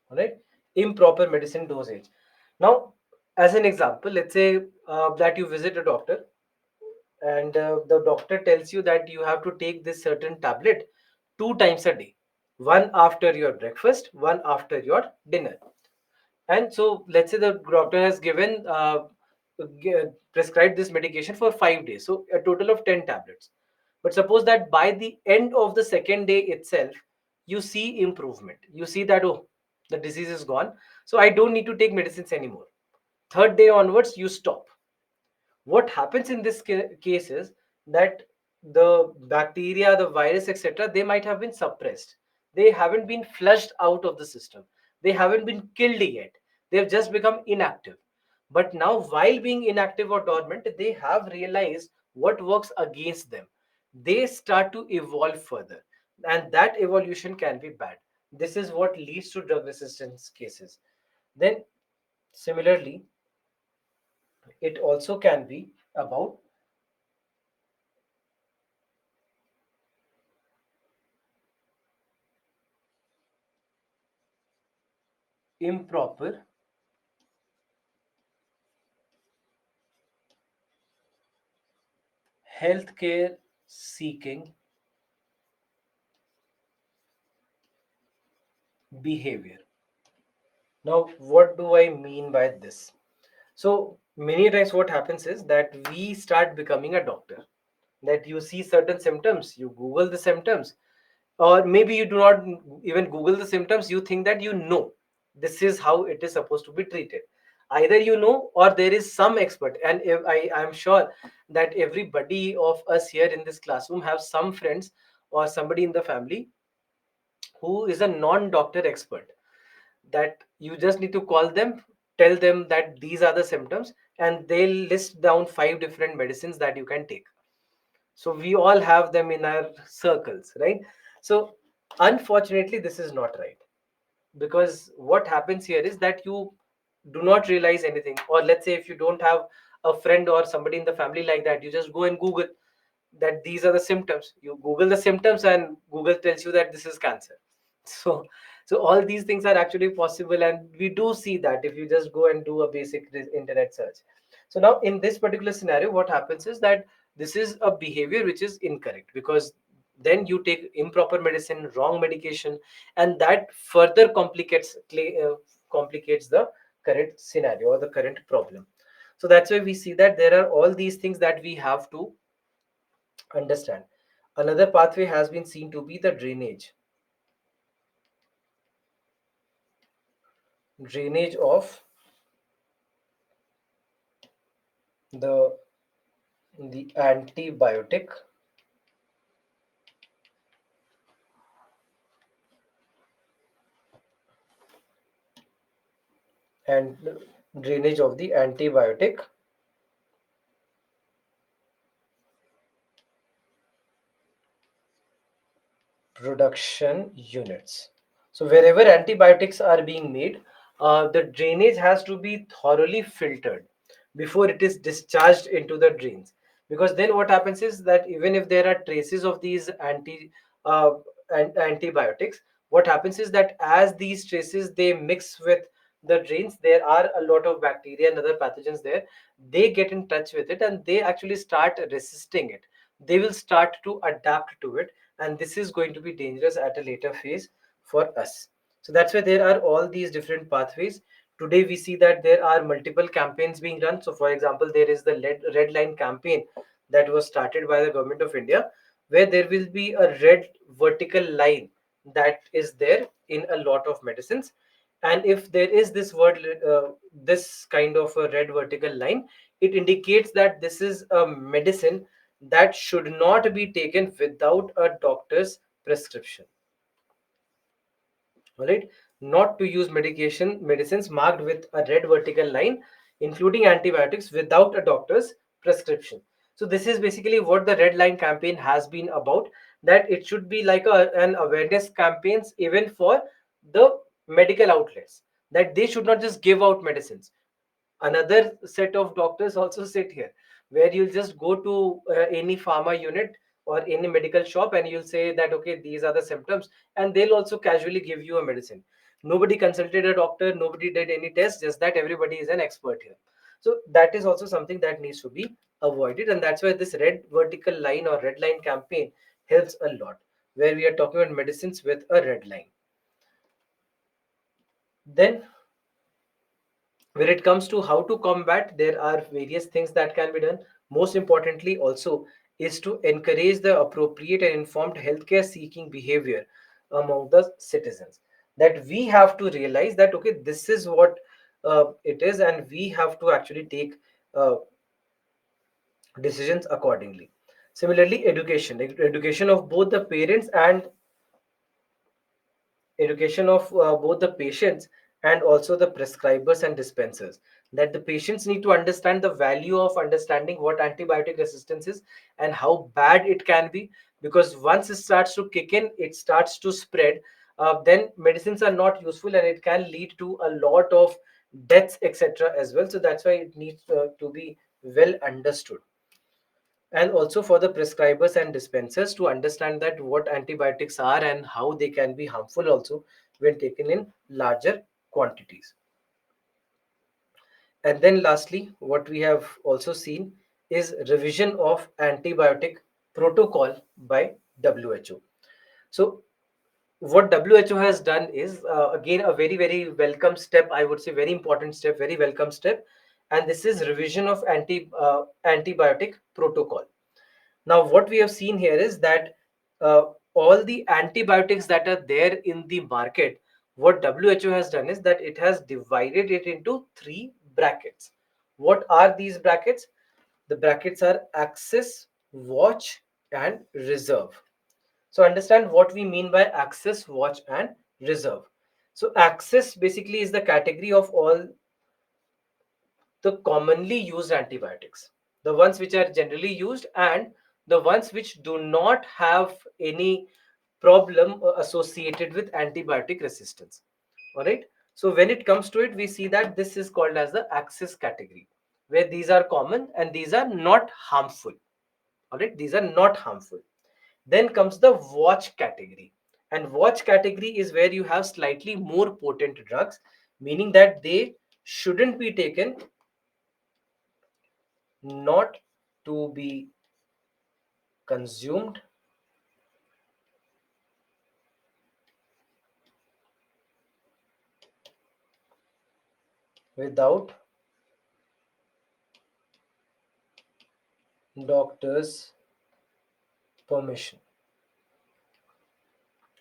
All right, improper medicine dosage. Now, as an example, let's say that you visit a doctor, and the doctor tells you that you have to take this certain tablet 2 times a day, one after your breakfast, one after your dinner. And so let's say the doctor has given prescribed this medication for 5 days, so a total of 10 tablets. But suppose that by the end of the second day itself, you see improvement, you see that, oh, the disease is gone, so I don't need to take medicines anymore. Third day onwards, you stop. What happens in this case is that the bacteria, the virus, etc., they might have been suppressed. They haven't been flushed out of the system. They haven't been killed yet. They've just become inactive. But now, while being inactive or dormant, they have realized what works against them. They start to evolve further, and that evolution can be bad. This is what leads to drug resistance cases. Then, similarly, it also can be about improper healthcare seeking behavior. Now, what do I mean by this? So, many times what happens is that we start becoming a doctor. That you see certain symptoms, you Google the symptoms, or maybe you do not even Google the symptoms, you think that you know this is how it is supposed to be treated. Either you know, or there is some expert. And if I'm sure that everybody of us here in this classroom have some friends or somebody in the family who is a non-doctor expert, that you just need to call them, tell them that these are the symptoms, and they'll list down 5 different medicines that you can take. So we all have them in our circles, right? So unfortunately, this is not right, because what happens here is that you do not realize anything. Or let's say if you don't have a friend or somebody in the family like that, you just go and Google that these are the symptoms. You Google the symptoms, and Google tells you that this is cancer. So so all these things are actually possible, and we do see that if you just go and do a basic internet search. So now in this particular scenario, what happens is that this is a behavior which is incorrect, because then you take improper medicine, wrong medication, and that further complicates the current scenario or the current problem. So that's why we see that there are all these things that we have to understand. Another pathway has been seen to be the drainage of the antibiotic and drainage of the antibiotic production units. So wherever antibiotics are being made, the drainage has to be thoroughly filtered before it is discharged into the drains. Because then what happens is that even if there are traces of these uh, antibiotics, what happens is that as these traces they mix with the drains, there are a lot of bacteria and other pathogens there. They get in touch with it, and they actually start resisting it. They will start to adapt to it, and this is going to be dangerous at a later phase for us. So that's why there are all these different pathways. Today we see that there are multiple campaigns being run. So for example, there is the red line campaign that was started by the government of India, where there will be a red vertical line that is there in a lot of medicines. And if there is this word this kind of a red vertical line, it indicates that this is a medicine that should not be taken without a doctor's prescription. All right, not to use medicines marked with a red vertical line, including antibiotics, without a doctor's prescription. So this is basically what the red line campaign has been about, that it should be like an awareness campaigns even for the medical outlets, that they should not just give out medicines. Another set of doctors also sit here, where you'll just go to any pharma unit or any medical shop, and you'll say that okay, these are the symptoms, and they'll also casually give you a medicine. Nobody consulted a doctor, nobody did any test, just that everybody is an expert here. So that is also something that needs to be avoided, and that's why this red vertical line or red line campaign helps a lot, where we are talking about medicines with a red line. Then when it comes to how to combat, there are various things that can be done. Most importantly also is to encourage the appropriate and informed healthcare seeking behavior among the citizens, that we have to realize that okay, this is what it is, and we have to actually take uh, decisions accordingly. Similarly, education of both the parents and education of both the patients and also the prescribers and dispensers, that the patients need to understand the value of understanding what antibiotic resistance is and how bad it can be, because once it starts to kick in, it starts to spread, then medicines are not useful and it can lead to a lot of deaths, etc. as well. So that's why it needs to be well understood, and also for the prescribers and dispensers to understand that what antibiotics are and how they can be harmful also when taken in larger quantities. And then lastly, what we have also seen is revision of antibiotic protocol by WHO. So what WHO has done is again a very welcome step, I would say very important step, very welcome step, and this is revision of antibiotic protocol. Now, what we have seen here is that uh, all the antibiotics that are there in the market, what WHO has done is that it has divided it into three brackets. What are these brackets? The brackets are access, watch, and reserve. So, understand what we mean by access, watch, and reserve. So, access basically is the category of all the commonly used antibiotics, the ones which are generally used, and the ones which do not have any problem associated with antibiotic resistance. All right. So when it comes to it, we see that this is called as the access category, where these are common and these are not harmful. All right. These are not harmful. Then comes the watch category. And watch category is where you have slightly more potent drugs, meaning that they shouldn't be taken, not to be consumed without doctor's permission,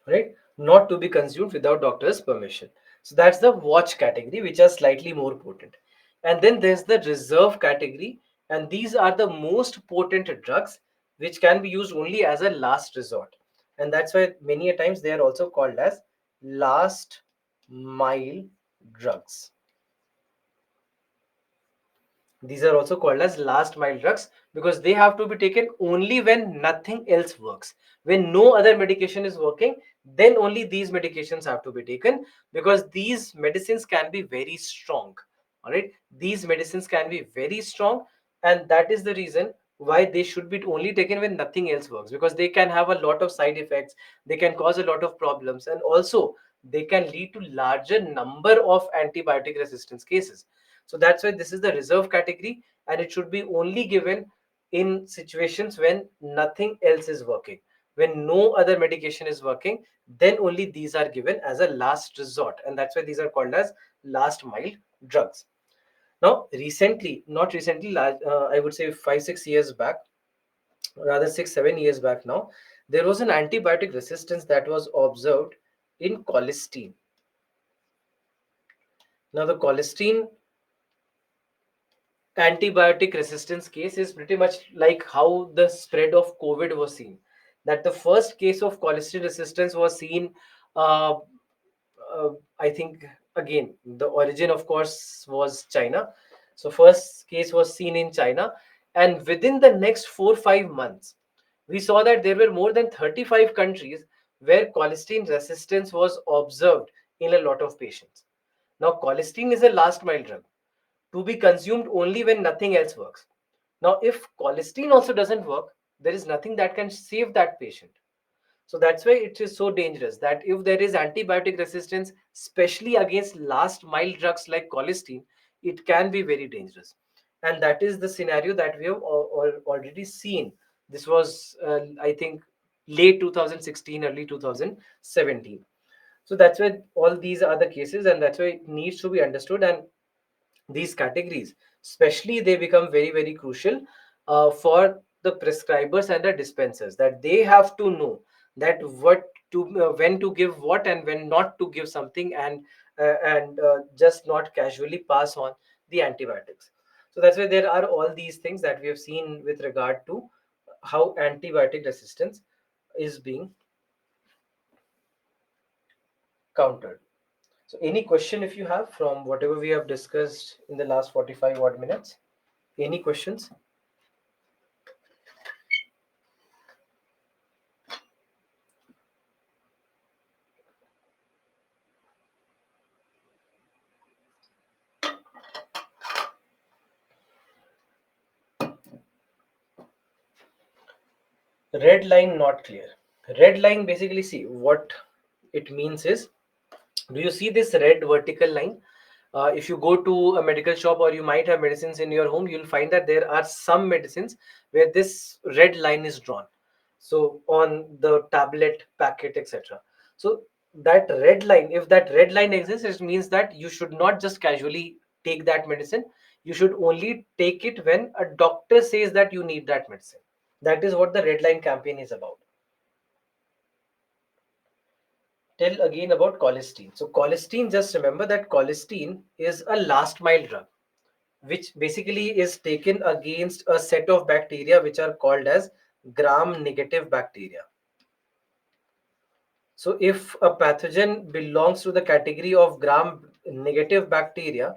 right? Not to be consumed without doctor's permission. So that's the watch category, which are slightly more potent. And then there's the reserve category, and these are the most potent drugs which can be used only as a last resort. And that's why many a times they are also called as last mile drugs. These are also called as last mile drugs because they have to be taken only when nothing else works. When no other medication is working, then only these medications have to be taken, because these medicines can be very strong. All right, these medicines can be very strong, and that is the reason why they should be only taken when nothing else works, because they can have a lot of side effects, they can cause a lot of problems, and also they can lead to larger number of antibiotic resistance cases. So that's why this is the reserve category, and it should be only given in situations when nothing else is working. When no other medication is working, then only these are given as a last resort, and that's why these are called as last mile drugs. Now, recently, not recently, I would say 5 6 years back, rather 6 7 years back now, there was an antibiotic resistance that was observed in colistin. Now, the colistin antibiotic resistance case is pretty much like how the spread of COVID was seen. That the first case of colistin resistance was seen uh, I think again the origin, of course, was China. So first case was seen in China, and within the next 4 5 months, we saw that there were more than 35 countries where colistin resistance was observed in a lot of patients. Now, colistin is a last mile drug to be consumed only when nothing else works. Now, if colistin also doesn't work, there is nothing that can save that patient. So that's why it is so dangerous that if there is antibiotic resistance, especially against last mile drugs like colistin, it can be very dangerous. And that is the scenario that we have already seen. This was, I think, late 2016, early 2017. So that's why all these are the cases, and that's why it needs to be understood. And these categories especially, they become very very crucial for the prescribers and the dispensers, that they have to know that what to when to give what and when not to give something, and just not casually pass on the antibiotics. So that's why there are all these things that we have seen with regard to how antibiotic resistance is being countered. So any question if you have from whatever we have discussed in the last 45 odd minutes? Any questions? Red line not clear. Red line, basically, see what it means is, do you see this red vertical line? If you go to a medical shop or you might have medicines in your home, you'll find that there are some medicines where this red line is drawn. So on the tablet packet, etc. So that red line, if that red line exists, it means that you should not just casually take that medicine. You should only take it when a doctor says that you need that medicine. That is what the red line campaign is about. Tell again about colistin. So colistin, just remember that colistin is a last mile drug, which basically is taken against a set of bacteria which are called as gram negative bacteria. So if a pathogen belongs to the category of gram negative bacteria,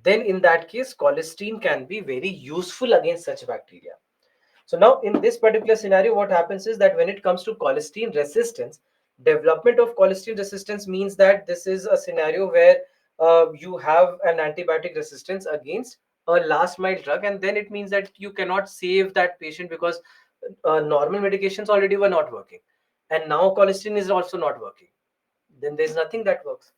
then in that case colistin can be very useful against such bacteria. So now in this particular scenario, what happens is that when it comes to colistin resistance, development of colistin resistance means that this is a scenario where you have an antibiotic resistance against a last mile drug, and then it means that you cannot save that patient because normal medications already were not working, and now colistin is also not working. Then there's nothing that works.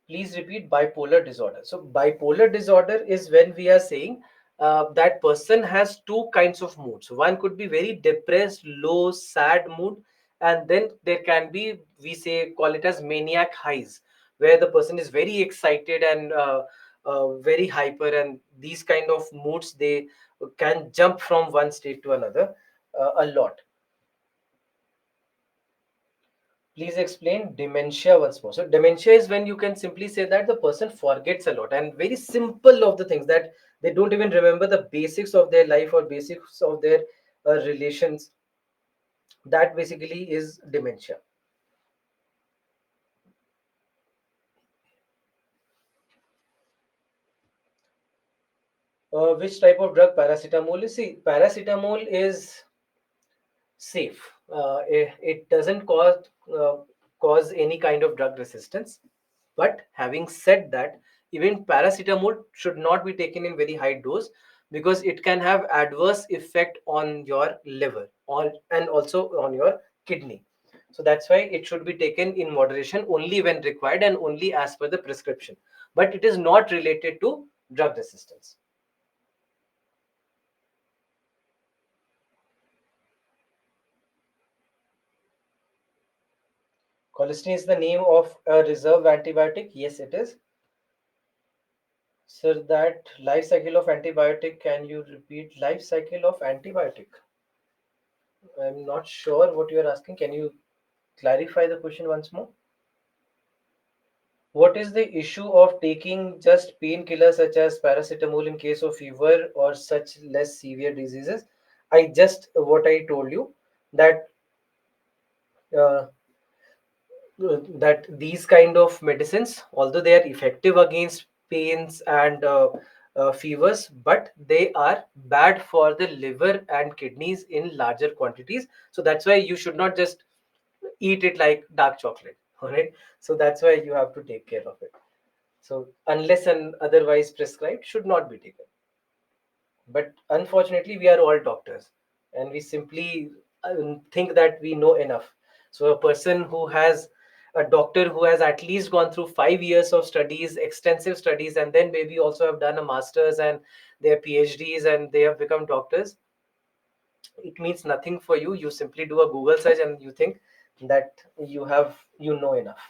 Please repeat bipolar disorder. So bipolar disorder is when we are saying that person has two kinds of moods. One could be very depressed, low, sad mood, and then there can be, we say, call it as maniac highs, where the person is very excited and very hyper, and these kind of moods, they can jump from one state to another a lot. Please explain dementia once more. So dementia is when you can simply say that the person forgets a lot and very simple of the things, that they don't even remember the basics of their life or basics of their relations. That basically is dementia. Which type of drug paracetamol is? See, paracetamol is safe. It doesn't cause any kind of drug resistance. But having said that, even paracetamol should not be taken in very high dose, because it can have adverse effect on your liver and also on your kidney. So that's why it should be taken in moderation, only when required and only as per the prescription. But it is not related to drug resistance. Colistin is the name of a reserve antibiotic. Yes, it is. Sir, that life cycle of antibiotic, can you repeat life cycle of antibiotic? I'm not sure what you're asking. Can you clarify the question once more? What is the issue of taking just painkillers such as paracetamol in case of fever or such less severe diseases? I just, what I told you, that uh, that these kind of medicines, although they are effective against pains and fevers, but they are bad for the liver and kidneys in larger quantities. So that's why you should not just eat it like dark chocolate. All right. So that's why you have to take care of it. So unless and otherwise prescribed, should not be taken. But unfortunately, we are all doctors, and we simply think that we know enough. So a person who has a doctor who has at least gone through 5 years of studies, extensive studies, and then maybe also have done a master's and their PhDs and they have become doctors, it means nothing for you. You simply do a Google search and you think that you know enough.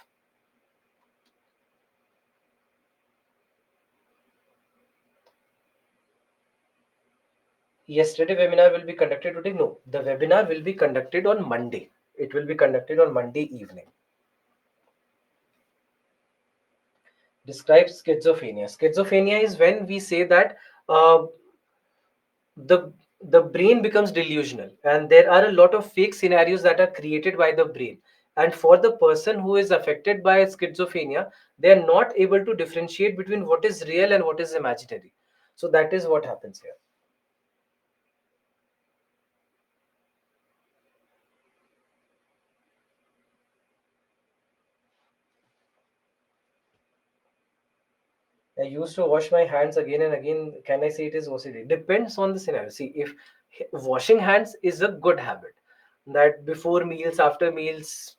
Yesterday webinar will be conducted today. No, the webinar will be conducted on Monday. It will be conducted on Monday evening. Describe schizophrenia. Schizophrenia is when we say that uh, the the brain becomes delusional, and there are a lot of fake scenarios that are created by the brain. And for the person who is affected by schizophrenia, they are not able to differentiate between what is real and what is imaginary. So that is what happens here. I used to wash my hands again and again. Can I say it is OCD? Depends on the scenario. See, if washing hands is a good habit, that before meals, after meals,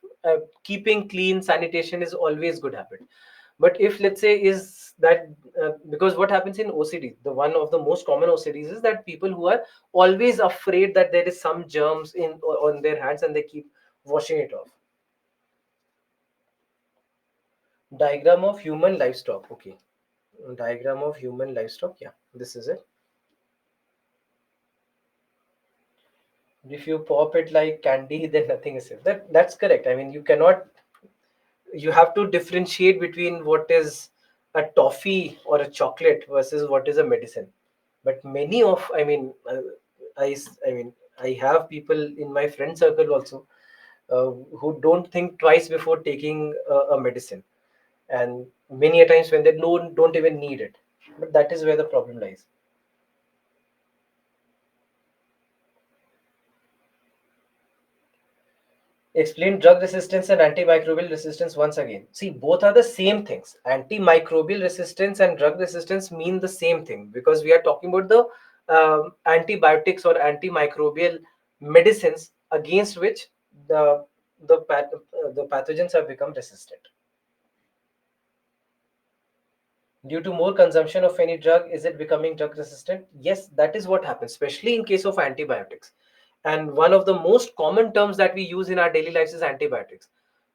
keeping clean, sanitation is always good habit. But if let's say is that because what happens in OCD, the one of the most common OCDs is that people who are always afraid that there is some germs in on their hands and they keep washing it off. Diagram of human livestock. Okay, diagram of human livestock. Yeah, this is it. If you pop it like candy, then nothing is safe. That's correct. I mean, you cannot. You have to differentiate between what is a toffee or a chocolate versus what is a medicine. But many of, I mean, I mean, I have people in my friend circle also who don't think twice before taking a medicine, and many a times when they don't even need it. But that is where the problem lies. Explain drug resistance and antimicrobial resistance once again. See, both are the same things. Antimicrobial resistance and drug resistance mean the same thing because we are talking about the antibiotics or antimicrobial medicines against which the the pathogens have become resistant. Due to more consumption of any drug, is it becoming drug resistant? Yes, that is what happens, especially in case of antibiotics. And one of the most common terms that we use in our daily lives is antibiotics.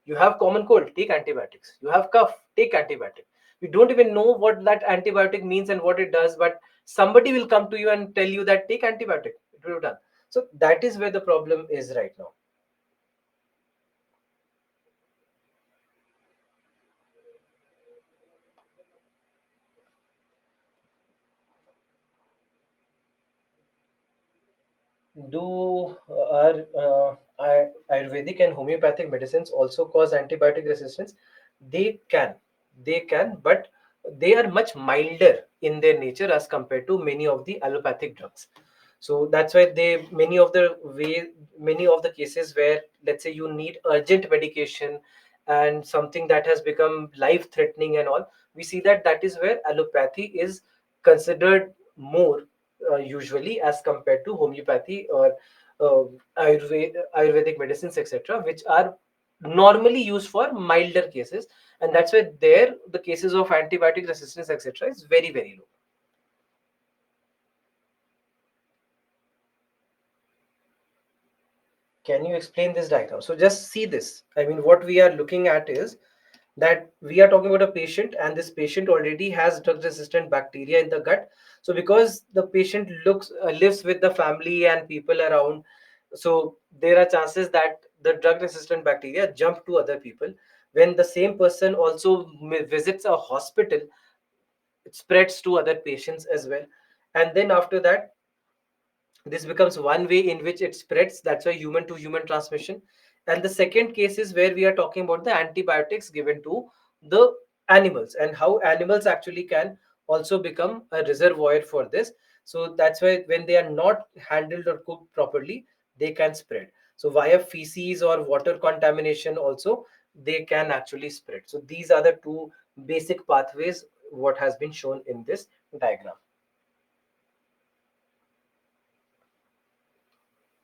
You have common cold, take antibiotics. You have cough, take antibiotic. We don't even know what that antibiotic means and what it does, but somebody will come to you and tell you that take antibiotic. It will be done. So that is where the problem is right now. Do are Ayurvedic and homeopathic medicines also cause antibiotic resistance? They can, they can, but they are much milder in their nature as compared to many of the allopathic drugs. So that's why many of the cases where let's say you need urgent medication and something that has become life threatening and all, we see that that is where allopathy is considered more usually as compared to homeopathy or uh, Ayurvedic medicines, etc., which are normally used for milder cases, and that's why there the cases of antibiotic resistance, etc., is very very low. Can you explain this diagram? So just see this. I mean, what we are looking at is that we are talking about a patient, and this patient already has drug resistant bacteria in the gut. So because the patient lives with the family and people around, so there are chances that the drug resistant bacteria jump to other people. When the same person also visits a hospital, it spreads to other patients as well. And then after that, this becomes one way in which it spreads. That's why human to human transmission. And the second case is where we are talking about the antibiotics given to the animals, and how animals actually can also become a reservoir for this. So that's why when they are not handled or cooked properly, they can spread. So via feces or water contamination also, they can actually spread. So these are the two basic pathways what has been shown in this diagram.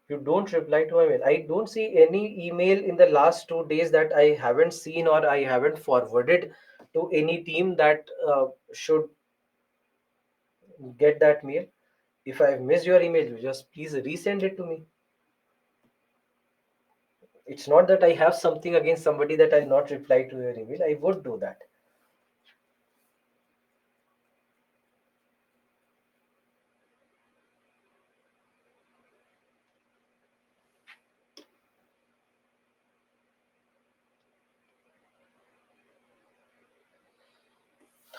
You don't reply to my mail. I don't see any email in the last 2 days that I haven't seen or I haven't forwarded to any team that should get that mail. If I've missed your email, you just please resend it to me. It's not that I have something against somebody that I'll not reply to your email. I would do that.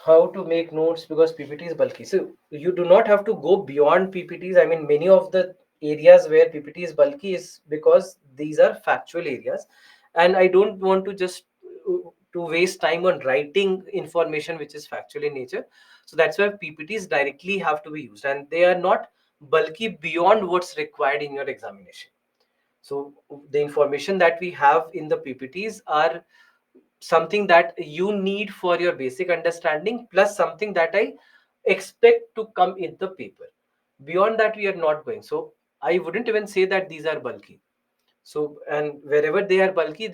How to make notes because PPT is bulky. So you do not have to go beyond PPTs. I mean, many of the areas where PPT is bulky is because these are factual areas, and I don't want to just to waste time on writing information which is factual in nature. So that's why PPTs directly have to be used, and they are not bulky beyond what's required in your examination. So the information that we have in the PPTs are something that you need for your basic understanding, plus something that I expect to come in the paper. Beyond that, we are not going. So I wouldn't even say that these are bulky. So, and wherever they are bulky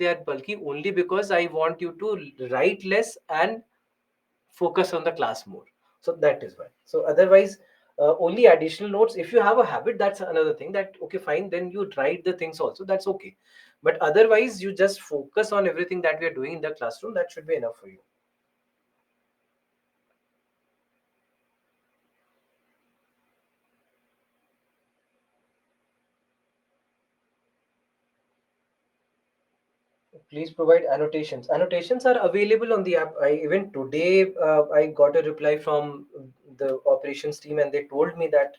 only because I want you to write less and focus on the class more. So that is why. So otherwise, only additional notes. If you have a habit, that's another thing. That okay, fine. Then you write the things also. That's okay. But otherwise, you just focus on everything that we are doing in the classroom. That should be enough for you. Please provide annotations. Annotations are available on the app. I even today I got a reply from the operations team, and they told me that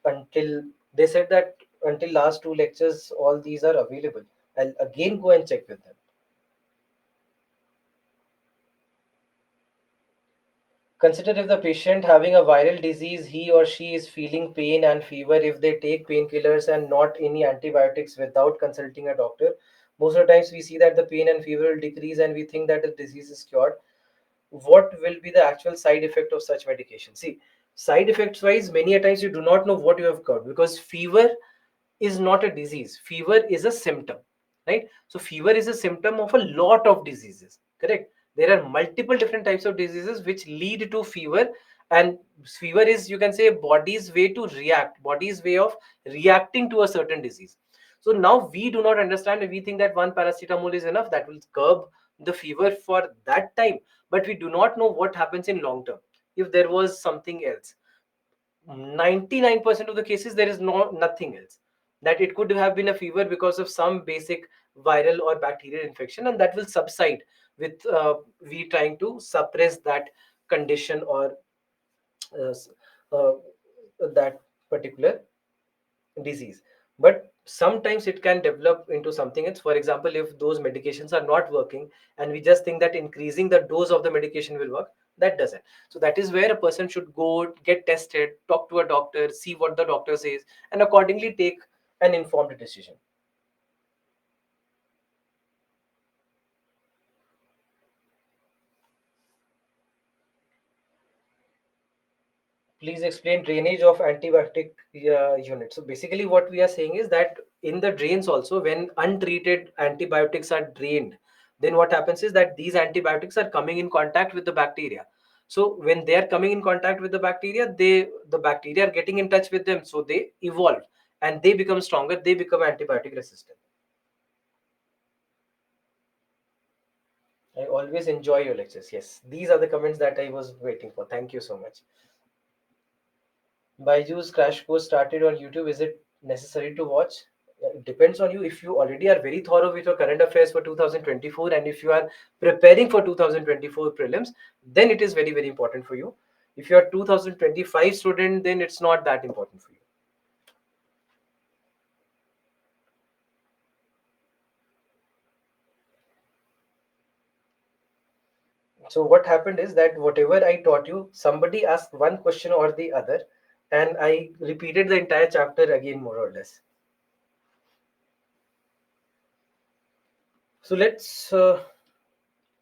until they said that until last two lectures, all these are available. I'll again go and check with them. Consider if the patient having a viral disease, he or she is feeling pain and fever. If they take painkillers and not any antibiotics without consulting a doctor, most of the times we see that the pain and fever will decrease and we think that the disease is cured. What will be the actual side effect of such medication? See, side effects wise, many a times you do not know what you have got, because fever is not a disease. Fever is a symptom, right? So fever is a symptom of a lot of diseases, correct? There are multiple different types of diseases which lead to fever, and fever is, you can say, body's way to react, body's way of reacting to a certain disease. So now we do not understand, and we think that one paracetamol is enough, that will curb the fever for that time, but we do not know what happens in long term if there was something else. 99% of the cases there is nothing else, that it could have been a fever because of some basic viral or bacterial infection, and that will subside with we trying to suppress that condition or uh, s- uh, that particular disease. But sometimes it can develop into something else. For example, if those medications are not working and we just think that increasing the dose of the medication will work, that doesn't. So that is where a person should go get tested, talk to a doctor, see what the doctor says, and accordingly take an informed decision. Please explain drainage of antibiotic unit. So basically what we are saying is that in the drains also, when untreated antibiotics are drained, then what happens is that these antibiotics are coming in contact with the bacteria. So when they are coming in contact with the bacteria, the bacteria are getting in touch with them, so they evolve and they become stronger, they become antibiotic resistant. I always enjoy your lectures. Yes, these are the comments that I was waiting for. Thank you so much. Byju's crash course started on YouTube. Is it necessary to watch? It depends on you. If you already are very thorough with your current affairs for 2024, and if you are preparing for 2024 prelims, then it is very, very important for you. If you are 2025 student, then it's not that important for you. So what happened is that whatever I taught you, somebody asked one question or the other, and I repeated the entire chapter again, more or less. So let's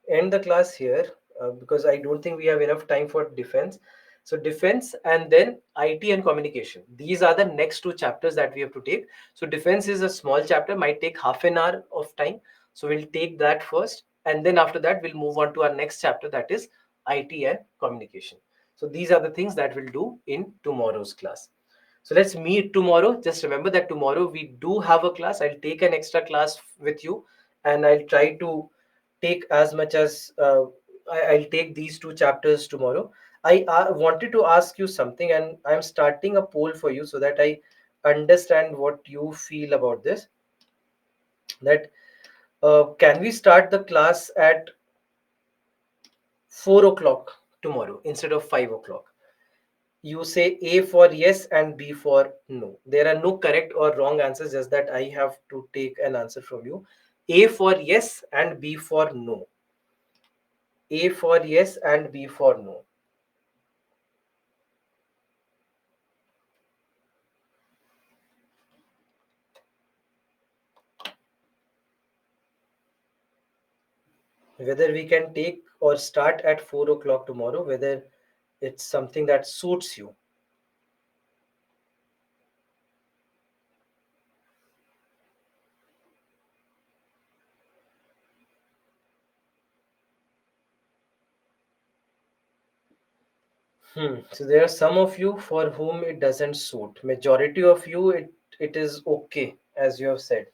end the class here, because I don't think we have enough time for defense. So defense and then IT and communication. These are the next two chapters that we have to take. So defense is a small chapter, might take half an hour of time. So we'll take that first, and then after that we'll move on to our next chapter, that is IT and communication. So these are the things that we'll do in tomorrow's class. So let's meet tomorrow. Just remember that tomorrow we do have a class. I'll take an extra class with you, and I'll try to take as much as I'll take these two chapters tomorrow. I wanted to ask you something, and I'm starting a poll for you so that I understand what you feel about this. That can we start the class at 4 o'clock tomorrow instead of 5 o'clock? You say A for yes and B for no. There are no correct or wrong answers, just that I have to take an answer from you. A for yes and B for no. A for yes and B for no. Whether we can take or start at 4 o'clock tomorrow, whether it's something that suits you. So there are some of you for whom it doesn't suit. Majority of you, it is okay, as you have said.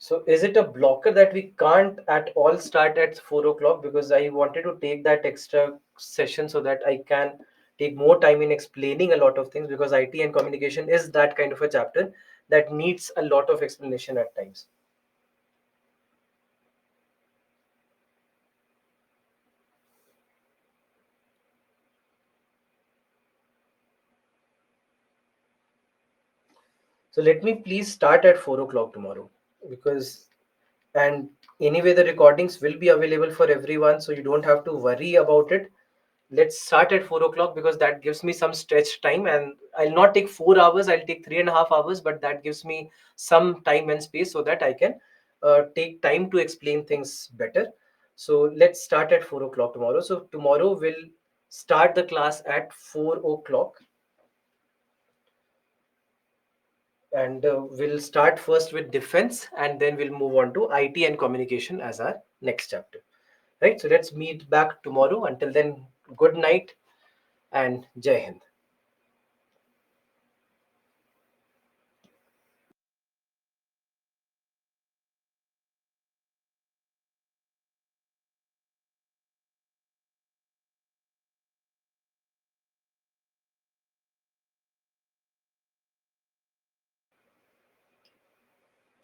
So is it a blocker that we can't at all start at 4 o'clock? Because I wanted to take that extra session so that I can take more time in explaining a lot of things, because IT and communication is that kind of a chapter that needs a lot of explanation at times. So let me please start at 4 o'clock tomorrow, because and anyway the recordings will be available for everyone, so you don't have to worry about it. Let's start at 4 o'clock, because that gives me some stretch time, and I'll not take 4 hours, I'll take 3.5 hours, but that gives me some time and space so that I can take time to explain things better. So let's start at 4 o'clock tomorrow. So tomorrow we'll start the class at 4 o'clock, and we'll start first with defense, and then we'll move on to IT and communication as our next chapter. Right? So let's meet back tomorrow. Until then, good night and Jai Hind.